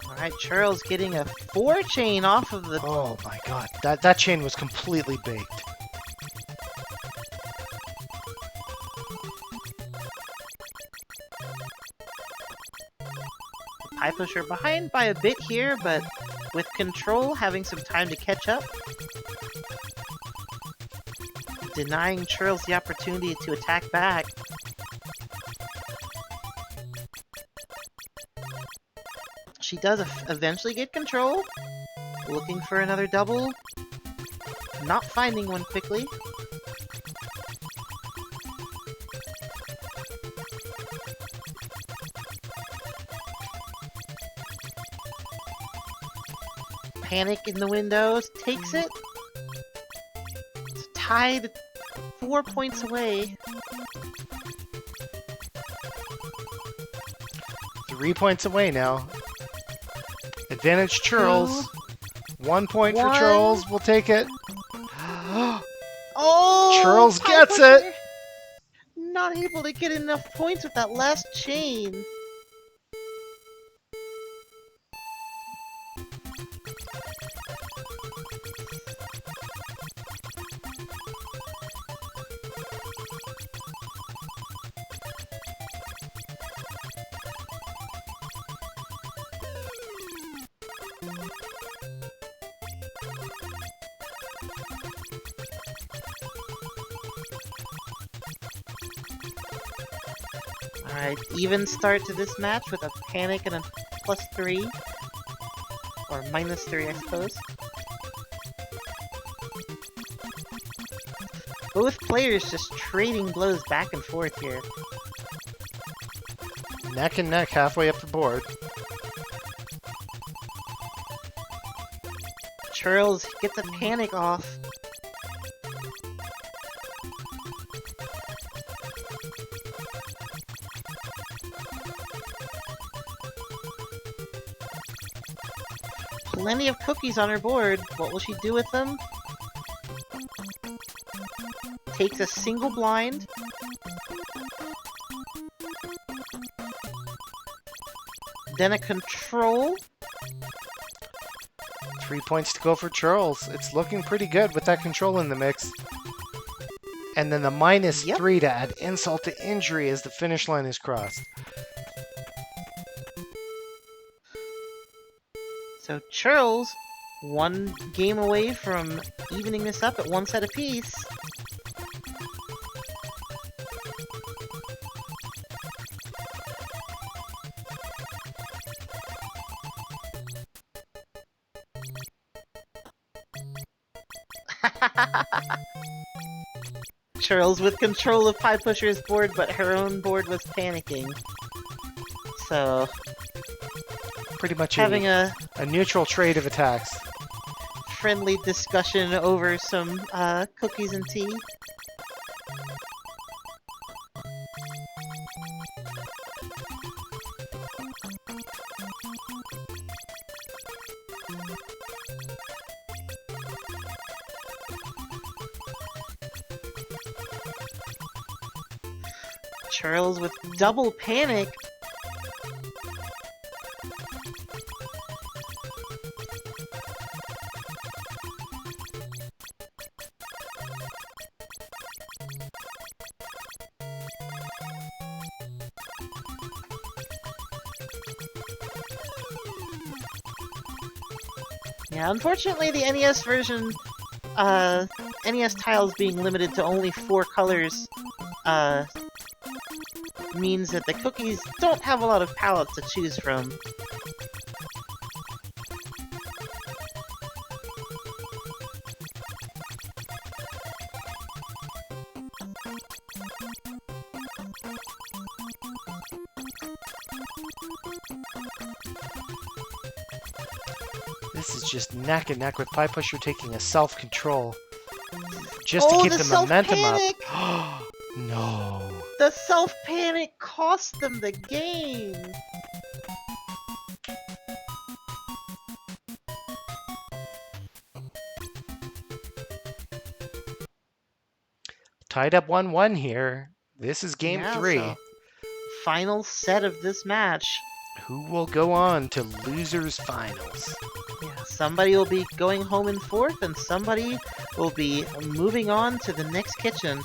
Alright, Charles getting a 4 chain off of the... Oh my god, that chain was completely baked. Pie Pusher behind by a bit here, but with control, having some time to catch up. Denying Charles the opportunity to attack back. She does eventually get control. Looking for another double. Not finding one quickly. Panic in the windows. Takes it. It's tied 4 points away. 3 points away now. Advantage Charles. 1 point for Charles. We'll take it. Oh! Charles Pie gets Pusher it! Not able to get enough points with that last chain. Alright, even start to this match with a panic and a +3. Or -3, I suppose. Both players just trading blows back and forth here. Neck and neck halfway up the board. Charles gets a panic off. Plenty of cookies on her board. What will she do with them? Takes a single blind. Then a control. 3 points to go for Charles. It's looking pretty good with that control in the mix. And then the -3 to add insult to injury as the finish line is crossed. So Charles, one game away from evening this up at 1 set apiece. Charles with control of Pie Pusher's board, but her own board was panicking. So, Pretty much having a a neutral trade of attacks. friendly discussion over some cookies and tea. Charles with double panic. Yeah, unfortunately the NES version, NES tiles being limited to only 4 colors, means that the cookies don't have a lot of palettes to choose from. This is just neck and neck with Pie Pusher taking a self-control just to Oh, keep the the momentum self-panic! up. No. The self-panic cost them the game! Tied up 1-1 here. This is game Yeah, 3. so final set of this match. Who will go on to losers finals? Yeah, somebody will be going home in 4th, and somebody will be moving on to the next kitchen.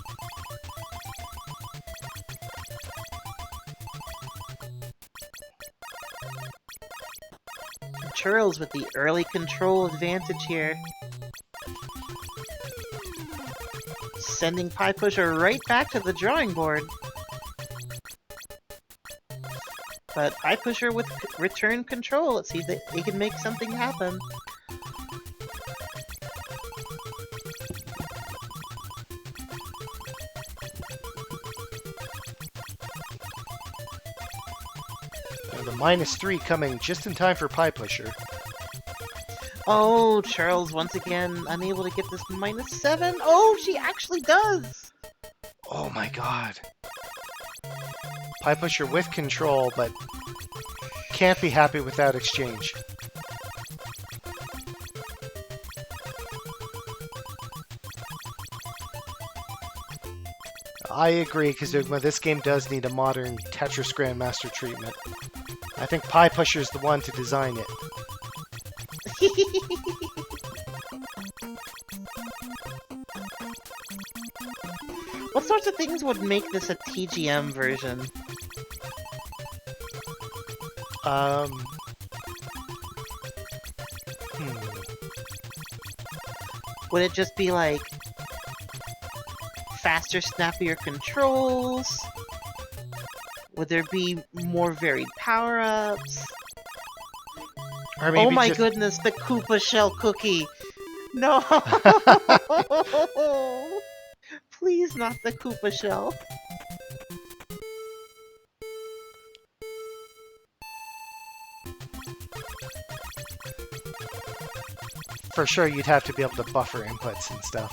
Churls with the early control advantage here. Sending Pie Pusher right back to the drawing board. But Pie Pusher with return control. Let's see if they can make something happen. Now the -3 coming just in time for Pie Pusher. Oh, Charles once again unable to get this -7. Oh, she actually does! Oh my god. Pie Pusher with control, but can't be happy with that exchange. I agree, Kazugma, this game does need a modern Tetris Grandmaster treatment. I think Pie Pusher is the one to design it. What sorts of things would make this a TGM version? Would it just be like faster, snappier controls? Would there be more varied power-ups? Or maybe Oh my just... goodness, the Koopa Shell cookie! No! Please not the Koopa Shell. For sure, you'd have to be able to buffer inputs and stuff.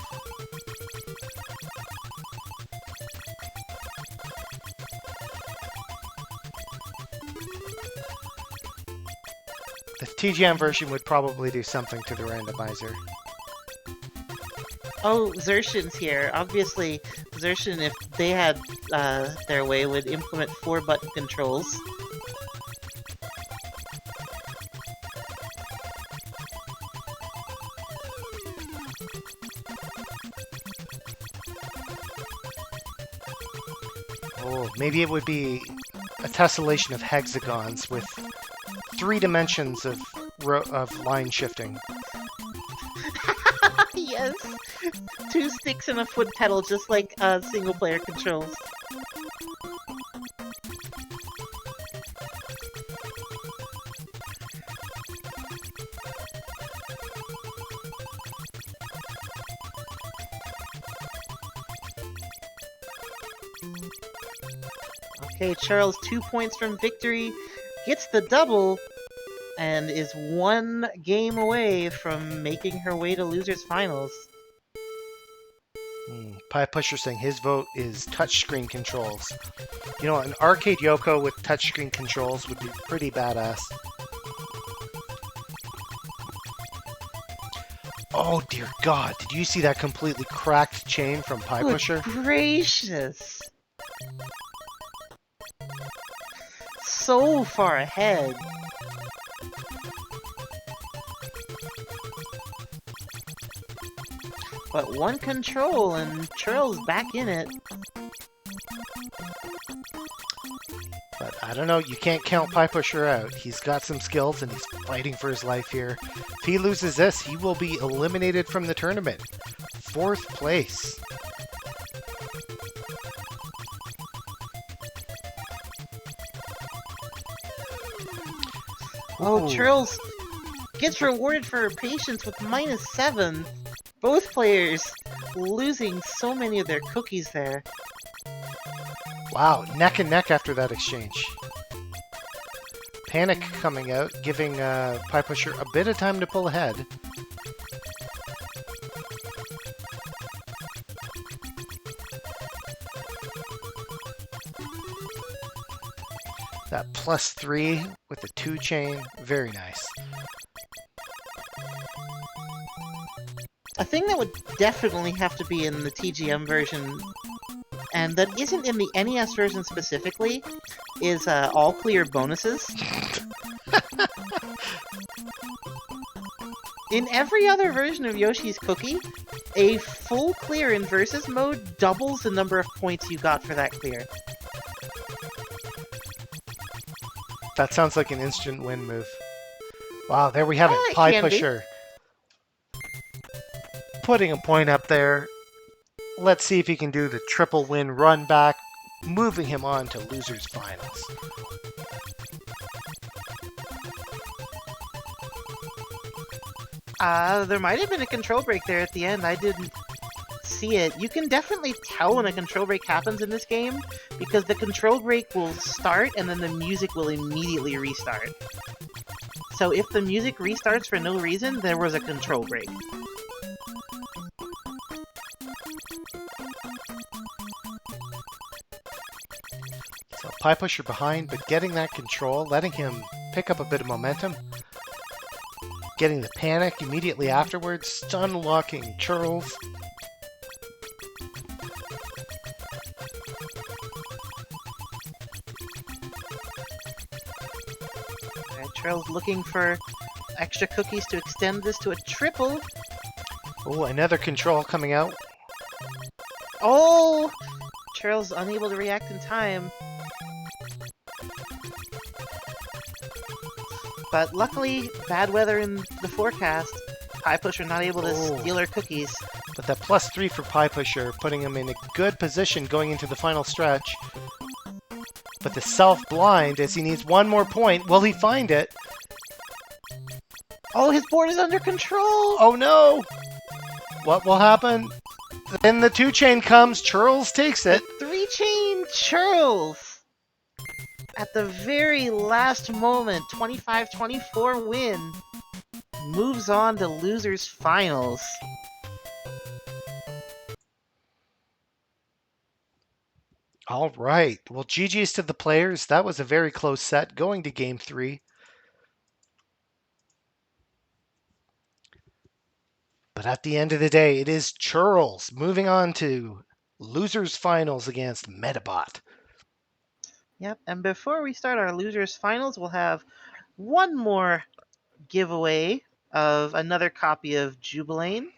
The TGM version would probably do something to the randomizer. Oh, Zershin's here. Obviously, Zershin, if they had their way, would implement 4-button controls. Oh, maybe it would be a tessellation of hexagons with 3 dimensions of line shifting. Yes! 2 sticks and a foot pedal, just like single-player controls. Okay, Charles 2 points from victory, gets the double, and is 1 game away from making her way to losers finals. Pie Pusher saying his vote is touchscreen controls. You know, an arcade Yoko with touchscreen controls would be pretty badass. Oh dear God, did you see that completely cracked chain from Pie Good Pusher? gracious! So far ahead. But 1 control and Charles back in it. But I don't know, you can't count Pie Pusher out. He's got some skills and he's fighting for his life here. If he loses this, he will be eliminated from the tournament. 4th place. Oh, Ooh. Churls gets rewarded for her patience with -7. Both players losing so many of their cookies there. Wow, neck and neck after that exchange. Panic coming out, giving Pie Pusher a bit of time to pull ahead. That +3 with the 2 chain, very nice. A thing that would definitely have to be in the TGM version, and that isn't in the NES version specifically, is all clear bonuses. In every other version of Yoshi's Cookie, a full clear in Versus mode doubles the number of points you got for that clear. That sounds like an instant win move. Wow, there we have it. It Pie can be. Pusher. Putting a point up there. Let's see if he can do the triple win run back, moving him on to losers finals. There might have been a control break there at the end. I didn't see it. You can definitely tell when a control break happens in this game because the control break will start and then the music will immediately restart. So if the music restarts for no reason, there was a control break. So Pie Pusher behind, but getting that control, letting him pick up a bit of momentum. Getting the panic immediately afterwards, stun locking Charles. Alright, Trail's looking for extra cookies to extend this to a triple. Oh, another control coming out. Oh! Trail's unable to react in time. But luckily, bad weather in the forecast. Pie Pusher not able to steal her cookies. But that +3 for Pie Pusher, putting him in a good position going into the final stretch. But the self-blind, as he needs one more point, will he find it? Oh, his board is under control! Oh no! What will happen? Then the 2 chain comes, Charles takes it. 3-chain Churls! At the very last moment, 25-24 win. Moves on to losers finals. All right. Well, GG's to the players. That was a very close set going to game 3. But at the end of the day, it is Charles moving on to losers finals against Metabot. Yep, and before we start our losers finals, we'll have one more giveaway of another copy of Jubilaine.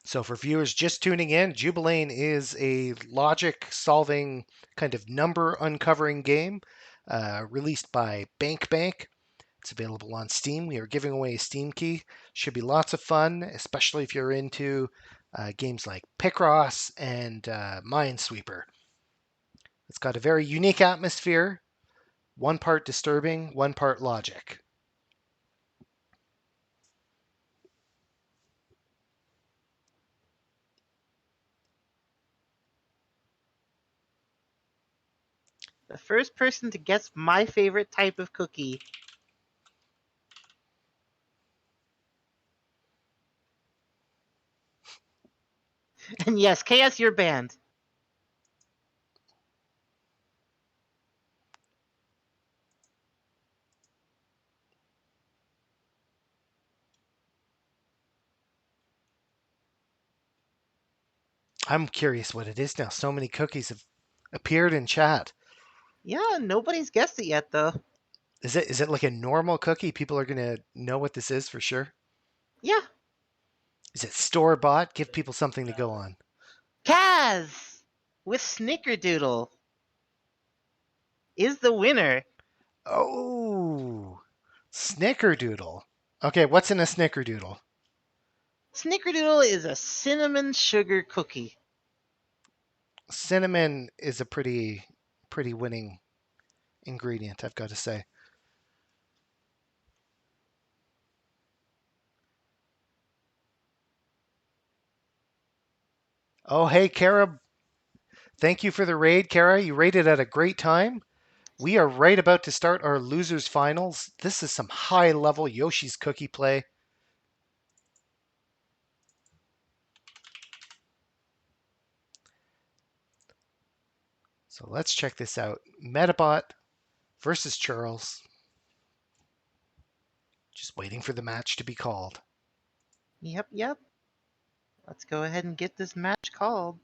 So for viewers just tuning in, Jubilaine is a logic solving kind of number uncovering game released by Bank. It's available on Steam. We are giving away a Steam key. Should be lots of fun, especially if you're into games like Picross and Minesweeper. It's got a very unique atmosphere, one part disturbing, one part logic. The first person to guess my favorite type of cookie. And yes, KS, you're banned. I'm curious what it is now. So many cookies have appeared in chat. Yeah, nobody's guessed it yet, though. Is it like a normal cookie? People are gonna know what this is for sure. Yeah. Is it store bought? Give people something to go on. Kaz! with Snickerdoodle is the winner. Oh, Snickerdoodle. Okay, what's in a Snickerdoodle? Snickerdoodle is a cinnamon sugar cookie. Cinnamon is a pretty winning ingredient, I've got to say. Oh, hey, Kara. Thank you for the raid, Kara. You raided at a great time. We are right about to start our losers finals. This is some high level Yoshi's cookie play. So let's check this out. Metabot versus Charles. Just waiting for the match to be called. Yep. Let's go ahead and get this match called.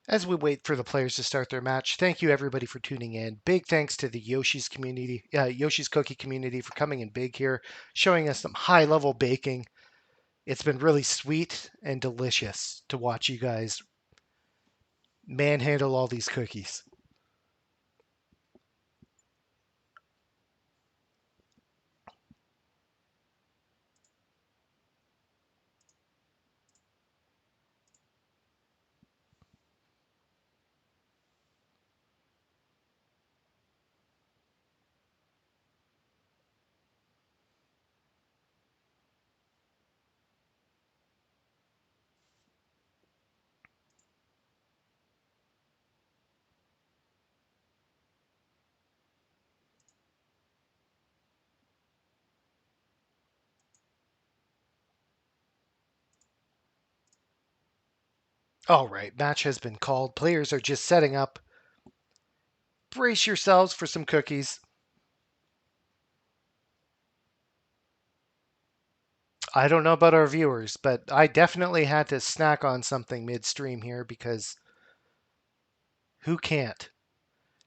As we wait for the players to start their match, thank you everybody for tuning in. Big thanks to the Yoshi's community, Yoshi's Cookie community for coming in big here, showing us some high level baking. It's been really sweet and delicious to watch you guys manhandle all these cookies. All right, match has been called. Players are just setting up. Brace yourselves for some cookies. I don't know about our viewers, but I definitely had to snack on something midstream here because who can't?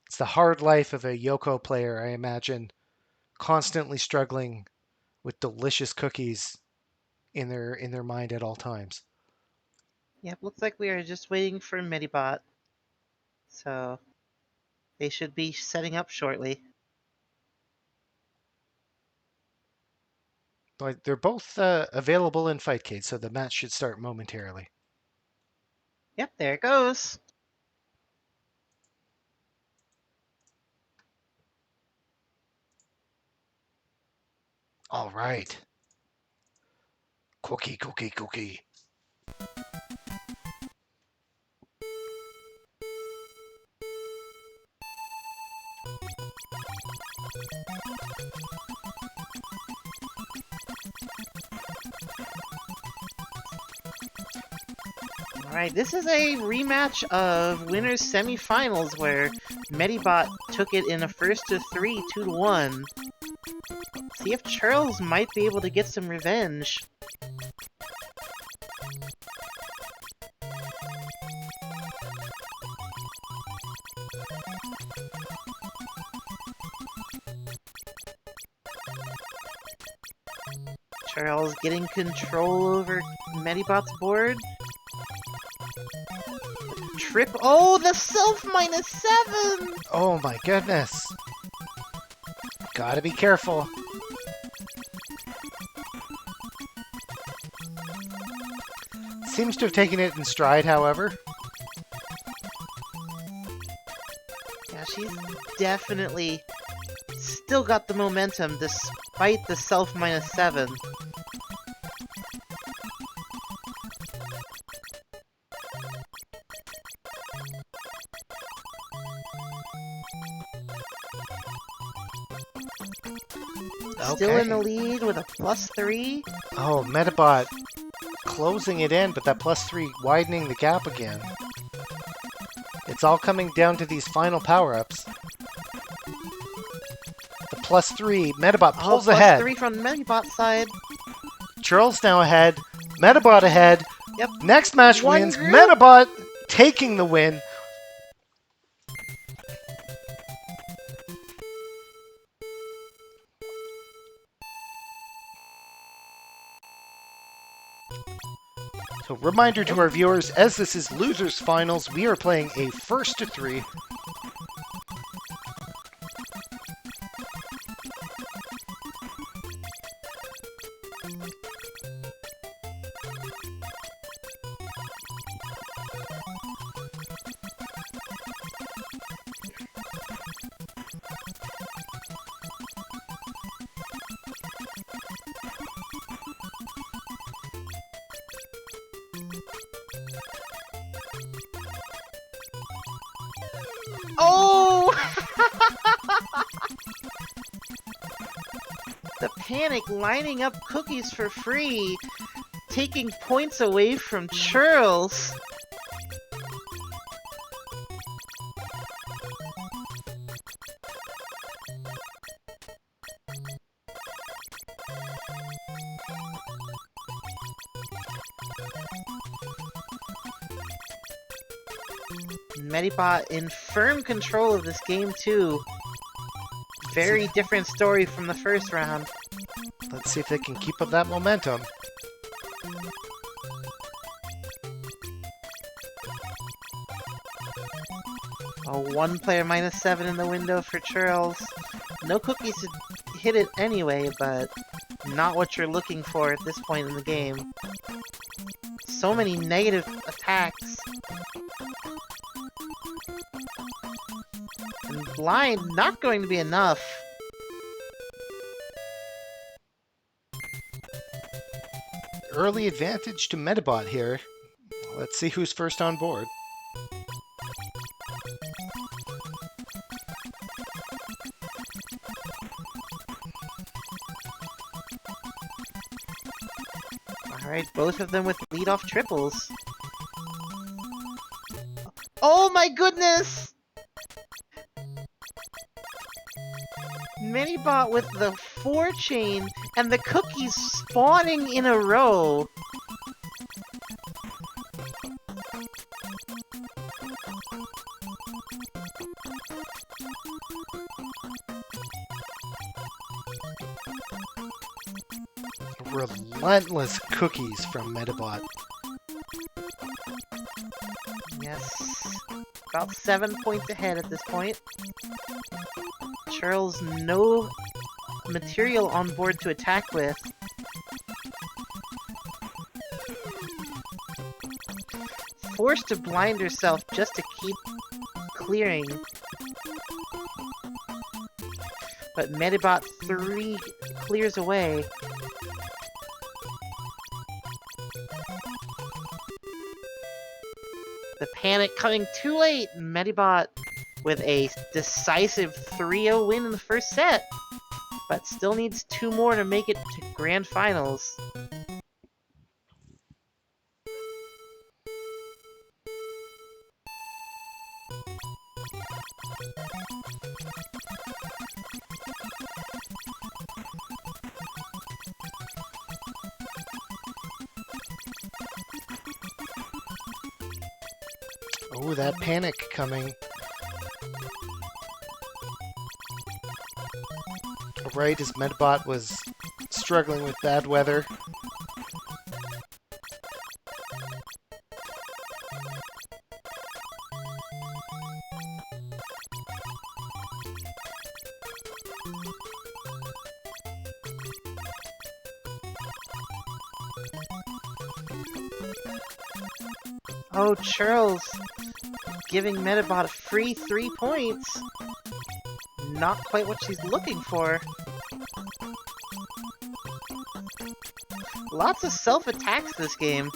It's the hard life of a Yoko player, I imagine, constantly struggling with delicious cookies in their mind at all times. Yep, looks like we are just waiting for Medibot. So they should be setting up shortly. But they're both available in Fightcade, so the match should start momentarily. Yep, there it goes. All right. Cookie. Alright, this is a rematch of winners semifinals where Medibot took it in a first to 3, 2-1. See if Charles might be able to get some revenge. Charles getting control over Medibot's board. Trip. Oh, the self -7! Oh my goodness. Gotta be careful. Seems to have taken it in stride, however. Yeah, she's definitely still got the momentum despite the self -7. Still in the lead with a +3. Oh, Metabot closing it in, but that +3 widening the gap again. It's all coming down to these final power-ups. The +3, Metabot pulls ahead. +3 from Medibot's side. Charles now ahead. Metabot ahead. Yep. Next match One wins. group. Metabot taking the win. So reminder to our viewers, as this is losers finals, we are playing a first to 3. Oh! The panic lining up cookies for free, taking points away from Churls. Medibot in firm control of this game too. Very different story from the first round. Let's see if they can keep up that momentum. A 1 player -7 in the window for Churls. No cookies to hit it anyway, but not what you're looking for at this point in the game. So many negative attacks. And blind, not going to be enough. Early advantage to Metabot here. Let's see who's first on board. Alright, both of them with lead-off triples. Oh my goodness! Minibot with the 4-chain and the cookies spawning in a row. Relentless cookies from Metabot. Yes. About 7 points ahead at this point. Churls no material on board to attack with. Forced to blind herself just to keep clearing. But Medibot 3 clears away. The panic coming too late. Medibot with a decisive 3-0 win in the first set, but still needs 2 more to make it to grand finals. Oh, that panic coming. Right as Medbot was struggling with bad weather. Oh, Churls giving Medibot a free 3 points. Not quite what she's looking for. Lots of self-attacks this game.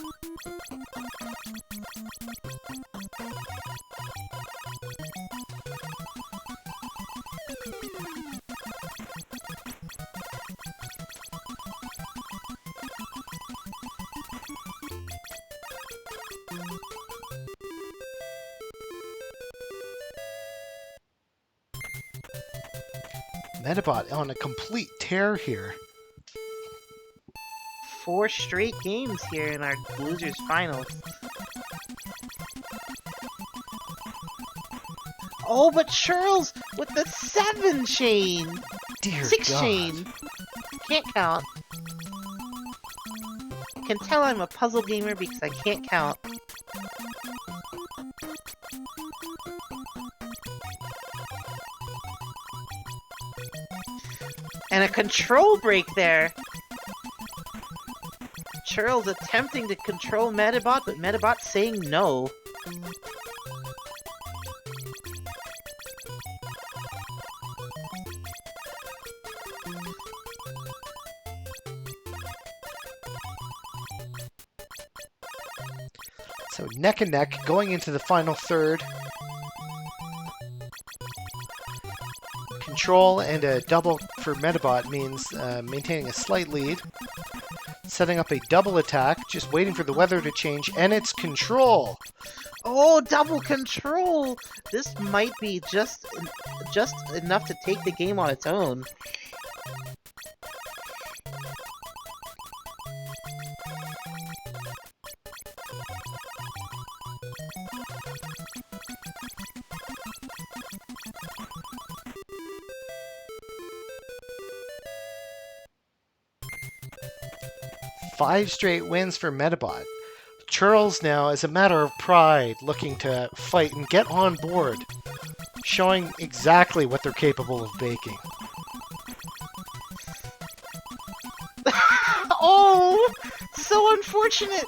Medibot on a complete tear here. 4 straight games here in our losers finals. Oh, but Charles with the 7 chain! Dear 6 God. chain! Can't count. Can tell I'm a puzzle gamer because I can't count. And a control break there! Charles attempting to control Medibot, but Medibot saying no. So neck and neck going into the final third. Control and a double for Medibot means maintaining a slight lead. Setting up a double attack, just waiting for the weather to change, and it's control! Oh, double control! This might be just enough to take the game on its own. Five straight wins for Medibot. Charles now, as a matter of pride, looking to fight and get on board, showing exactly what they're capable of baking. Oh! So unfortunate!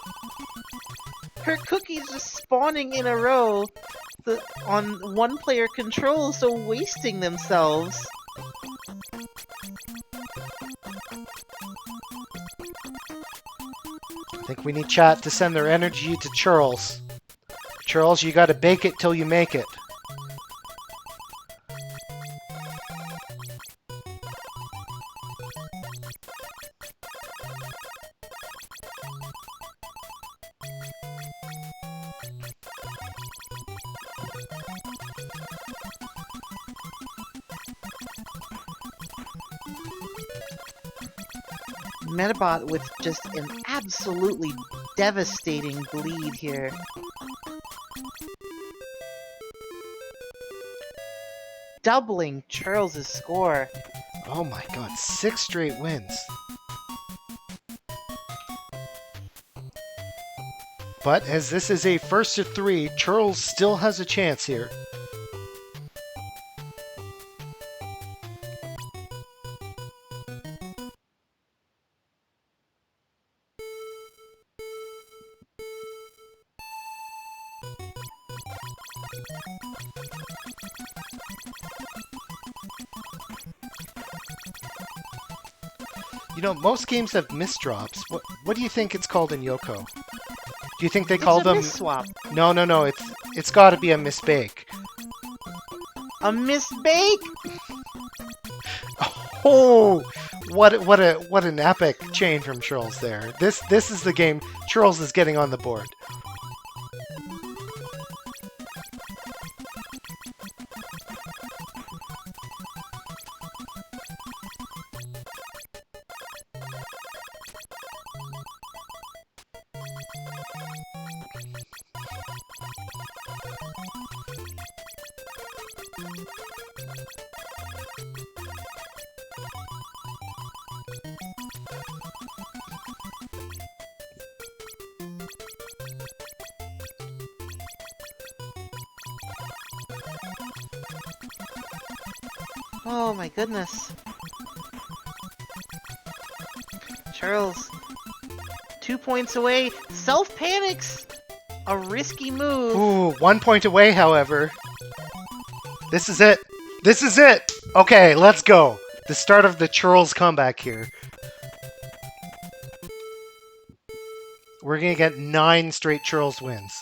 Her cookies just spawning in a row on one player control, so wasting themselves. I think we need chat to send their energy to Charles. Charles, you gotta bake it till you make it. Medibot with just an absolutely devastating bleed here. Doubling Charles' score. Oh my god, 6 straight wins. But as this is a first to 3, Charles still has a chance here. You know, most games have misdrops. What do you think it's called in Yoko? Do you think they call them? Swap. No. It's got to be a misbake. A misbake. Oh, what an epic chain from Charles there. This is the game Charles is getting on the board. Oh my goodness. Charles, 2 points away. Self-panics! A risky move. Ooh, 1 point away, however. This is it. This is it. Okay, let's go. The start of the Charles comeback here. We're going to get 9 straight Charles wins.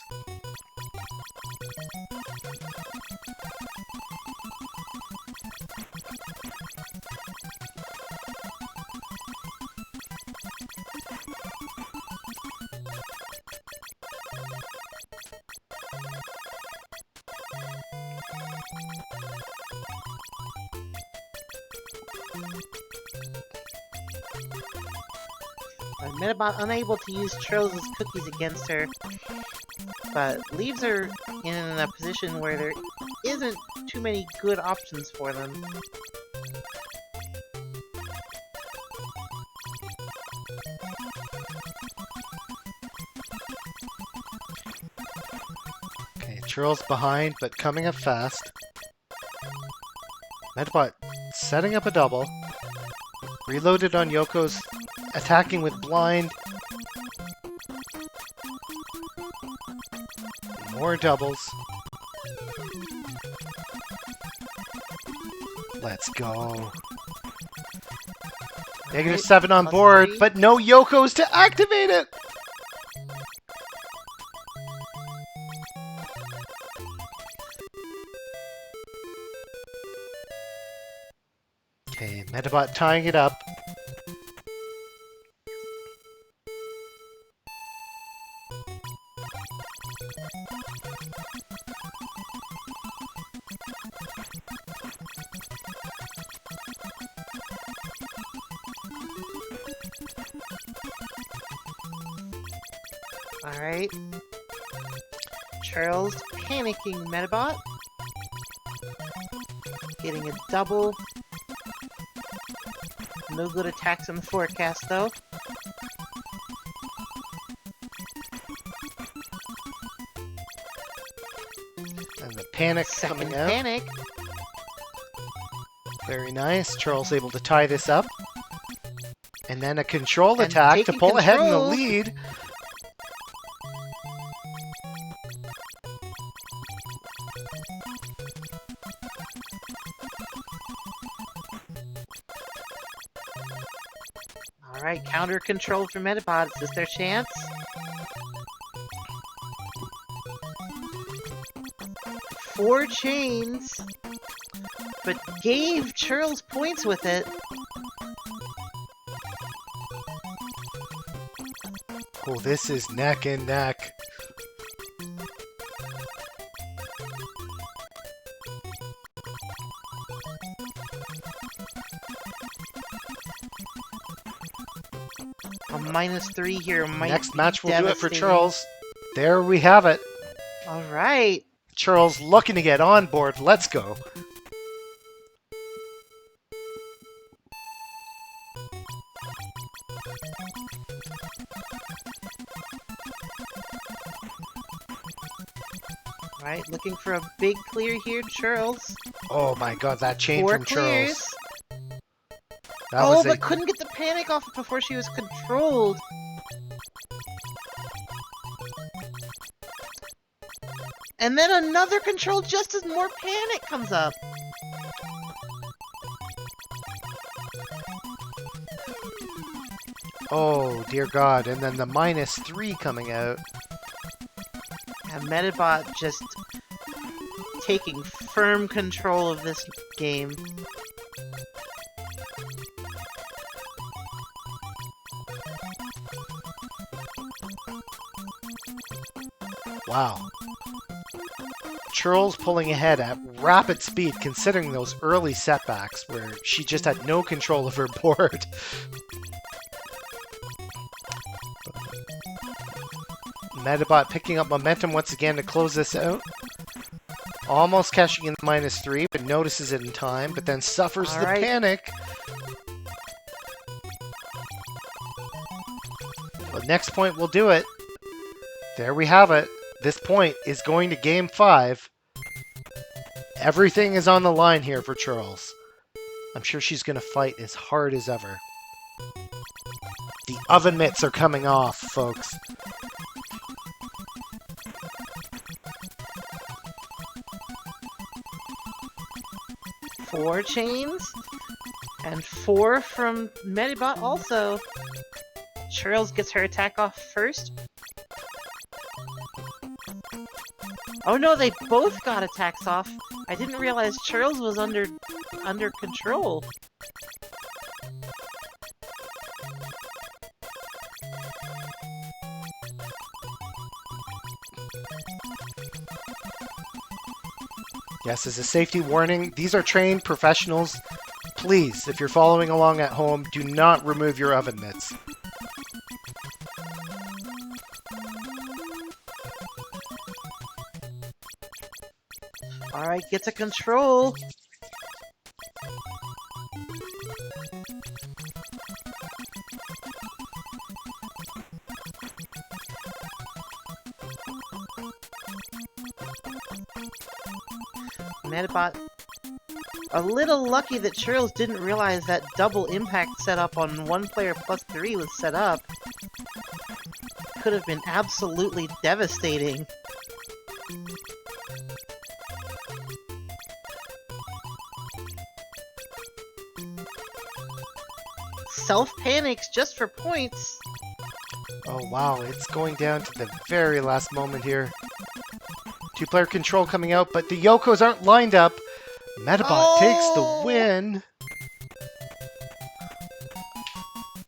Medibot unable to use Churls' cookies against her, but leaves her in a position where there isn't too many good options for them. Okay, Churl's behind, but coming up fast. Medibot setting up a double. Reloaded on Yoko's, attacking with blind. More doubles. Let's go. -7 on board, +3. but no Yoko's to activate it! Okay, Medibot tying it up. Alright. Charles panicking Medibot. Getting a double. No good attacks in the forecast, though. And the panic Second coming out. panic. Very nice. Charles able to tie this up. And then a control And attack to taking pull ahead in the control. lead. Alright, counter control for Medibot. Is this their chance? Four chains, but gave Churls points with it. Oh, this is neck and neck. A -3 here might Next be match will do it for devastating. Charles. There we have it. Alright. Charles looking to get on board. Let's go. Alright, looking for a big clear here, Charles. Oh my god, that chain Four from clears. Charles. That Oh, was but a couldn't get the panic off before she was controlled. And then another control just as more panic comes up. Oh dear god, and then the -3 coming out. And Medibot just taking firm control of this game. Wow. Charles pulling ahead at rapid speed considering those early setbacks where she just had no control of her board. Medibot picking up momentum once again to close this out. Almost cashing in the -3, but notices it in time, but then suffers the Alright. panic. But next point will do it. There we have it. This point is going to game 5. Everything is on the line here for Charles. I'm sure she's going to fight as hard as ever. The oven mitts are coming off, folks. Four chains. And 4 from Medibot also. Charles gets her attack off first. Oh no, they both got attacks off. I didn't realize Charles was under control. Yes, as a safety warning, these are trained professionals. Please, if you're following along at home, do not remove your oven mitts. Alright, get to control. Medibot, a little lucky that Churls didn't realize that double impact setup on 1 player plus 3 was set up. Could have been absolutely devastating. Self-panics just for points. Oh wow, it's going down to the very last moment here. 2-player control coming out, but the Yokos aren't lined up. Medibot takes the win.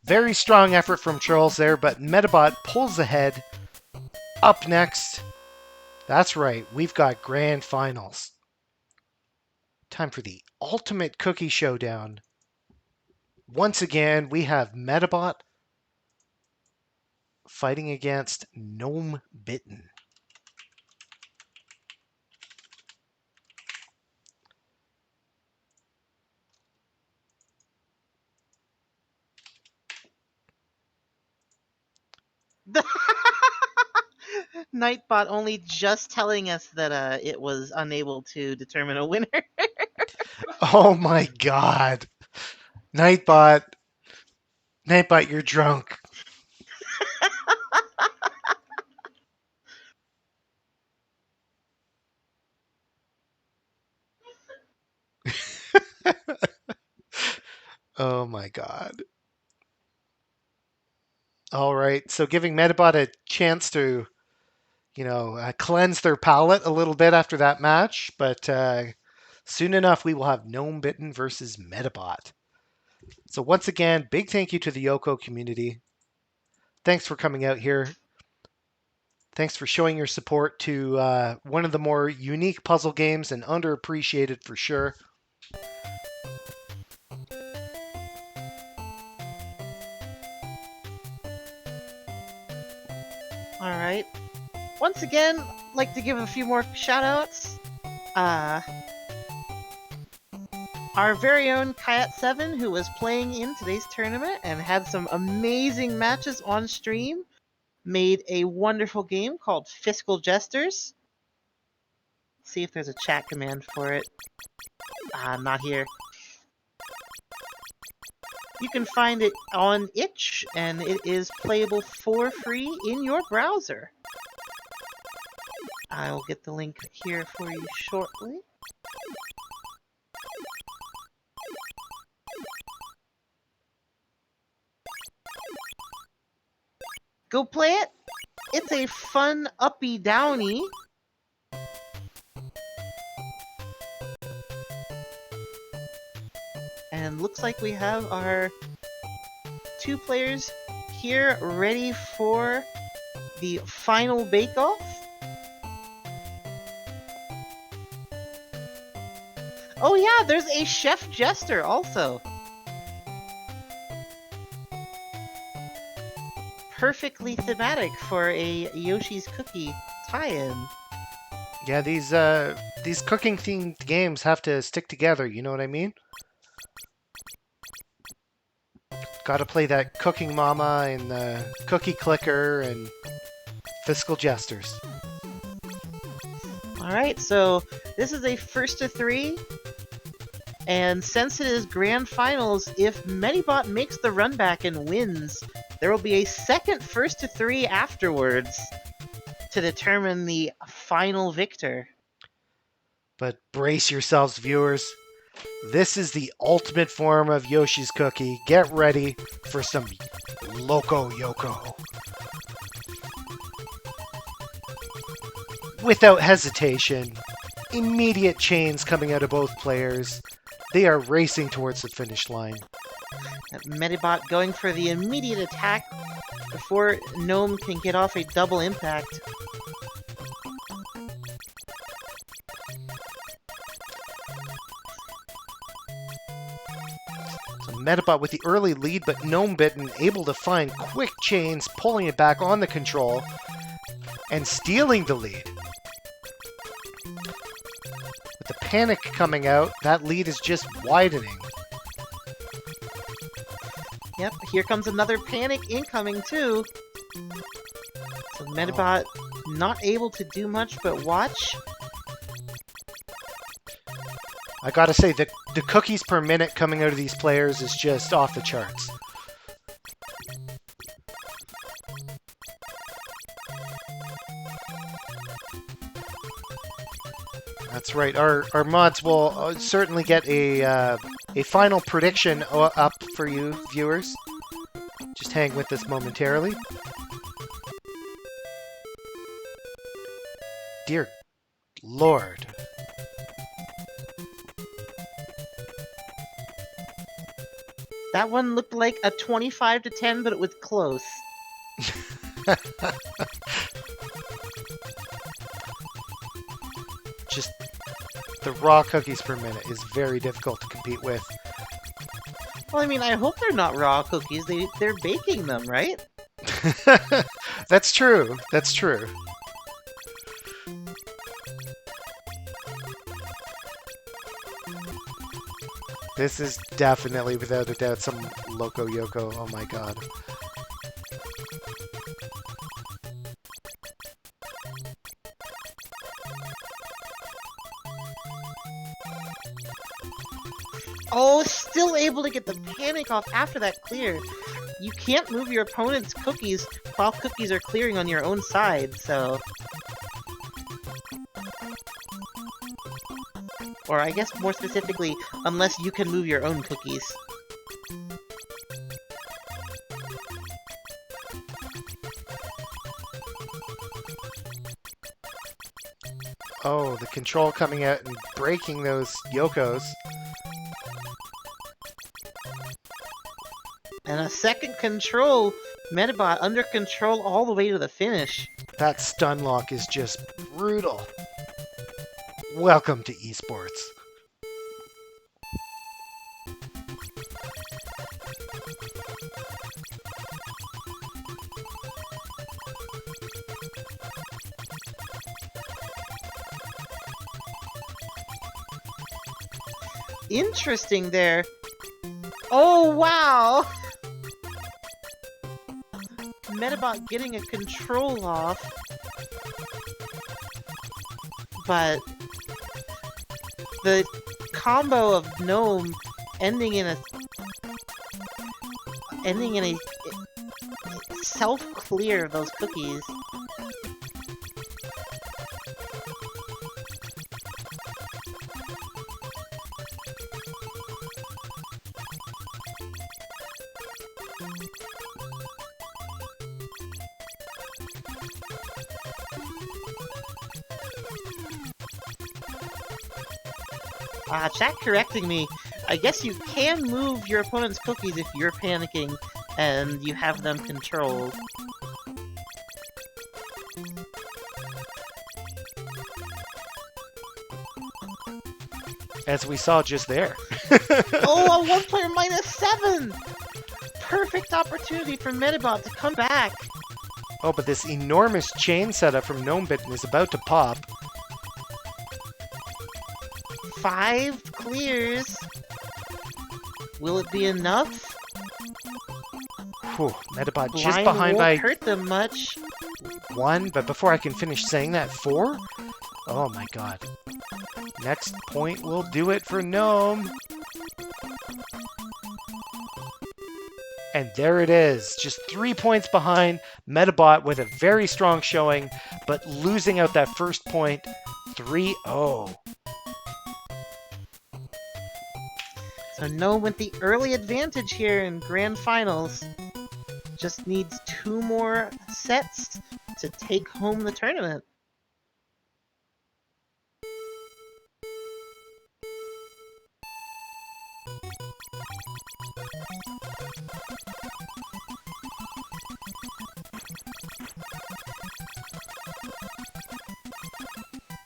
Very strong effort from Charles there, but Medibot pulls ahead. Up next, that's right, we've got grand finals. Time for the ultimate cookie showdown. Once again, we have Medibot fighting against Gnome Bitten. Nightbot only just telling us that it was unable to determine a winner. Oh my god. Nightbot, you're drunk. Oh my god. All right, so giving Medibot a chance to, cleanse their palate a little bit after that match, but soon enough we will have Gnome Bitten versus Medibot. So once again, big thank you to the Yoko community. Thanks for coming out here. Thanks for showing your support to one of the more unique puzzle games and underappreciated for sure. Alright. Once again, I'd like to give a few more shoutouts. Our very own Kayat7, who was playing in today's tournament and had some amazing matches on stream, made a wonderful game called Fiscal Jesters. Let's see if there's a chat command for it. Not here. You can find it on itch, and it is playable for free in your browser. I will get the link here for you shortly. Go play it. It's a fun uppy downy. And looks like we have our 2 players here ready for the final bake-off. Oh yeah, there's a Chef Jester also. Perfectly thematic for a Yoshi's Cookie tie-in. Yeah, these cooking themed games have to stick together, you know what I mean? Gotta play that Cooking Mama and the Cookie Clicker and Fiscal Jesters. Alright, so this is a first to 3. And since it is grand finals, if Medibot makes the run back and wins, there will be a second first to 3 afterwards to determine the final victor. But brace yourselves, viewers. This is the ultimate form of Yoshi's Cookie. Get ready for some Loco Yoko. Without hesitation, immediate chains coming out of both players. They are racing towards the finish line. Medibot going for the immediate attack before Gnome can get off a double impact. So Medibot with the early lead, but Gnome Bitten able to find quick chains, pulling it back on the control and stealing the lead. panic coming out, that lead is just widening. Yep, here comes another panic incoming too. So Metapod not able to do much but watch. I gotta say, the cookies per minute coming out of these players is just off the charts. That's right. Our mods will certainly get a final prediction up for you viewers. Just hang with us momentarily. Dear Lord. That one looked like a 25 to 10, but it was close. Just the raw cookies per minute is very difficult to compete with. Well, I mean, I hope they're not raw cookies. They're baking them, right? That's true. That's true. This is definitely, without a doubt, some Loco Yoko. Oh my god. Oh, still able to get the panic off after that clear. You can't move your opponent's cookies while cookies are clearing on your own side, so... Or I guess more specifically, unless you can move your own cookies. Oh, the control coming out and breaking those Yokos. And a second control, Metabot under control all the way to the finish. That stun lock is just brutal. Welcome to esports. Interesting there. Oh, wow! Metabot getting a control off. But the combo of Gnome ending in a self-clear of those cookies. Chat correcting me. I guess you can move your opponent's cookies if you're panicking and you have them controlled. As we saw just there. Oh, a one player -7! Perfect opportunity for Metabot to come back. Oh, but this enormous chain setup from Gnomebitten is about to pop. 5 clears. Will it be enough? Whew, Metabot just Blind behind by won't hurt them much. 1, but before I can finish saying that, 4? Oh my god. Next point will do it for Gnome. And there it is, just 3 points behind. Metabot with a very strong showing, but losing out that first point, 3-0. So Gnome with the early advantage here in Grand Finals. Just needs 2 more sets to take home the tournament.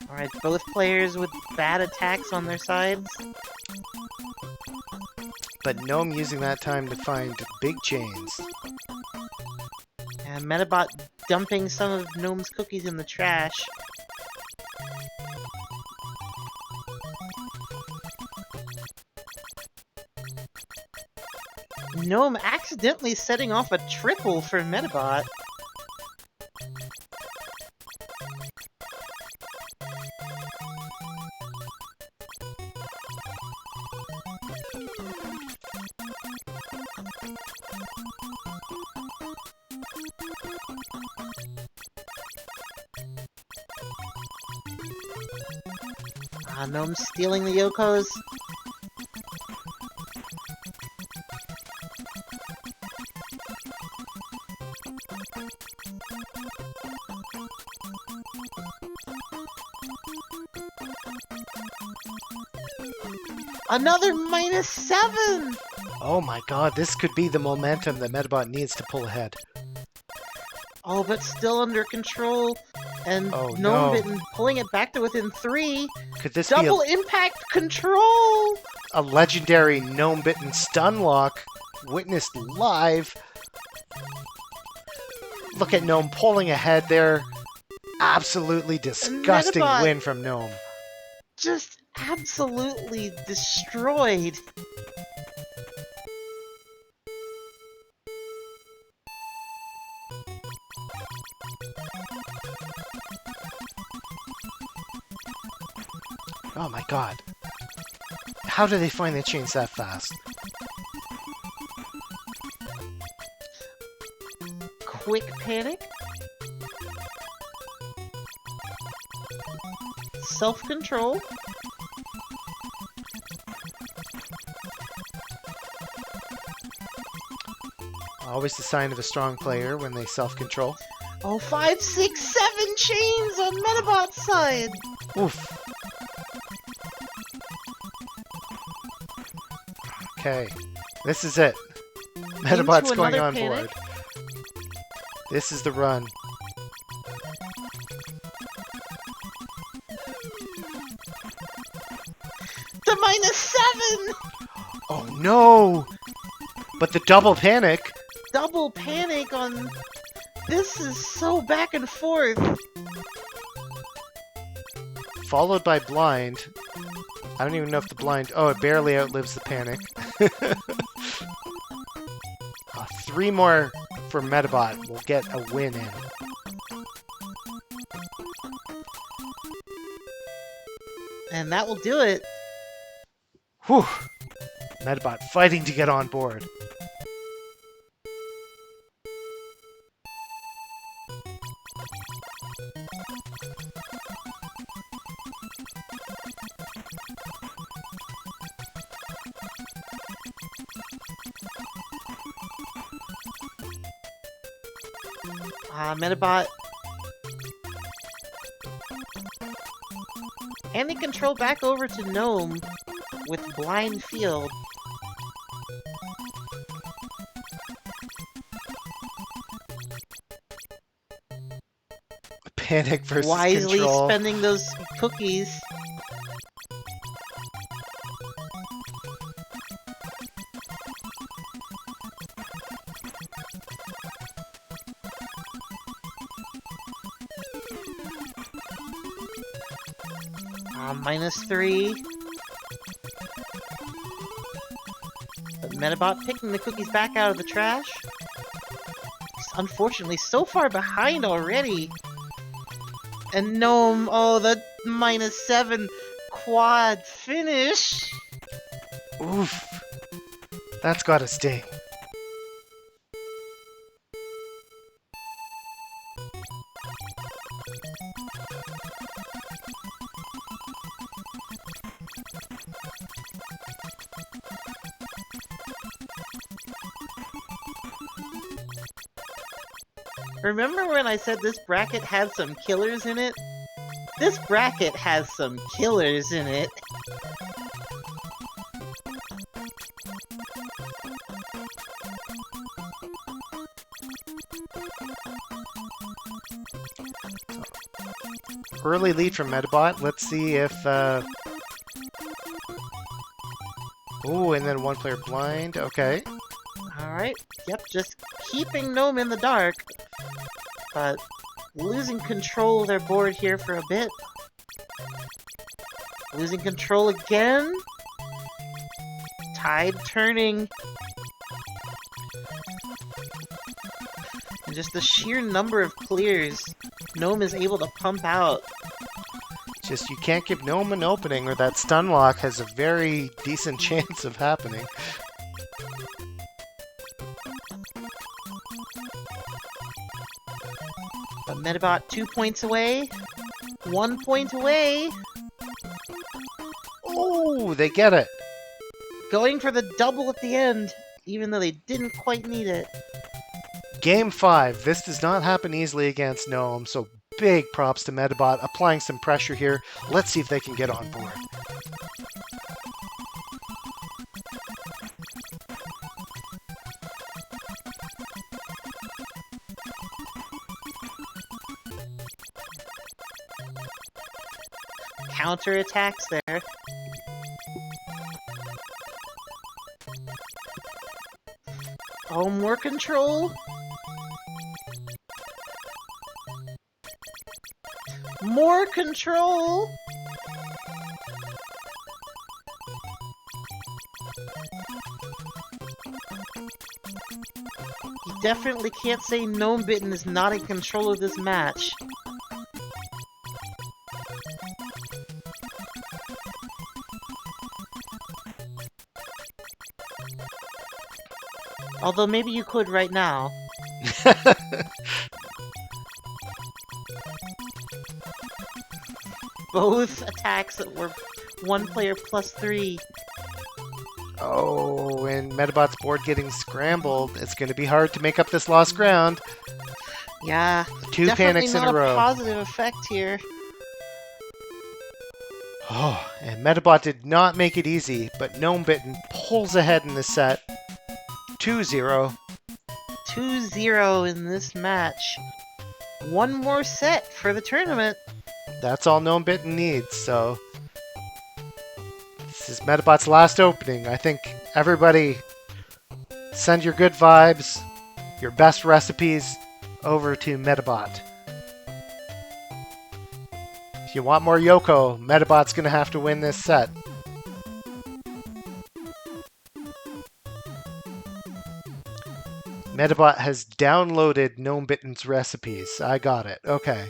Alright, both players with bad attacks on their sides. But Gnome using that time to find big chains. And Metabot dumping some of Gnome's cookies in the trash. Gnome accidentally setting off a triple for Metabot. Gnome stealing the Yokos. Another -7! Oh my god, this could be the momentum that Metabot needs to pull ahead. Oh, but still under control. And Oh, Gnome no. Bitten pulling it back to within 3. Could this Double be impact control! a legendary gnome-bitten stun lock witnessed live? Look at Gnome pulling ahead there. Absolutely disgusting Metabot. win from Gnome. Just absolutely destroyed. Oh my god. How do they find the chains that fast? Quick panic. Self-control. Always the sign of a strong player when they self-control. Oh, 5, 6, 7 chains on Metabot's side. Oof. Okay. This is it. Metabot's going another on panic. board. This is the run. The -7! Oh no! But the double panic. Double panic on... This is so back and forth. Followed by blind. I don't even know if the blind... Oh, it barely outlives the panic. 3 more for Metabot will get a win in. And that will do it. Whew! Metabot fighting to get on board. Metabot. Handing control back over to Gnome with Blind Field. Panic versus Wisely control. spending those cookies. -3. But Metabot picking the cookies back out of the trash. He's unfortunately so far behind already. And Gnome, oh, the -7 quad finish. Oof. That's gotta sting. Remember when I said this bracket had some killers in it? This bracket has some killers in it. Early lead from Metabot. Let's see if... Ooh, and then one player blind. Okay. Alright, yep, just keeping Gnome in the dark. But losing control of their board here for a bit. Losing control again. Tide turning. And just the sheer number of clears Gnome is able to pump out. Just you can't give Gnome an opening or that stun lock has a very decent chance of happening. But Metabot 2 points away. 1 point away. Oh, they get it. Going for the double at the end, even though they didn't quite need it. Game 5. This does not happen easily against Gnome, so big props to Metabot applying some pressure here. Let's see if they can get on board. Counter attacks there. Oh, more control. More control. You definitely can't say Gnome Bitten is not in control of this match. Although maybe you could right now. Both attacks that were one player +3. Oh, and Metabot's board getting scrambled. It's going to be hard to make up this lost ground. Yeah, Two definitely panics in not a row. Positive effect here. Oh, and Metabot did not make it easy, but Gnome Bitten pulls ahead in this set. 2-0. 2-0 in this match. One more set for the tournament. That's all Gnome Bitten needs, so... This is Metabot's last opening. I think everybody send your good vibes, your best recipes, over to Metabot. If you want more Yoko, Metabot's going to have to win this set. Metabot has downloaded Gnome Bitten's recipes. I got it. Okay.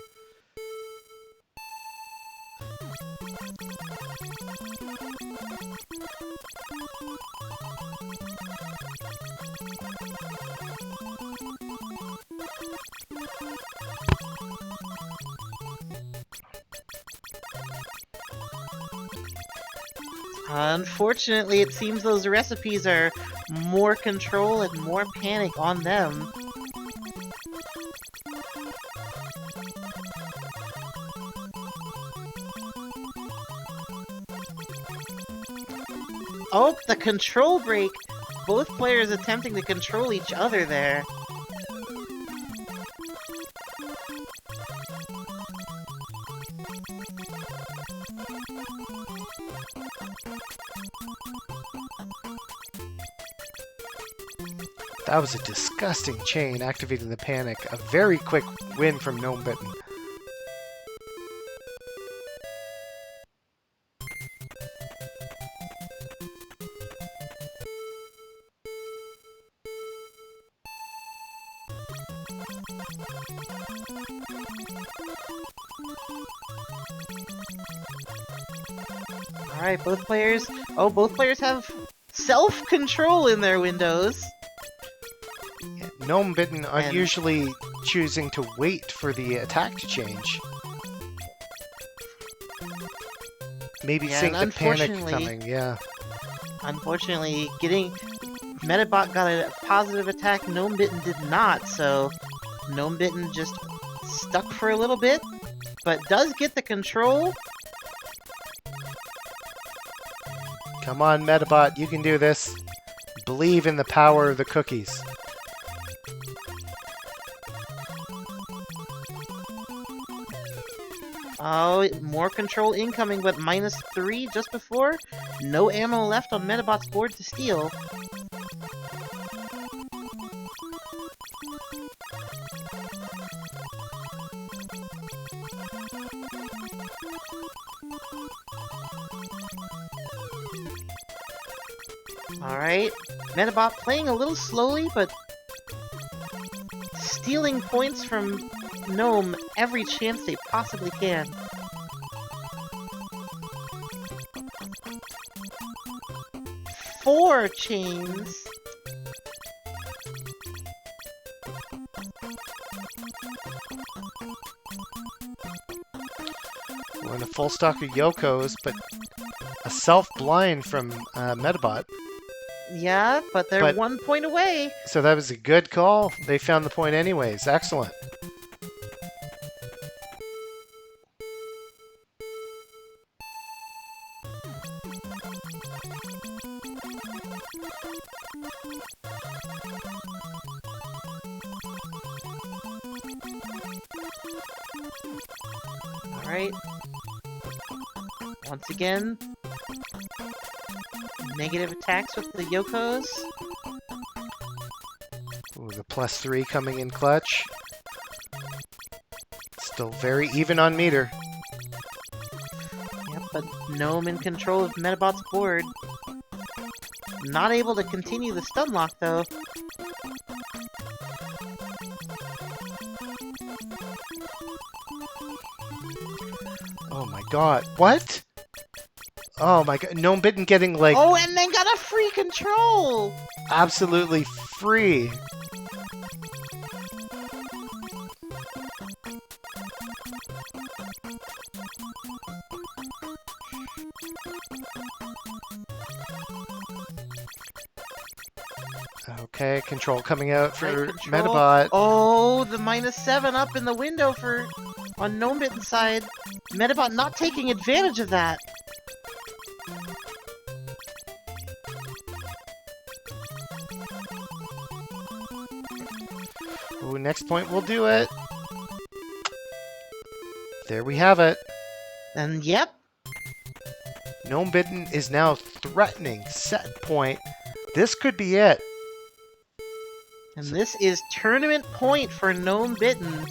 Unfortunately, it seems those recipes are more control and more panic on them. Oh, the control break! Both players attempting to control each other there. That was a disgusting chain activating the panic. A very quick win from Gnome Bitten. Alright, both players... Oh, both players have self-control in their windows. Gnome Bitten unusually choosing to wait for the attack to change. Maybe Yeah, seeing and the panic unfortunately- coming, yeah. Unfortunately, Metabot got a positive attack, Gnome Bitten did not, so Gnome Bitten just stuck for a little bit, but does get the control. Come on, Metabot, you can do this. Believe in the power of the cookies. Oh, more control incoming, but -3 just before. No ammo left on Metabot's board to steal. Alright, Metabot playing a little slowly, but stealing points from Gnome every chance they possibly can. Four chains. We're in a full stock of Yokos, but a self-blind from Metabot. Yeah, but they're But- 1 point away. So that was a good call. They found the point anyways. Excellent. Alright. Once again, negative attacks with the Yokos. Ooh, the +3 coming in clutch. Still very even on meter. Yep, but Gnome in control of Metabot's board. Not able to continue the stun lock though. Oh my god. What? Oh my god. Gnome Bitten getting like Oh, and they got a free control! absolutely free. Okay, control coming out for Right, control. Metabot. Oh, the -7 up in the window for on Gnome Bitten's side. Metabot not taking advantage of that. Ooh, next point will do it. There we have it. And yep, Gnome Bitten is now threatening set point. This could be it. and this is tournament point for Gnome Bitten.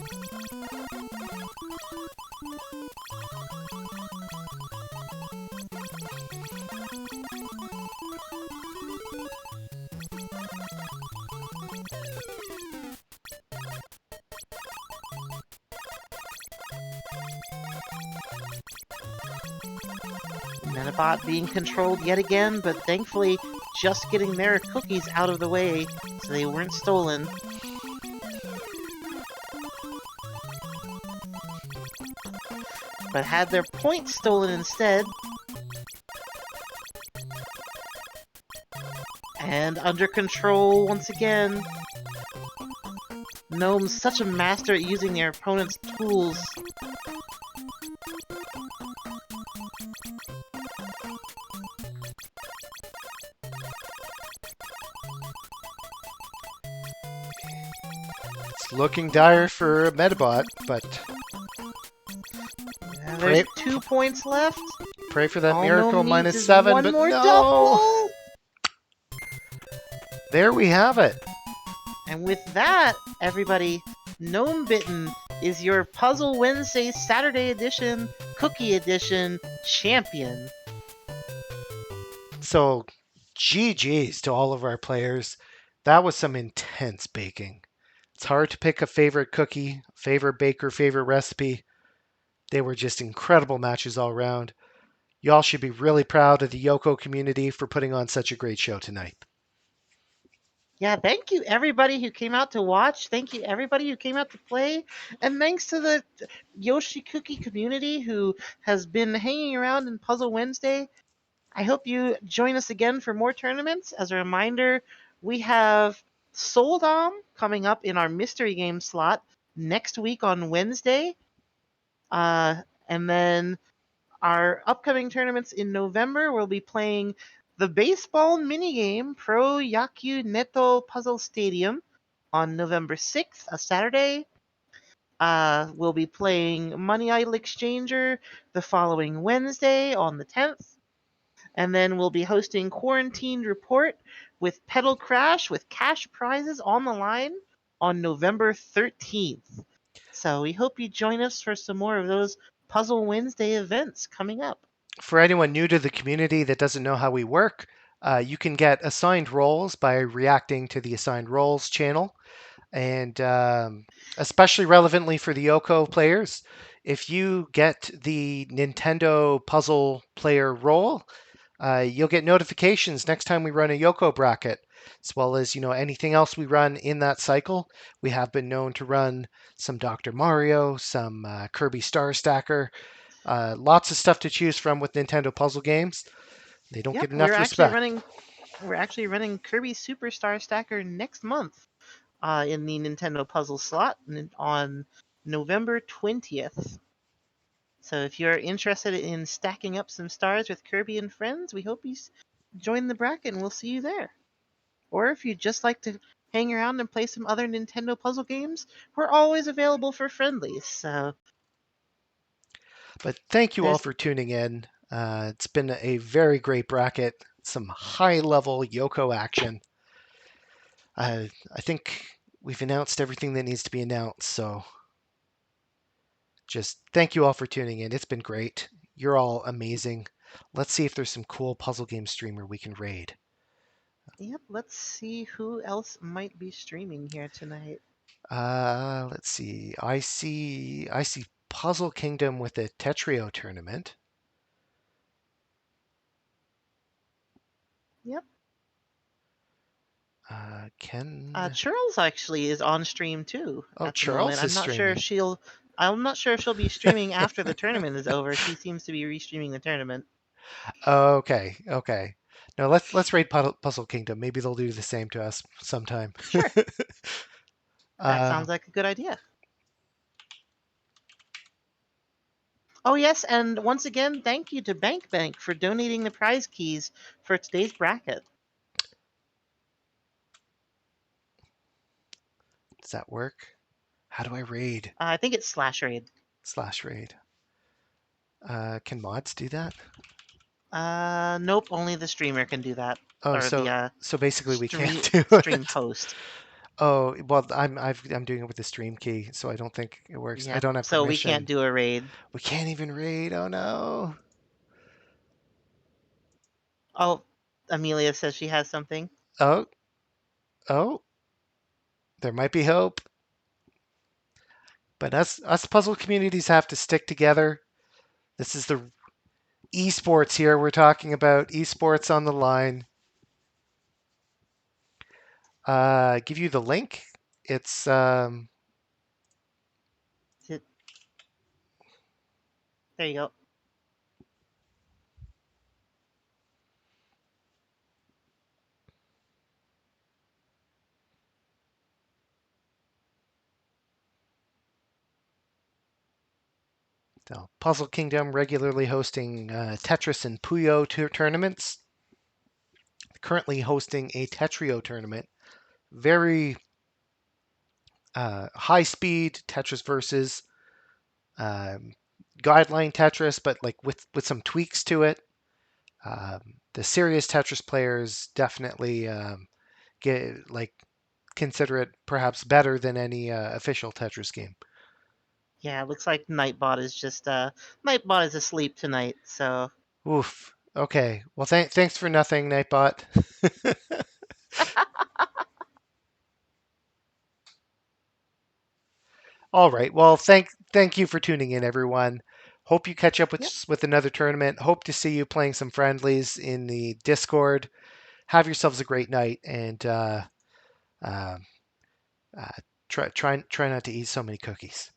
Metabot being controlled yet again, but thankfully just getting their cookies out of the way so they weren't stolen. But had their points stolen instead. And under control once again. Gnome's such a master at using their opponent's tools. It's looking dire for Metabot, but And there's 2 points left. pray for that All miracle Gnome needs is -7, one but more no! double. There we have it. And with that, everybody, Gnome Bitten is your Puzzle Wednesday Saturday edition, Cookie edition champion. So, GG's to all of our players. That was some intense baking. It's hard to pick a favorite cookie, favorite baker, favorite recipe. They were just incredible matches all around. Y'all should be really proud of the Yoko community for putting on such a great show tonight. Yeah, thank you everybody who came out to watch. Thank you everybody who came out to play. And thanks to the Yoshi Cookie community who has been hanging around in Puzzle Wednesday. I hope you join us again for more tournaments. As a reminder, we have Soldom coming up in our mystery game slot next week on Wednesday. And then our upcoming tournaments in November, we'll be playing the baseball minigame Pro Yaku Neto Puzzle Stadium on November 6th, a Saturday. We'll be playing Money Idol Exchanger the following Wednesday on the 10th. And then we'll be hosting Quarantined Report with Pedal Crash with cash prizes on the line on November 13th. So we hope you join us for some more of those Puzzle Wednesday events coming up. For anyone new to the community that doesn't know how we work, you can get assigned roles by reacting to the assigned roles channel. And especially relevantly for the Yoko players, if you get the Nintendo Puzzle Player role, you'll get notifications next time we run a Yoko bracket, as well as anything else we run in that cycle. We have been known to run some Dr. Mario, some Kirby Star Stacker, lots of stuff to choose from with Nintendo puzzle games. They don't Yep, get enough respect. we're actually running Kirby Superstar Stacker next month in the Nintendo Puzzle slot on November 20th. So if you're interested in stacking up some stars with Kirby and friends, we hope you join the bracket and we'll see you there. Or if you'd just like to hang around and play some other Nintendo puzzle games, we're always available for friendlies. So But thank you all there's for tuning in. It's been a very great bracket, some high level Yoko action. I think we've announced everything that needs to be announced. So just thank you all for tuning in. It's been great. You're all amazing. Let's see if there's some cool puzzle game streamer we can raid. Yep, let's see who else might be streaming here tonight. Let's see. I see Puzzle Kingdom with a Tetrio tournament. Yep. Ken. Charles actually is on stream too Oh, at the moment. Charles is streaming. I'm not sure if she'll be streaming after the tournament is over. She seems to be restreaming the tournament. Okay, okay. No, let's raid Puzzle Kingdom. Maybe they'll do the same to us sometime. Sure, that uh, sounds like a good idea. Oh yes, and once again, thank you to Bank for donating the prize keys for today's bracket. does that work? How do I raid? I think it's /raid. Slash raid. Can mods do that? Nope, only the streamer can do that, Oh, or the so basically we can't stream do stream it. host. Oh, well, I'm doing it with the stream key, so I don't think it works. I Yep. don't have So we can't permission. do a raid. We can't even raid. Oh no. Oh, Amelia says she has something. Oh, oh, there might be hope. But us puzzle communities have to stick together. This is the esports here we're talking about. Esports on the line. Give you the link. It's There you go. Puzzle Kingdom regularly hosting Tetris and Puyo tournaments. Currently hosting a Tetrio tournament. Very high speed Tetris versus um, guideline Tetris, but like with some tweaks to it. The serious Tetris players definitely get like consider it perhaps better than any official Tetris game. Yeah, it looks like Nightbot is asleep tonight, so Oof. Okay. Well, thanks for nothing, Nightbot. All right. Well, thank you for tuning in, everyone. Hope you catch up yep. with another tournament. Hope to see you playing some friendlies in the Discord. Have yourselves a great night, and uh, uh, try not to eat so many cookies.